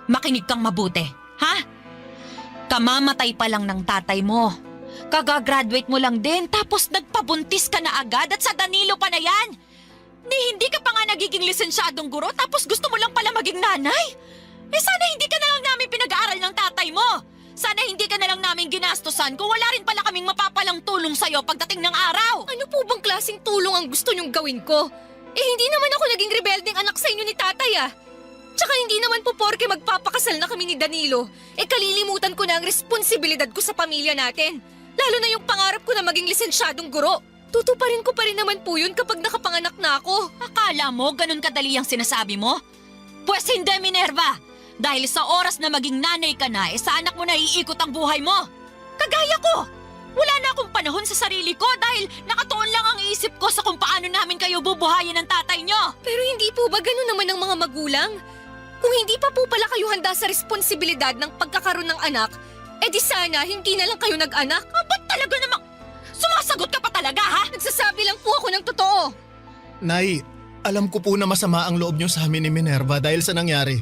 Speaker 5: Makinig kang mabuti, ha? Kamamatay pa lang ng tatay mo. Kagagraduate mo lang din tapos nagpabuntis ka na agad at sa Danilo pa na yan. Hindi ka pa nga nagiging lisensyadong guro tapos gusto mo lang pala maging nanay? Sana hindi ka na lang namin pinag-aaral ng tatay mo. Sana hindi ka na lang namin ginastosan kung wala rin pala kaming mapapalang tulong sa'yo pagdating ng araw.
Speaker 7: Ano po bang klaseng tulong ang gusto niyong gawin ko? Hindi naman ako naging rebeldeng anak sa inyo ni tatay ah. Tsaka hindi naman po porke magpapakasal na kami ni Danilo, kalilimutan ko na ang responsibilidad ko sa pamilya natin. Lalo na yung pangarap ko na maging lisensyadong guro. Tutuparin ko pa rin naman po yun kapag nakapanganak na ako.
Speaker 5: Akala mo ganun kadali ang sinasabi mo? Pwes hindi, Minerva. Dahil sa oras na maging nanay ka na, sa anak mo na iikot ang buhay mo. Kagaya ko. Wala na akong panahon sa sarili ko dahil nakatuon lang ang isip ko sa kung paano namin kayo bubuhayin ng tatay nyo.
Speaker 7: Pero hindi po ba ganun naman ang mga magulang? Kung hindi pa po pala kayo handa sa responsibilidad ng pagkakaroon ng anak, di sana hindi na lang kayo nag-anak.
Speaker 5: Ba't talaga namang sumasagot ka pa talaga, ha?
Speaker 7: Nagsasabi lang po ako ng totoo.
Speaker 4: Nay, alam ko po na masama ang loob niyo sa amin ni Minerva dahil sa nangyari.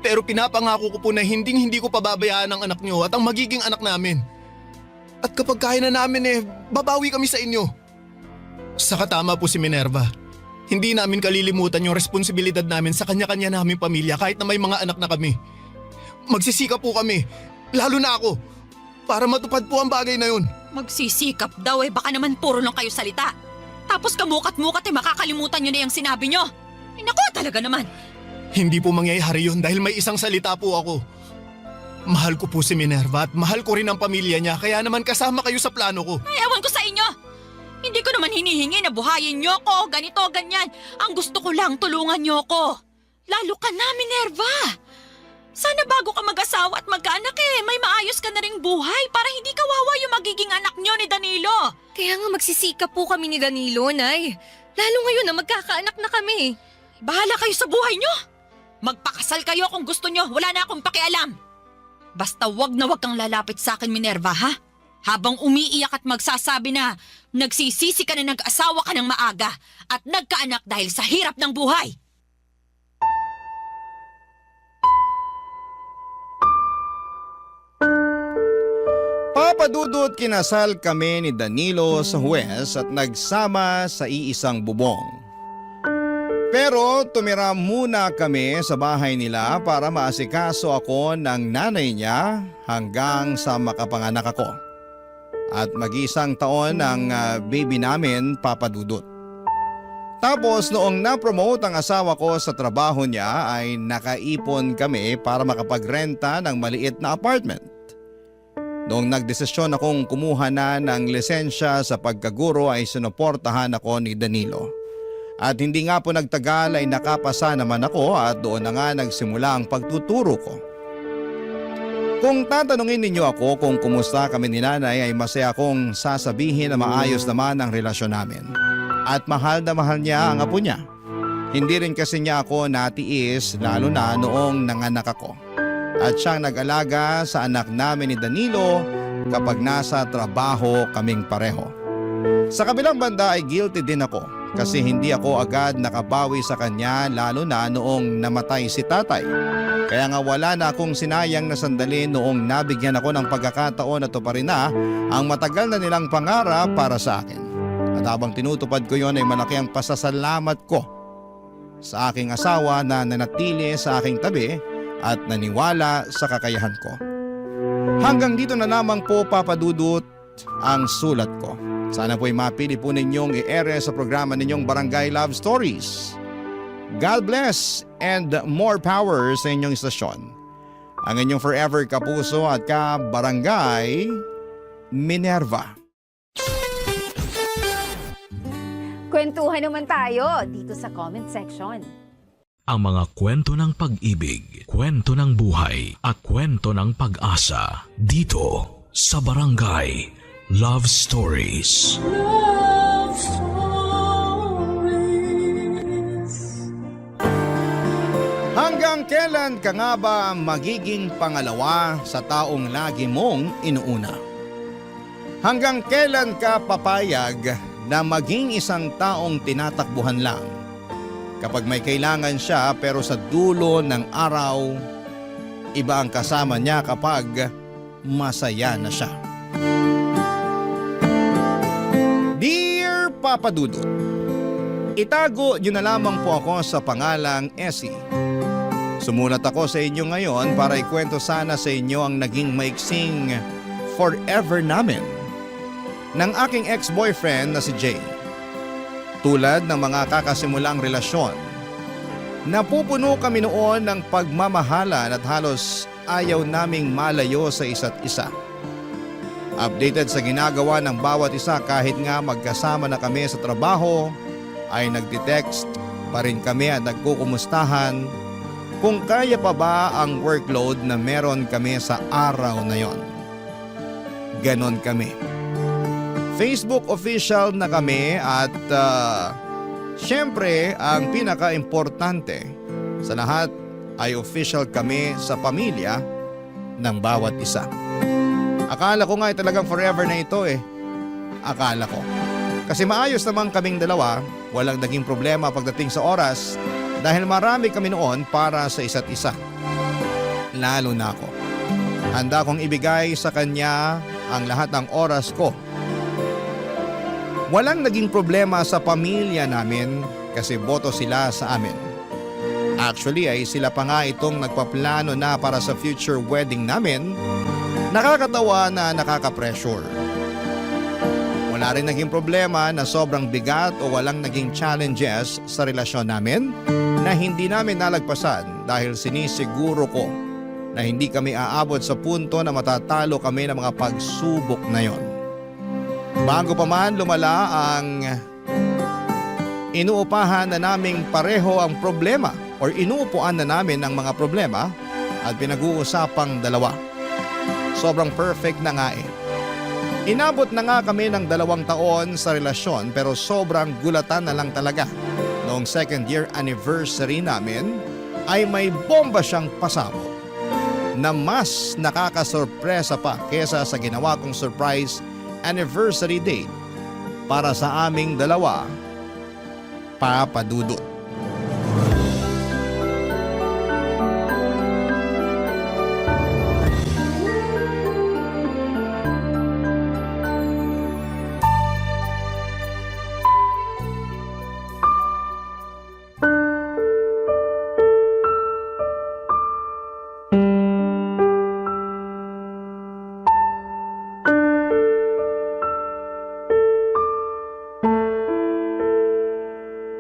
Speaker 4: Pero pinapangako ko po na hindi ko pababayaan ang anak niyo at ang magiging anak namin. At kapag kaya na namin babawi kami sa inyo. Saka tama po si Minerva. Hindi namin kalilimutan yung responsibilidad namin sa kanya-kanya naming pamilya kahit na may mga anak na kami. Magsisikap po kami, lalo na ako, para matupad po ang bagay na yun.
Speaker 5: Magsisikap daw baka naman puro lang kayo salita. Tapos kamukat-mukat makakalimutan nyo na yung sinabi nyo. Naku, talaga naman.
Speaker 4: Hindi po mangyayari yun dahil may isang salita po ako. Mahal ko po si Minerva at mahal ko rin ang pamilya niya kaya naman kasama kayo sa plano ko.
Speaker 5: Ay, ewan ko sa inyo. Hindi ko naman hinihingi na buhayin nyo ko, ganito, ganyan. Ang gusto ko lang, tulungan nyo ko. Lalo ka na, Minerva. Sana bago ka mag-asawa at magkaanak may maayos ka na ring buhay para hindi kawawa yung magiging anak nyo ni Danilo.
Speaker 7: Kaya nga magsisikap po kami ni Danilo, Nay. Lalo ngayon na magkakaanak na kami.
Speaker 5: Bahala kayo sa buhay nyo. Magpakasal kayo kung gusto nyo, wala na akong pakialam. Basta wag na wag kang lalapit sa akin, Minerva, ha? Habang umiiyak at magsasabi na nagsisisi ka na nag-asawa ka ng maaga at nagkaanak dahil sa hirap ng buhay.
Speaker 3: Papadudot kinasal kami ni Danilo sa huwes at nagsama sa iisang bubong. Pero tumira muna kami sa bahay nila para maasikaso ako ng nanay niya hanggang sa makapanganak ako. At mag-isang taon ang baby namin, Papadudot. Tapos noong na-promote ang asawa ko sa trabaho niya ay nakaipon kami para makapagrenta ng maliit na apartment. Noong nagdesisyon akong kumuha na ng lisensya sa pagkaguro ay sinuportahan ako ni Danilo. At hindi nga po nagtagal ay nakapasa naman ako at doon na nga nagsimula ang pagtuturo ko. Kung tatanungin ninyo ako kung kumusta kami ni nanay ay masaya akong sasabihin na maayos naman ang relasyon namin. At mahal na mahal niya ang apo niya. Hindi rin kasi niya ako natiis lalo na noong nanganak ako. At siyang nag-alaga sa anak namin ni Danilo kapag nasa trabaho kaming pareho. Sa kabilang banda ay guilty din ako. Kasi hindi ako agad nakabawi sa kanya lalo na noong namatay si tatay. Kaya nga wala na akong sinayang na sandali noong nabigyan ako ng pagkakataon na tuparin na ang matagal na nilang pangarap para sa akin. At habang tinutupad ko yon ay malaki ang pasasalamat ko sa aking asawa na nanatili sa aking tabi at naniwala sa kakayahan ko. Hanggang dito na lamang po, Papadudot, ang sulat ko. Sana po'y mapili po ninyong i-ere sa programa ninyong Barangay Love Stories. God bless and more power sa inyong istasyon. Ang inyong forever kapuso at ka-Barangay, Minerva.
Speaker 8: Kwentuhan naman tayo dito sa comment section.
Speaker 1: Ang mga kwento ng pag-ibig, kwento ng buhay at kwento ng pag-asa dito sa Barangay Love Stories.
Speaker 12: Love Stories.
Speaker 3: Hanggang kailan ka nga ba magiging pangalawa sa taong lagi mong inuuna? Hanggang kailan ka papayag na maging isang taong tinatakbuhan lang? Kapag may kailangan siya pero sa dulo ng araw, iba ang kasama niya kapag masaya na siya. Dear Papa Dudut, itago niyo na lamang po ako sa pangalang Essie. Sumulat ako sa inyo ngayon para ikwento sana sa inyo ang naging maiksing forever namin ng aking ex-boyfriend na si Jay. Tulad ng mga kakasimulang relasyon, napupuno kami noon ng pagmamahalan at halos ayaw naming malayo sa isa't isa. Updated sa ginagawa ng bawat isa kahit nga magkasama na kami sa trabaho, ay nagtitext pa rin kami at nagkukumustahan kung kaya pa ba ang workload na meron kami sa araw na yon. Ganon kami. Facebook official na kami at syempre ang pinaka-importante sa lahat ay official kami sa pamilya ng bawat isa. Akala ko nga ay talagang forever na ito eh. Akala ko. Kasi maayos naman kaming dalawa, walang naging problema pagdating sa oras dahil marami kami noon para sa isa't isa. Lalo na ako. Handa kong ibigay sa kanya ang lahat ng oras ko. Walang naging problema sa pamilya namin kasi boto sila sa amin. Actually ay sila pa nga itong nagpaplano na para sa future wedding namin. Nakakatawa na nakaka-pressure. Wala rin naging problema na sobrang bigat o walang naging challenges sa relasyon namin na hindi namin nalagpasan dahil sinisiguro ko na hindi kami aabot sa punto na matatalo kami ng mga pagsubok na yon. Bago pa man lumala ang inuupahan na naming pareho ang problema o inuupuan na namin ang mga problema at pinag-uusapang dalawa. Sobrang perfect na nga eh. Inabot na nga kami ng 2 taon sa relasyon pero sobrang gulatan na lang talaga. Noong 2nd year anniversary namin ay may bomba siyang pasabog na mas nakakasorpresa pa kesa sa ginawa kong surprise anniversary date para sa aming dalawa, Papa Dudut.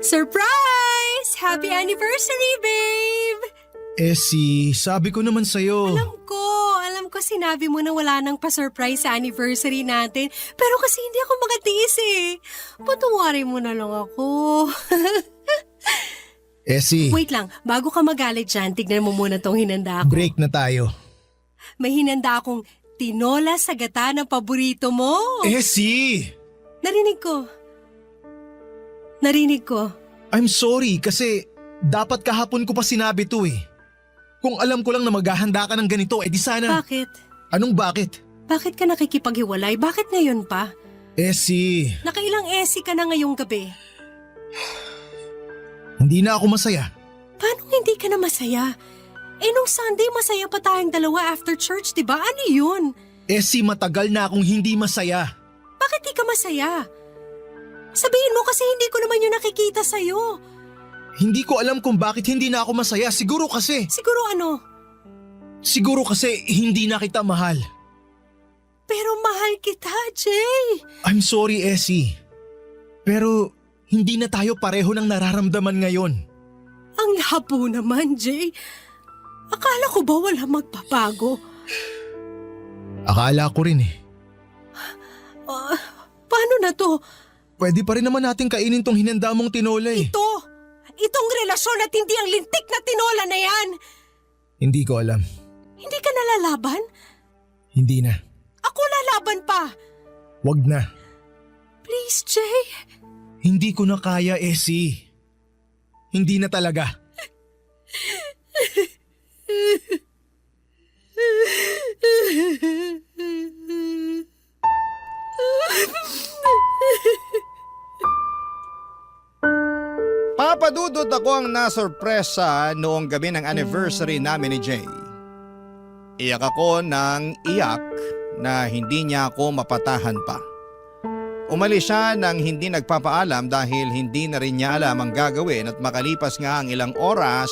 Speaker 14: Surprise! Happy anniversary, babe!
Speaker 4: Essie, sabi ko naman sa'yo.
Speaker 14: Alam ko sinabi mo na wala nang pa-surprise sa anniversary natin. Pero kasi hindi ako makatiis eh. Patuwarin mo na lang ako.
Speaker 4: Essie,
Speaker 14: Wait lang, bago ka magalit dyan, tignan mo muna tong hinanda ko.
Speaker 4: break na tayo.
Speaker 14: May hinanda akong tinola sa gata ng paborito mo.
Speaker 4: Essie!
Speaker 14: Narinig ko.
Speaker 4: I'm sorry kasi dapat kahapon ko pa sinabi to eh. Kung alam ko lang na maghahanda ka ng ganito, di sana…
Speaker 14: Bakit?
Speaker 4: Anong bakit?
Speaker 14: Bakit ka nakikipaghiwalay? Bakit ngayon pa?
Speaker 4: Essie,
Speaker 14: Nakailang esi ka na ngayong gabi.
Speaker 4: hindi na ako masaya.
Speaker 14: Paano hindi ka na masaya? Nung Sunday masaya pa tayong dalawa after church, di ba? Ano yun?
Speaker 4: Essie, matagal na akong hindi masaya.
Speaker 14: Bakit di ka masaya? Sabihin mo kasi hindi ko naman yung nakikita sa'yo.
Speaker 4: Hindi ko alam kung bakit hindi na ako masaya. Siguro kasi hindi na kita mahal.
Speaker 14: Pero mahal kita, Jay.
Speaker 4: I'm sorry, Essie. Pero hindi na tayo pareho ng nararamdaman ngayon.
Speaker 14: Ang labo naman, Jay. Akala ko ba wala magbabago?
Speaker 4: Akala ko rin eh.
Speaker 14: Paano na to?
Speaker 4: Pwede pa rin naman natin kainin tong hinanda mong tinola eh.
Speaker 14: Itong relasyon at hindi ang lintik na tinola na yan.
Speaker 4: Hindi ko alam.
Speaker 14: Hindi ka nalalaban?
Speaker 4: Hindi na.
Speaker 14: Ako lalaban pa!
Speaker 6: Wag na.
Speaker 14: Please, Jay.
Speaker 6: Hindi ko na kaya, Essie. Hindi na talaga.
Speaker 3: Papadudod ako ang nasorpresa noong gabi ng anniversary namin ni Jay. Iyak ako ng iyak na hindi niya ako mapatahan pa. Umalis siya nang hindi nagpapaalam dahil hindi na rin niya alam ang gagawin at makalipas nga ang ilang oras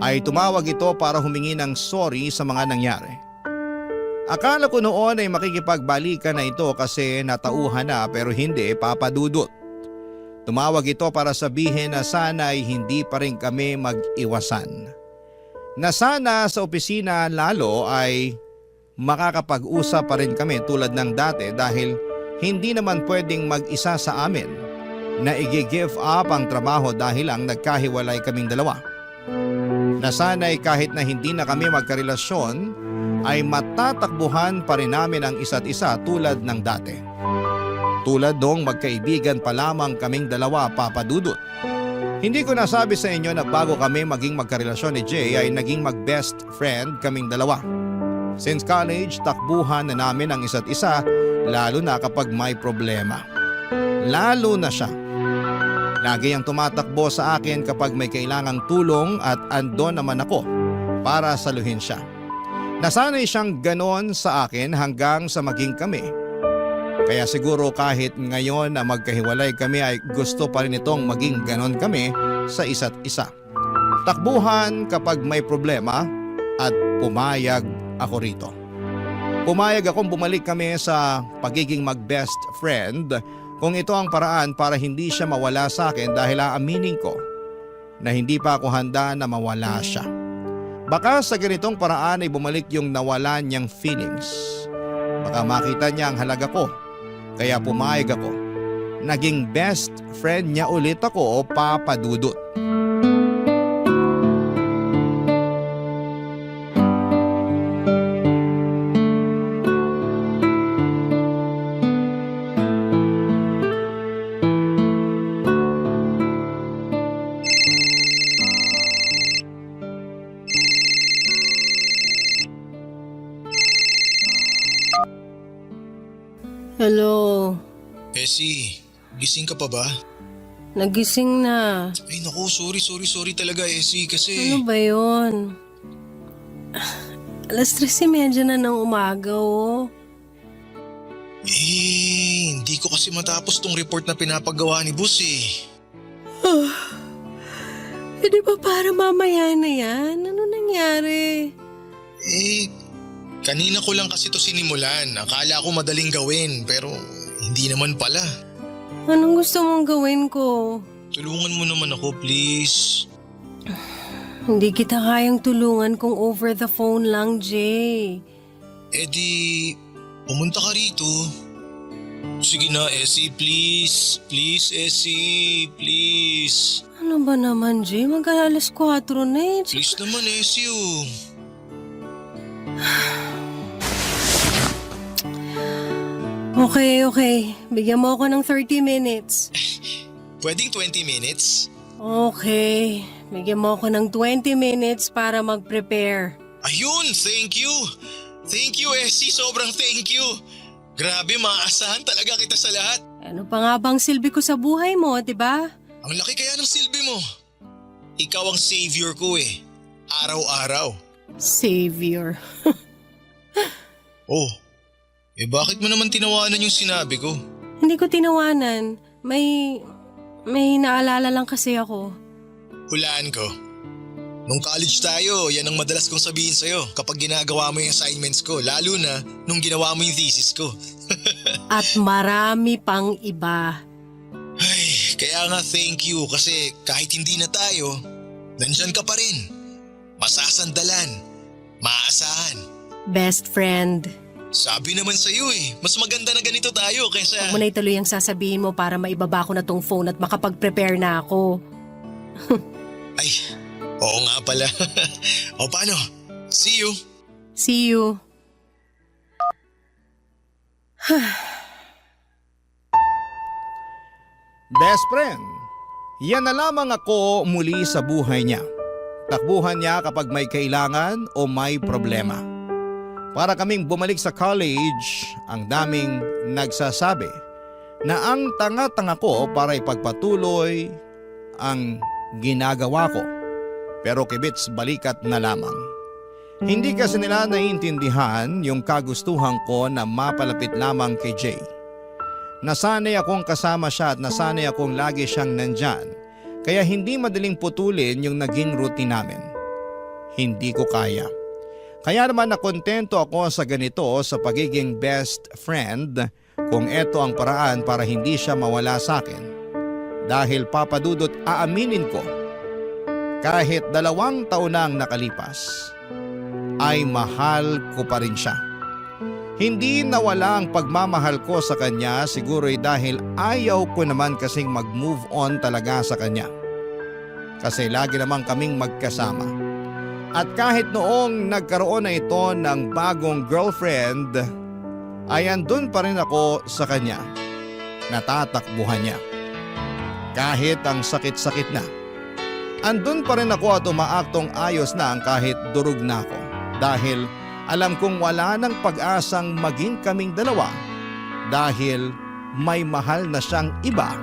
Speaker 3: ay tumawag ito para humingi ng sorry sa mga nangyari. Akala ko noon ay makikipagbalikan na ito kasi natauhan na pero hindi, papadudot. Tumawag ito para sabihin na sana ay hindi pa rin kami mag-iwasan. Na sana sa opisina lalo ay makakapag-usap pa rin kami tulad ng dati dahil hindi naman pwedeng mag-isa sa amin na i-give up ang trabaho dahil lang nagkahiwalay kaming dalawa. Na sana ay kahit na hindi na kami magkarelasyon ay matatakbuhan pa rin namin ang isa't isa tulad ng dati. Tulad nung magkaibigan pa lamang kaming dalawa, papadudot. Hindi ko nasabi sa inyo na bago kami maging magkarelasyon ni Jay ay naging mag-best friend kaming dalawa. Since college, takbuhan na namin ang isa't isa lalo na kapag may problema. Lalo na siya. Lagi ang tumatakbo sa akin kapag may kailangang tulong at andon naman ako para saluhin siya. Nasanay siyang ganon sa akin hanggang sa maging kami. Kaya siguro kahit ngayon na magkahiwalay kami ay gusto pa rin itong maging ganon kami sa isa't isa. Takbuhan kapag may problema at pumayag ako rito. Pumayag akong bumalik kami sa pagiging mag-best friend kung ito ang paraan para hindi siya mawala sa akin dahil aaminin ko na hindi pa ako handa na mawala siya. Baka sa ganitong paraan ay bumalik yung nawalan niyang feelings. Baka makita niya ang halaga ko. Kaya pumayag ako. Naging best friend niya ulit ako, papadudot.
Speaker 14: Hello.
Speaker 6: Essie, gising ka pa ba?
Speaker 14: Nagising na.
Speaker 6: Ay naku, sorry talaga Essie kasi…
Speaker 14: Ano ba yun? 3:30 na ng umaga, oh.
Speaker 6: Hindi ko kasi matapos tong report na pinapagawa ni boss eh.
Speaker 14: Di ba para mamaya na yan? Ano nangyari?
Speaker 6: Kanina ko lang kasi to sinimulan. Akala ko madaling gawin pero hindi naman pala.
Speaker 14: Anong gusto mong gawin ko?
Speaker 6: Tulungan mo naman ako please.
Speaker 14: Hindi kita kayang tulungan kung over the phone lang, Jay.
Speaker 6: Di, pumunta ka rito. Sige na Essie, please. Please Essie, please.
Speaker 14: Ano ba naman, Jay? Mag-alas 4 na eh.
Speaker 6: Please naman Essie oh.
Speaker 14: Okay. Bigyan mo ako ng 30 minutes.
Speaker 6: Pwedeng 20 minutes?
Speaker 14: Okay. Bigyan mo ako ng 20 minutes para mag-prepare.
Speaker 6: Ayun, thank you. Thank you Essie, sobrang thank you. Grabe, maaasahan talaga kita sa lahat.
Speaker 14: Ano pa nga bang silbi ko sa buhay mo, di ba?
Speaker 6: Ang laki kaya ng silbi mo. Ikaw ang savior ko eh. Araw-araw.
Speaker 14: Savior.
Speaker 6: Oh, bakit mo naman tinawanan yung sinabi ko?
Speaker 14: Hindi ko tinawanan. May naalala lang kasi ako.
Speaker 6: Hulaan ko. Nung college tayo, yan ang madalas kong sabihin sa'yo kapag ginagawa mo yung assignments ko, lalo na nung ginawa mo yung thesis ko.
Speaker 14: At marami pang iba.
Speaker 6: Ay, kaya nga thank you kasi kahit hindi na tayo, nandyan ka pa rin. Masasandalan, maaasahan.
Speaker 14: Best friend.
Speaker 6: Sabi naman sa'yo mas maganda na ganito tayo kaysa…
Speaker 14: Huwag mo na ituloy ang sasabihin mo para maibaba ko na tong phone at makapag-prepare na ako.
Speaker 6: Ay, oo nga pala. O paano? See you.
Speaker 14: See you.
Speaker 3: Best friend, yan na lamang ako muli sa buhay niya. Takbuhan niya kapag may kailangan o may problema. Para kaming bumalik sa college, ang daming nagsasabi na ang tanga-tanga ko para ipagpatuloy ang ginagawa ko. Pero kibits balikat na lamang. Hindi kasi nila naiintindihan yung kagustuhan ko na mapalapit lamang kay Jay. Nasanay akong kasama siya at nasanay akong lagi siyang nandyan. Kaya hindi madaling putulin yung naging routine namin. Hindi ko kaya. Kaya naman nakontento ako sa ganito sa pagiging best friend kung eto ang paraan para hindi siya mawala sa akin. Dahil Papa Dudut, aaminin ko, kahit 2 taon na ang nakalipas, ay mahal ko pa rin siya. Hindi nawala ang pagmamahal ko sa kanya siguro'y dahil ayaw ko naman kasing mag-move on talaga sa kanya. Kasi lagi naman kaming magkasama. At kahit noong nagkaroon na ito ng bagong girlfriend, ay andun pa rin ako sa kanya. Natatakbuhan niya. Kahit ang sakit-sakit na. Andun pa rin ako at umaaktong ayos na ang kahit durog na ako. Dahil alam kong wala ng pag-asang maging kaming dalawa dahil may mahal na siyang iba.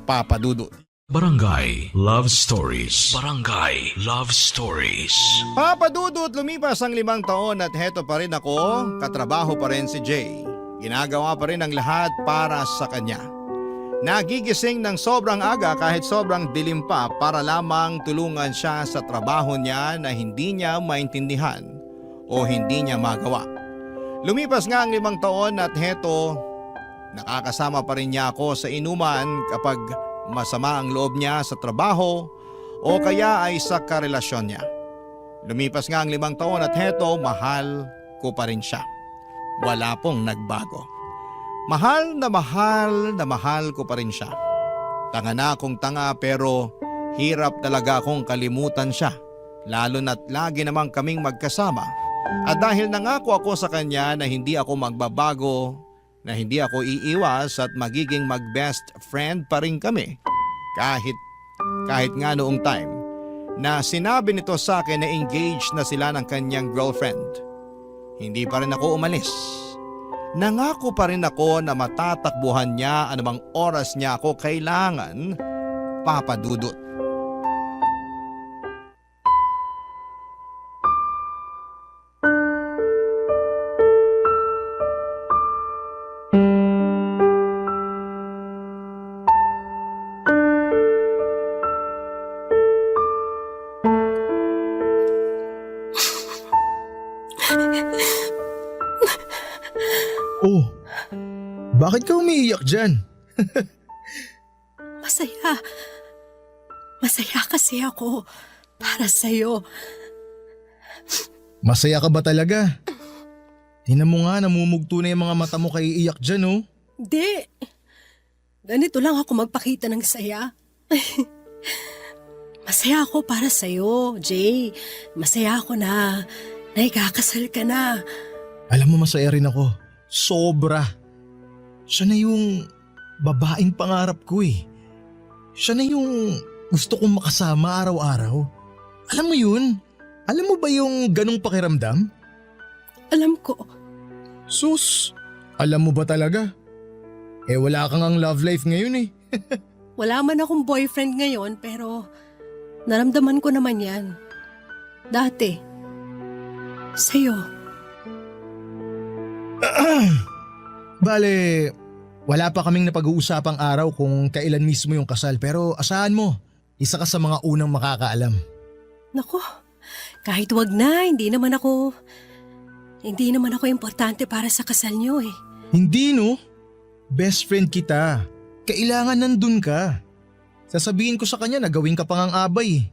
Speaker 3: Papa Dudut.
Speaker 1: Barangay Love Stories. Barangay Love Stories.
Speaker 3: Papa Dudut, lumipas ang 5 taon at heto pa rin ako, katrabaho pa rin si Jay. Ginagawa pa rin ang lahat para sa kanya. Nagigising ng sobrang aga kahit sobrang dilim pa para lamang tulungan siya sa trabaho niya na hindi niya maintindihan o hindi niya magawa. Lumipas nga ang 5 taon at heto, nakakasama pa rin niya ako sa inuman kapag masama ang loob niya sa trabaho o kaya ay sa karelasyon niya. Lumipas nga ang 5 taon at heto, mahal ko pa rin siya. Wala pong nagbago. Mahal na mahal ko pa rin siya. Tanga na akong tanga pero hirap talaga akong kalimutan siya. Lalo na't lagi namang kaming magkasama. At dahil nangako ako sa kanya na hindi ako magbabago, na hindi ako iiwas at magiging mag-best friend pa rin kami. Kahit nga noong time na sinabi nito sa akin na engaged na sila ng kanyang girlfriend. Hindi pa rin ako umalis. Nangako pa rin ako na matatakbuhan niya anumang oras niya ako kailangan, Papa Dudut.
Speaker 4: Oh, bakit ka umiiyak dyan?
Speaker 14: Masaya. Masaya kasi ako para sa'yo.
Speaker 4: Masaya ka ba talaga? Tingnan mo nga, namumugto na yung mga mata mo kay iiyak dyan, oh.
Speaker 14: Hindi. Ganito lang ako magpakita ng saya. Masaya ako para sa'yo, Jay. Masaya ako na ikakasal ka na.
Speaker 4: Alam mo, masaya rin ako. Sobra. Siya na yung babaeng pangarap ko eh. Siya na yung gusto kong makasama araw-araw. Alam mo yun? Alam mo ba yung ganong pakiramdam?
Speaker 14: Alam ko.
Speaker 4: Sus, alam mo ba talaga? Eh wala kang ang love life ngayon eh.
Speaker 14: Wala man akong boyfriend ngayon pero naramdaman ko naman yan. Dati. Sa'yo.
Speaker 4: Bale, wala pa kaming napag-uusapang araw kung kailan mismo yung kasal pero asahan mo, isa ka sa mga unang makakaalam.
Speaker 14: Nako, kahit wag na, hindi naman ako importante para sa kasal niyo eh.
Speaker 4: Hindi no, best friend kita. Kailangan nandun ka. Sasabihin ko sa kanya na gawin ka pang ang abay.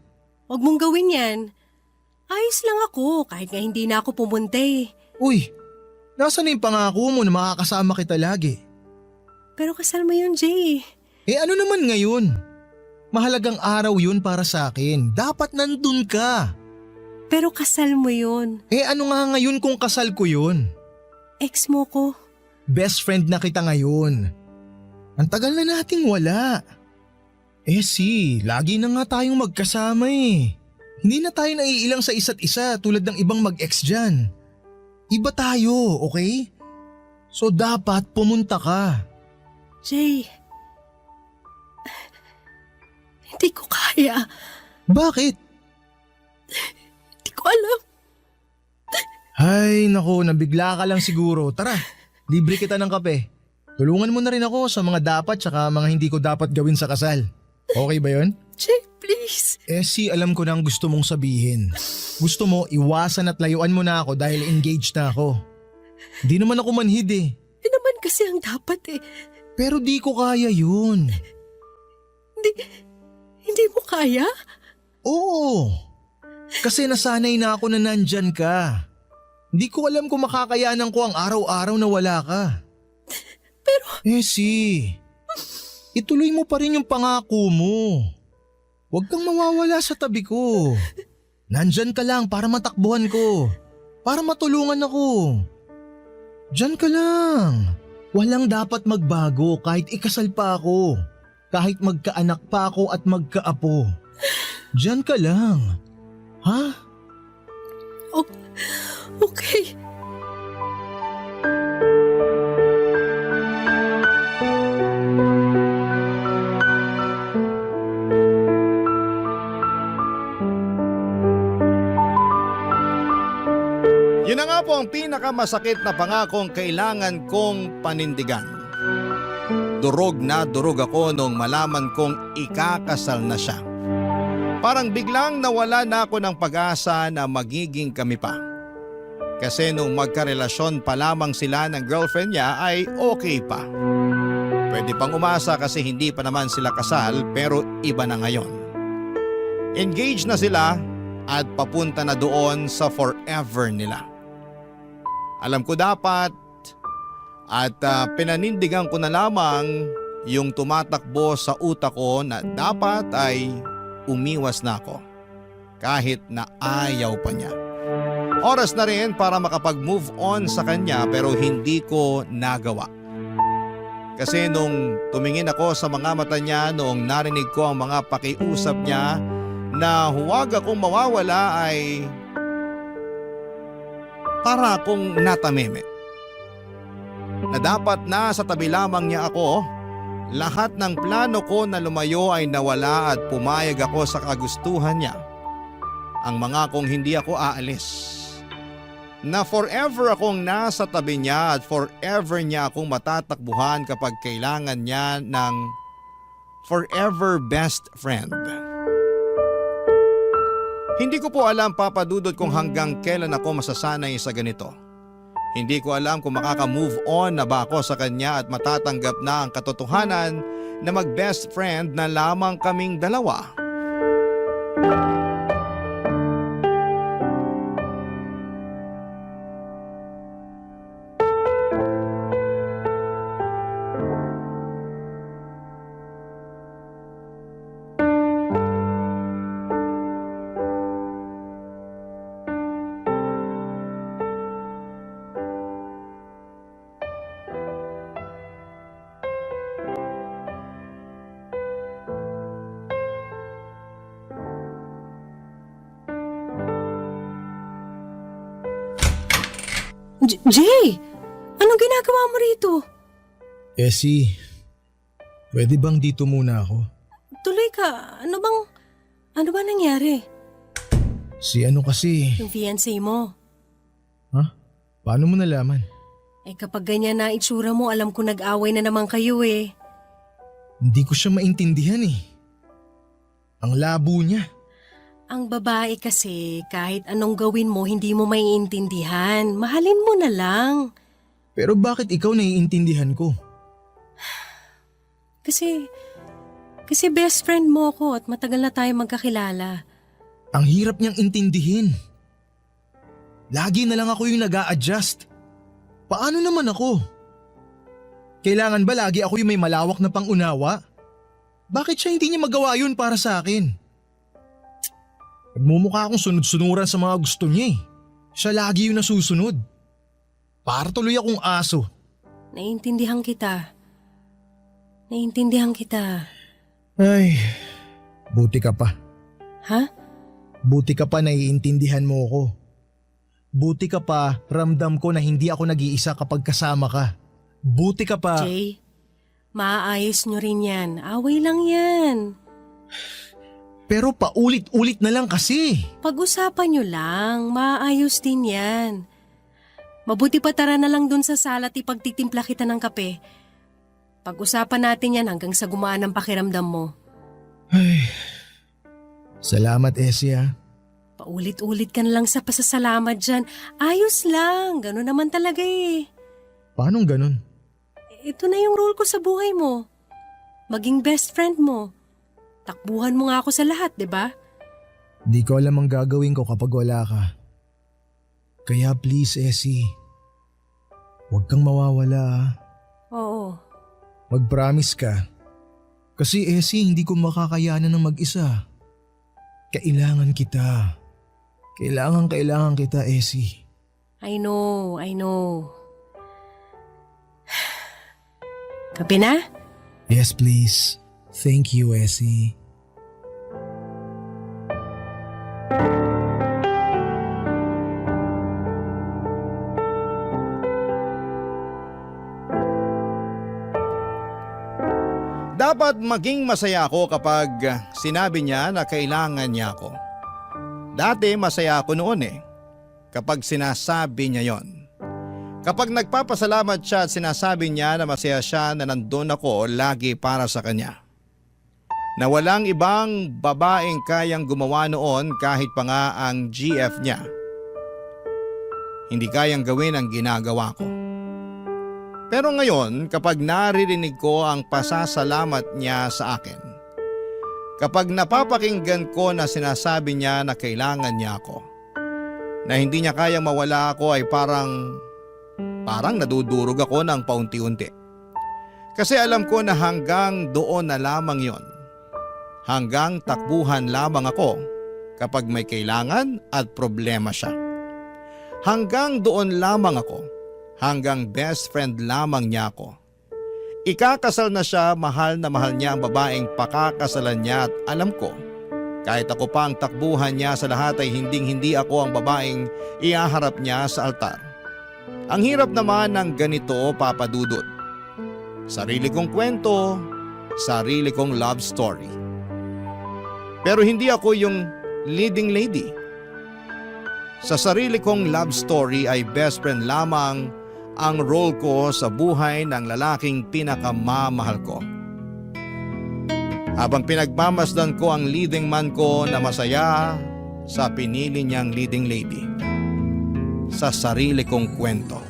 Speaker 14: Wag mong gawin yan. Ayos lang ako kahit nga hindi na ako pumunta eh.
Speaker 4: Uy, nasaan na yung pangako mo na makakasama kita lagi?
Speaker 14: Pero kasal mo yun, Jay.
Speaker 4: Eh ano naman ngayon? Mahalagang araw yun para sa akin. Dapat nandun ka.
Speaker 14: Pero kasal mo yun.
Speaker 4: Eh ano nga ngayon kung kasal ko yun?
Speaker 14: Ex mo ko.
Speaker 4: best friend na kita ngayon. Ang tagal na nating wala. Lagi na nga tayong magkasama eh. Hindi na tayo naiilang sa isa't isa tulad ng ibang mag-ex dyan. Iba tayo, okay? So dapat pumunta ka.
Speaker 14: Jay, hindi ko kaya.
Speaker 4: Bakit?
Speaker 14: Hindi ko alam.
Speaker 4: Ay, nako, nabigla ka lang siguro. Tara, libre kita ng kape. Tulungan mo na rin ako sa mga dapat tsaka mga hindi ko dapat gawin sa kasal. Okay ba yun?
Speaker 14: Jay, please.
Speaker 4: Alam ko na ang gusto mong sabihin. Gusto mo iwasan at layuan mo na ako dahil engaged na ako. Hindi naman ako manhid eh.
Speaker 14: Hindi naman kasi ang dapat eh.
Speaker 4: Pero di ko kaya yun.
Speaker 14: Hindi mo kaya?
Speaker 4: Oo. Kasi nasanay na ako na nandyan ka. Hindi ko alam kung makakayanan ko ang araw-araw na wala ka.
Speaker 14: Pero…
Speaker 4: ituloy mo pa rin yung pangako mo. Huwag kang mawawala sa tabi ko. Nandyan ka lang para matakbuhan ko. Para matulungan ako. Diyan ka lang. Walang dapat magbago kahit ikasal pa ako. Kahit magkaanak pa ako at magkaapo. Diyan ka lang. Ha?
Speaker 14: Okay.
Speaker 3: Yun na nga po ang pinakamasakit na pangakong kailangan kong panindigan. Durog na durog ako nung malaman kong ikakasal na siya. Parang biglang nawala na ako ng pag-asa na magiging kami pa. Kasi nung magkarelasyon pa lamang sila ng girlfriend niya ay okay pa. Pwede pang umasa kasi hindi pa naman sila kasal pero iba na ngayon. Engaged na sila at papunta na doon sa forever nila. Alam ko dapat at pinanindigan ko na lamang yung tumatakbo sa utak ko na dapat ay umiwas na ako kahit na ayaw pa niya. Oras na rin para makapag-move on sa kanya pero hindi ko nagawa. Kasi nung tumingin ako sa mga mata niya noong narinig ko ang mga pakiusap niya na huwag akong mawawala ay para akong natameme. Na dapat na sa tabi lamang niya ako, lahat ng plano ko na lumayo ay nawala at pumayag ako sa kagustuhan niya. Ang mga kong hindi ako aalis. Na forever akong nasa tabi niya at forever niya akong matatakbuhan kapag kailangan niya ng forever best friend. Hindi ko po alam, Papa Dudut, kung hanggang kailan ako masasanay sa ganito. Hindi ko alam kung makaka-move on na ba ako sa kanya at matatanggap na ang katotohanan na mag-best friend na lamang kaming dalawa.
Speaker 14: Jay! Anong ginagawa mo rito?
Speaker 4: Pwede bang dito muna ako?
Speaker 14: Tuloy ka. Ano ba nangyari?
Speaker 4: Kasi…
Speaker 14: Yung fiancé mo.
Speaker 4: Ha? Paano mo nalaman?
Speaker 14: Kapag ganyan na itsura mo, alam ko nag-away na naman kayo eh.
Speaker 4: Hindi ko siya maintindihan eh. Ang labo niya.
Speaker 14: Ang babae kasi, kahit anong gawin mo, hindi mo maiintindihan. Mahalin mo na lang.
Speaker 4: Pero bakit ikaw naiintindihan ko?
Speaker 14: Kasi best friend mo ko at matagal na tayo magkakilala.
Speaker 4: Ang hirap niyang intindihin. Lagi na lang ako yung nag-a-adjust. Paano naman ako? Kailangan ba lagi ako yung may malawak na pangunawa? Bakit siya hindi niya magawa yun para sa akin? Nagmumukha akong sunod-sunuran sa mga gusto niya eh. Siya lagi yung nasusunod. Para tuloy akong aso.
Speaker 14: Naiintindihan kita. Naiintindihan kita.
Speaker 4: Ay, buti ka pa.
Speaker 14: Ha?
Speaker 4: Buti ka pa naiintindihan mo ako. Buti ka pa ramdam ko na hindi ako nag-iisa kapag kasama ka. Buti ka pa.
Speaker 14: Jay, maaayos nyo rin yan. Away lang yan.
Speaker 4: Pero paulit-ulit na lang kasi.
Speaker 14: Pag-usapan nyo lang, maayos din yan. Mabuti pa tara na lang dun sa sala at ipagtitimpla kita ng kape. Pag-usapan natin yan hanggang sa gumaan ang pakiramdam mo.
Speaker 4: Ay, salamat Esia.
Speaker 14: Paulit-ulit ka na lang sa pasasalamat dyan. Ayos lang, gano'n naman talaga eh.
Speaker 4: Paanong ganun?
Speaker 14: Ito na yung role ko sa buhay mo. Maging best friend mo. Takbuhan mo nga ako sa lahat, di ba?
Speaker 4: Di ko alam ang gagawin ko kapag wala ka. Kaya please, Essie. Huwag kang mawawala ah.
Speaker 14: Oo.
Speaker 4: Mag-promise ka. Kasi Essie, hindi ko makakayanan ng mag-isa. Kailangan kita. Kailangan kita, Essie.
Speaker 14: I know. Kape na?
Speaker 4: Yes, please. Thank you, Essie.
Speaker 3: Dapat maging masaya ako kapag sinabi niya na kailangan niya ako. Dati masaya ako noon kapag sinasabi niya yon. Kapag nagpapasalamat siya at sinasabi niya na masaya siya na nandun ako lagi para sa kanya. Na walang ibang babaeng kayang gumawa noon kahit pa nga ang GF niya. Hindi kayang gawin ang ginagawa ko. Pero ngayon, kapag naririnig ko ang pasasalamat niya sa akin, kapag napapakinggan ko na sinasabi niya na kailangan niya ako, na hindi niya kayang mawala ako ay parang nadudurog ako ng paunti-unti. Kasi alam ko na hanggang doon na lamang yon. Hanggang takbuhan lamang ako kapag may kailangan at problema siya. Hanggang doon lamang ako. Hanggang best friend lamang niya ako. Ikakasal na siya, mahal na mahal niya ang babaeng pakakasalan niya at alam ko, kahit ako pa ang takbuhan niya sa lahat ay hindi ako ang babaeng ihaharap niya sa altar. Ang hirap naman ng ganito, Papa Dudut. Sarili kong kwento, sarili kong love story. Pero hindi ako yung leading lady. Sa sarili kong love story ay best friend lamang ang role ko sa buhay ng lalaking pinakamamahal ko. Habang pinagmamasdan ko ang leading man ko na masaya sa pinili niyang leading lady. Sa sarili kong kwento.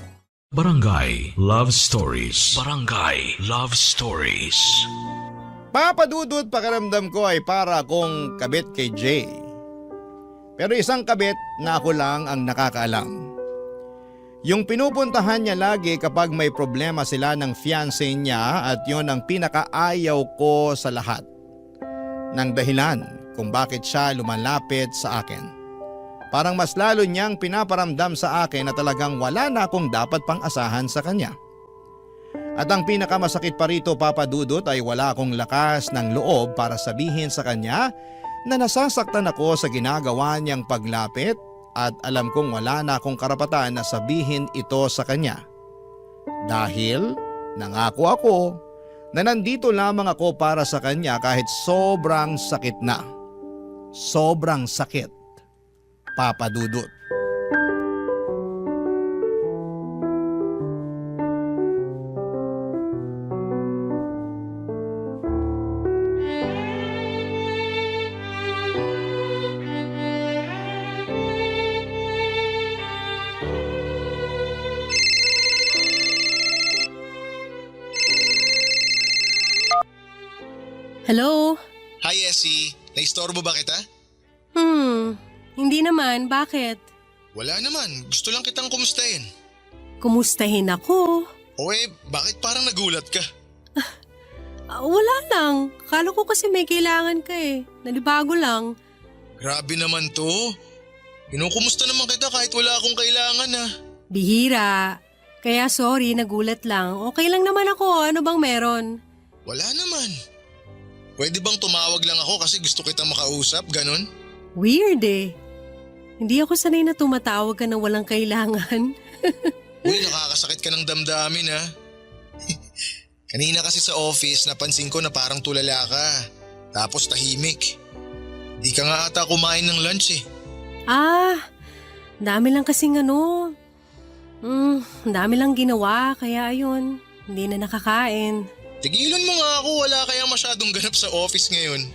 Speaker 1: Barangay Love Stories. Barangay Love Stories.
Speaker 3: Papa Dudut, pakiramdam ko ay para akong kabit kay Jay. Pero isang kabit na ako lang ang nakakaalam. Yung pinupuntahan niya lagi kapag may problema sila ng fiancé niya at yon ang pinakaayaw ko sa lahat. Ng dahilan kung bakit siya lumalapit sa akin. Parang mas lalo niyang pinaparamdam sa akin na talagang wala na akong dapat pang asahan sa kanya. At ang pinakamasakit pa rito, Papa Dudut, ay wala akong lakas ng loob para sabihin sa kanya na nasasaktan ako sa ginagawa niyang paglapit at alam kong wala na akong karapatan na sabihin ito sa kanya. Dahil nangako ako na nandito lamang ako para sa kanya kahit sobrang sakit na. Sobrang sakit, Papa Dudut.
Speaker 14: Hello?
Speaker 4: Hi Essie, naistorbo ba kita?
Speaker 14: Hindi naman. Bakit?
Speaker 4: Wala naman, gusto lang kitang kumustahin.
Speaker 14: Kumustahin ako?
Speaker 4: O bakit parang nagulat ka?
Speaker 14: Wala lang. Kala ko kasi may kailangan ka eh. Nalibago lang.
Speaker 4: Grabe naman to. Kinukumusta naman kita kahit wala akong kailangan ah.
Speaker 14: Bihira. Kaya sorry, nagulat lang. Okay lang naman ako. Ano bang meron?
Speaker 6: Wala naman. Pwede bang tumawag lang ako kasi gusto kitang makausap, ganon?
Speaker 14: Weird eh. Hindi ako sanay na tumatawag ka na walang kailangan.
Speaker 6: Uy, nakakasakit ka ng damdamin ha. Kanina kasi sa office napansin ko na parang tulala ka. Tapos tahimik. Di ka nga ata kumain ng lunch eh.
Speaker 14: Dami lang kasing dami lang ginawa, kaya ayun, hindi na nakakain.
Speaker 6: Tigilan mo nga ako, wala kayang masyadong ganap sa office ngayon.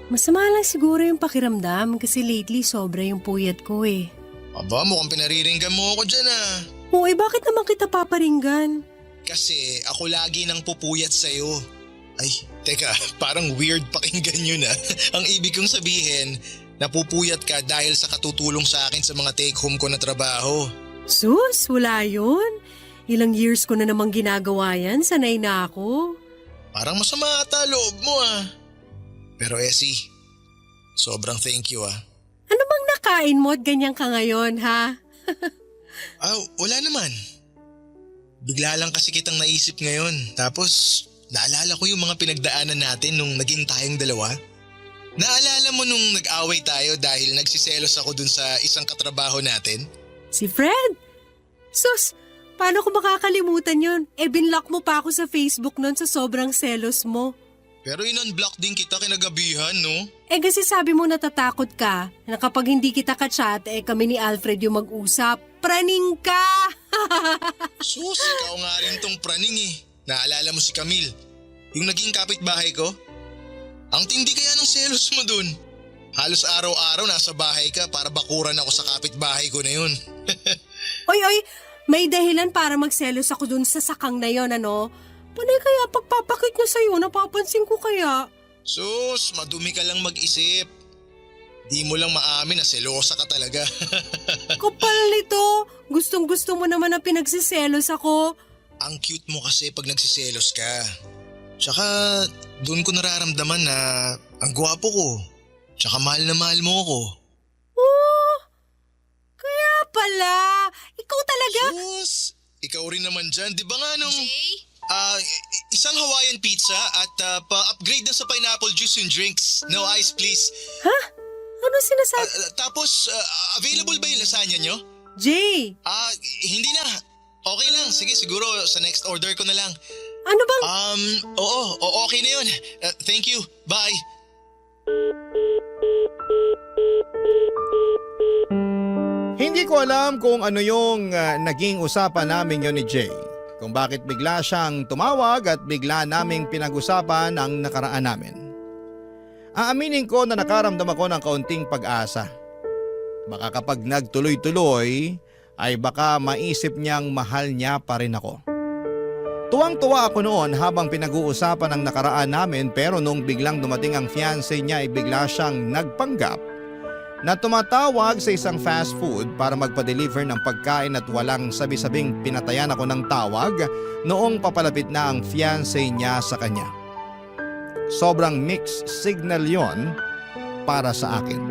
Speaker 14: Masama lang siguro yung pakiramdam kasi lately sobra yung puyat ko eh.
Speaker 6: Aba, mukhang pinariringgan mo ako dyan ah.
Speaker 14: Oo, bakit naman kita paparinggan?
Speaker 6: Kasi ako lagi nang pupuyat sa'yo. Ay, teka, parang weird pakinggan yun ah. Ang ibig kong sabihin, napupuyat ka dahil sa katutulong sa akin sa mga take-home ko na trabaho.
Speaker 14: Sus, wala yun. Ilang years ko na namang ginagawa yan, sanay na ako.
Speaker 6: Parang masama ata loob mo ah. Pero Essie, sobrang thank you ah.
Speaker 14: Ano bang nakain mo at ganyan ka ngayon, ha?
Speaker 6: Wala naman. Bigla lang kasi kitang naisip ngayon. Tapos, naalala ko yung mga pinagdaanan natin nung naging tayong dalawa. Naalala mo nung nag-away tayo dahil nagsiselos ako dun sa isang katrabaho natin?
Speaker 14: Si Fred? Sus, paano ko makakalimutan yun? Binlock mo pa ako sa Facebook nun sa sobrang selos mo.
Speaker 6: Pero in-unblock din kita kinagabihan, no?
Speaker 14: Kasi sabi mo natatakot ka na kapag hindi kita ka-chat, kami ni Alfred yung mag-usap. Praning ka!
Speaker 6: Sus, ikaw nga rin tong praning eh. Naalala mo si Camille, yung naging kapitbahay ko? Ang tindi kaya ng selos mo dun. Halos araw-araw nasa bahay ka para bakuran ako sa kapitbahay ko na yun.
Speaker 14: Oy, may dahilan para magselos ako dun sa sakang na yon, ano? Panay kaya pagpapakit niya sa'yo, napapansin ko kaya.
Speaker 6: Sus, madumi ka lang mag-isip. Di mo lang maamin na selosa ka talaga.
Speaker 14: Kapal nito, gustong-gusto mo naman na pinagsiselos ako.
Speaker 6: Ang cute mo kasi pag nagsiselos ka. Tsaka doon ko nararamdaman na ang gwapo ko. Tsaka mahal na mahal mo ako.
Speaker 14: Oh, kaya pala. Ikaw talaga?
Speaker 6: Sus, ikaw rin naman dyan. Di ba nga nung...
Speaker 7: Jay?
Speaker 6: Isang Hawaiian pizza at pa-upgrade na sa pineapple juice yung drinks. No ice please.
Speaker 14: Ha? Ano sinasabi?
Speaker 6: Tapos, available ba yung lasagna nyo?
Speaker 14: Jay!
Speaker 6: Hindi na. Okay lang. Sige, siguro sa next order ko na lang.
Speaker 14: Ano bang...
Speaker 6: Oo, okay na yun. Thank you. Bye.
Speaker 3: Hindi ko alam kung ano yung naging usapan namin yon ni Jay. Kung bakit bigla siyang tumawag at bigla naming pinag-usapan ang nakaraan namin. Aaminin ko na nakaramdam ako ng kaunting pag-asa. Baka kapag nagtuloy-tuloy ay baka maisip niyang mahal niya pa rin ako. Tuwang-tuwa ako noon habang pinag-uusapan ang nakaraan namin, pero nung biglang dumating ang fiancé niya ay bigla siyang nagpanggap na tumatawag sa isang fast food para magpa-deliver ng pagkain at walang sabi-sabing pinatayan ako ng tawag noong papalapit na ang fiancé niya sa kanya. Sobrang mixed signal yon para sa akin.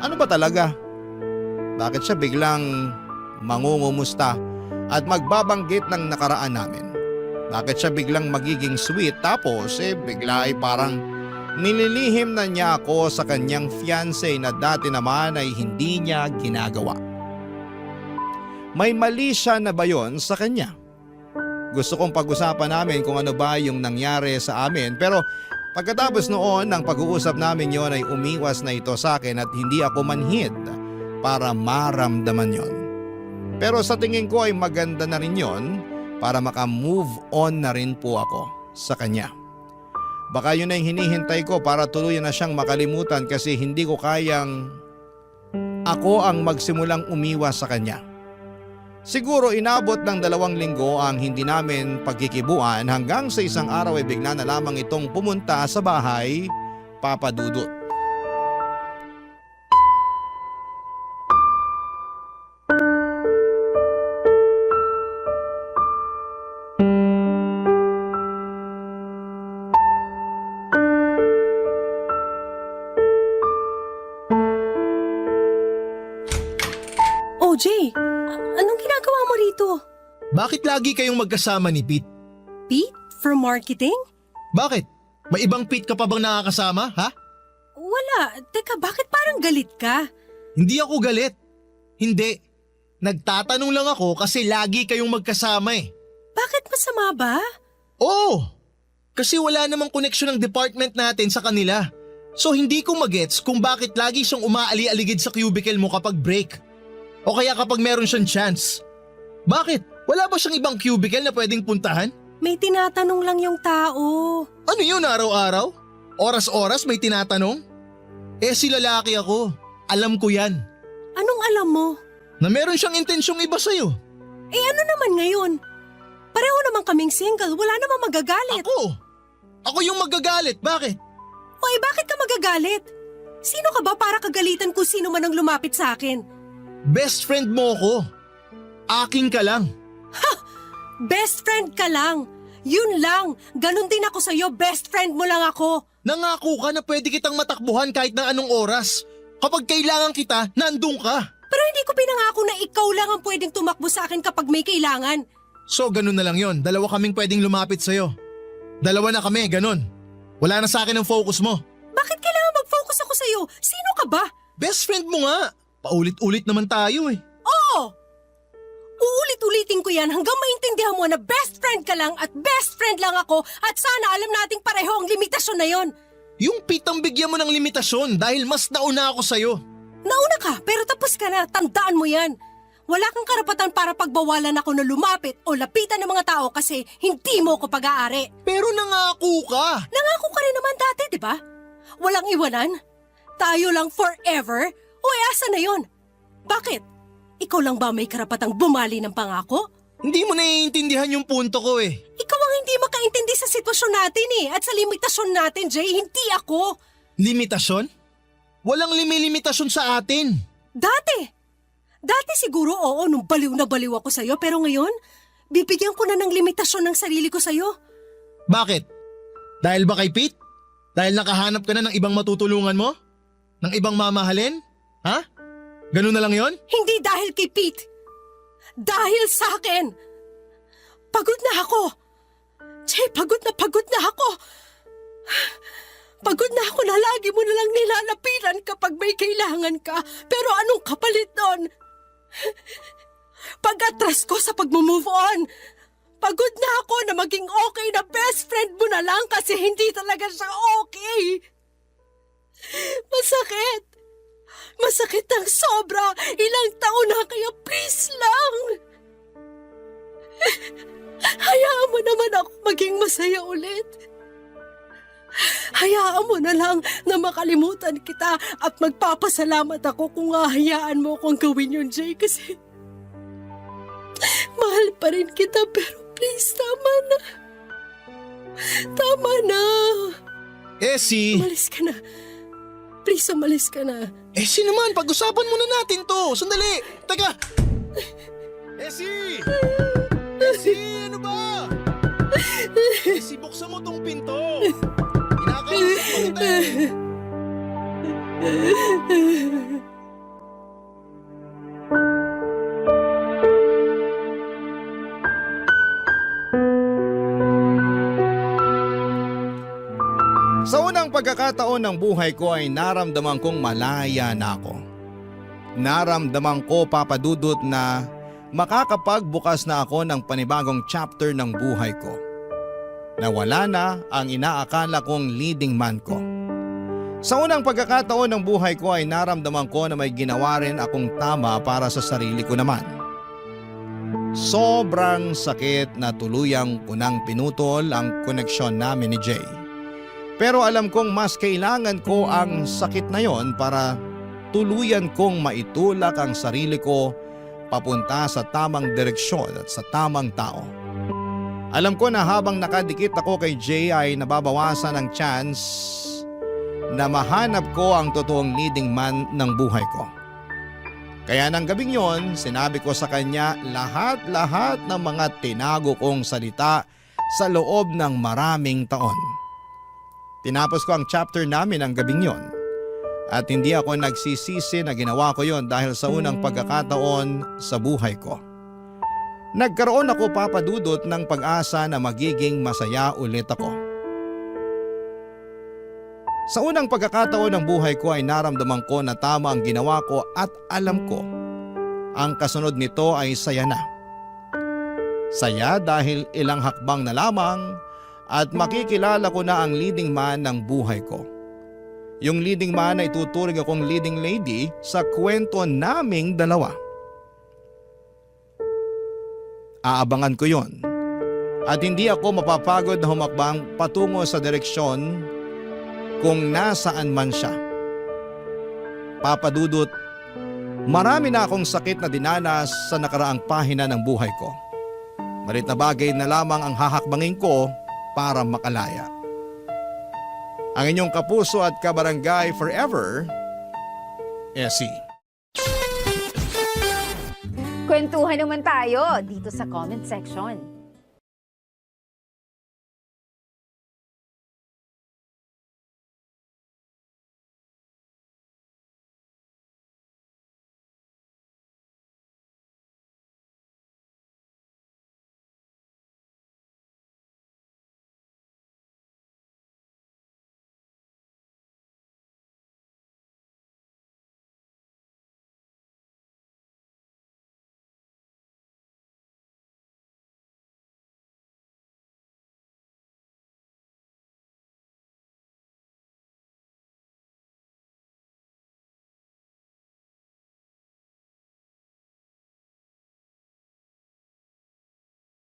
Speaker 3: Ano ba talaga? Bakit siya biglang mangungumusta at magbabanggit ng nakaraan namin? Bakit siya biglang magiging sweet tapos bigla ay parang nililihim na niya ako sa kanyang fiancé na dati naman ay hindi niya ginagawa? May mali siya na ba yon sa kanya? Gusto kong pag-usapan namin kung ano ba yung nangyari sa amin, pero pagkatapos noon ng pag-uusap namin yon ay umiwas na ito sa akin at hindi ako manhid para maramdaman yon. Pero sa tingin ko ay maganda na rin yon para maka-move on na rin po ako sa kanya. Baka yun ay hinihintay ko para tuluyan na siyang makalimutan kasi hindi ko kayang ako ang magsimulang umiwas sa kanya. Siguro inabot ng 2 linggo ang hindi namin pagkikibuan hanggang sa isang araw ay bigla na lamang itong pumunta sa bahay, Papa Dudut.
Speaker 14: Oh, Jay, anong ginagawa mo rito?
Speaker 15: Bakit lagi kayong magkasama ni Pete?
Speaker 14: Pete? From marketing?
Speaker 15: Bakit? May ibang Pete ka pa bang nakakasama, ha?
Speaker 14: Wala. Teka, bakit parang galit ka?
Speaker 15: Hindi ako galit. Hindi. Nagtatanong lang ako kasi lagi kayong magkasama eh.
Speaker 14: Bakit masama ba?
Speaker 15: Oo! Kasi wala namang koneksyon ng department natin sa kanila. So hindi ko magets kung bakit lagi siyang umaali-aligid sa cubicle mo kapag break. O kaya kapag meron siyang chance. Bakit? Wala ba siyang ibang cubicle na pwedeng puntahan?
Speaker 14: May tinatanong lang yung tao.
Speaker 15: Ano yun araw-araw? Oras-oras may tinatanong? Si lalaki ako. Alam ko yan.
Speaker 14: Anong alam mo?
Speaker 15: Na meron siyang intensyong iba sa'yo.
Speaker 14: Ano naman ngayon? Pareho naman kaming single, wala namang magagalit.
Speaker 15: Ako yung magagalit, bakit?
Speaker 14: Bakit ka magagalit? Sino ka ba para kagalitan kung sino man ang lumapit sa akin?
Speaker 15: Best friend mo ko. Aking ka lang.
Speaker 14: Best friend ka lang. Yun lang. Ganon din ako sa'yo, best friend mo lang ako.
Speaker 15: Nangako ka na pwede kitang matakbuhan kahit na anong oras. Kapag kailangan kita, nandun ka.
Speaker 14: Pero hindi ko pinangako na ikaw lang ang pwedeng tumakbo sa akin kapag may kailangan.
Speaker 15: So ganun na lang yon. Dalawa kaming pwedeng lumapit sa'yo. Dalawa na kami, ganun. Wala na sa akin ang focus mo.
Speaker 14: Bakit kailangan mag-focus ako sa'yo? Sino ka ba?
Speaker 15: Best friend mo nga. Paulit-ulit naman tayo eh.
Speaker 14: Oo! Uulit-ulitin ko yan hanggang maintindihan mo na best friend ka lang at best friend lang ako at sana alam nating pareho ang limitasyon na yon.
Speaker 15: Yung Pete ang bigyan mo ng limitasyon dahil mas nauna ako sa'yo.
Speaker 14: Nauna ka pero tapos ka na, tandaan mo yan. Wala kang karapatan para pagbawalan ako na lumapit o lapitan ng mga tao kasi hindi mo ko pag-aari.
Speaker 15: Pero nangako ka.
Speaker 14: Nangako ka rin naman dati, di ba? Walang iwanan. Tayo lang forever. O asa na yon? Bakit? Ikaw lang ba may karapatang bumali ng pangako?
Speaker 15: Hindi mo naiintindihan yung punto ko eh.
Speaker 14: Ikaw ang hindi makaintindi sa sitwasyon natin eh at sa limitasyon natin, Jay, hindi ako.
Speaker 15: Limitasyon? Walang limitasyon sa atin.
Speaker 14: Dati siguro oo nung baliw na baliw ako sa'yo pero ngayon, bibigyan ko na ng limitasyon ng sarili ko sa'yo.
Speaker 15: Bakit? Dahil ba kay Pete? Dahil nakahanap ka na ng ibang matutulungan mo? Ng ibang mamahalin? Ha? Ganun na lang yon?
Speaker 14: Hindi dahil kay Pete. Dahil sa akin. Pagod na ako. Jay, pagod na ako. Pagod na ako na lagi mo na lang nilalapitan kapag may kailangan ka. Pero anong kapalit doon? Pag-atras ko sa pag-move on. Pagod na ako na maging okay na best friend mo na lang kasi hindi talaga siya okay. Masakit ng sobra. Ilang taon na kaya please lang. Hayaan mo naman ako maging masaya ulit. Hayaan mo na lang na makalimutan kita at magpapasalamat ako kung hahayaan mo akong gawin yun, Jay, kasi mahal pa rin kita pero please, tama na. Umalis ka na. Please, umalis ka na.
Speaker 15: Naman, pag-usapan muna natin to. Sandali. Teka. Ano ba? Buksan mo tong pinto. Kinakausap ko kita.
Speaker 3: Sa unang pagkakataon ng buhay ko ay naramdaman kong malaya na ako. Naramdaman ko, Papa Dudut, na makakapagbukas na ako ng panibagong chapter ng buhay ko. Nawala na ang inaakala kong leading man ko. Sa unang pagkakataon ng buhay ko ay naramdaman ko na may ginawa rin akong tama para sa sarili ko naman. Sobrang sakit na tuluyang kunang pinutol ang koneksyon namin ni Jay. Pero alam kong mas kailangan ko ang sakit na yon para tuluyan kong maitulak ang sarili ko papunta sa tamang direksyon at sa tamang tao. Alam ko na habang nakadikit ako kay Jay ay nababawasan ang chance na mahanap ko ang totoong leading man ng buhay ko. Kaya nang gabing yon, sinabi ko sa kanya lahat-lahat ng mga tinago kong salita sa loob ng maraming taon. Tinapos ko ang chapter namin ang gabing yon. At hindi ako nagsisisi na ginawa ko yon dahil sa unang pagkakataon sa buhay ko. Nagkaroon ako, Papa Dudut, ng pag-asa na magiging masaya ulit ako. Sa unang pagkakataon ng buhay ko ay naramdaman ko na tama ang ginawa ko at alam ko ang kasunod nito ay saya na. Saya dahil ilang hakbang na lamang at makikilala ko na ang leading man ng buhay ko. Yung leading man ay tuturing akong leading lady sa kwento naming dalawa. Aabangan ko yon. At hindi ako mapapagod na humakbang patungo sa direksyon kung nasaan man siya. Papa Dudut, marami na akong sakit na dinanas sa nakaraang pahina ng buhay ko. Malit na bagay na lamang ang hahakbangin ko para makalaya. Ang inyong kapuso at kabarangay forever, Essie.
Speaker 8: Kwentuhan naman tayo dito sa comment section.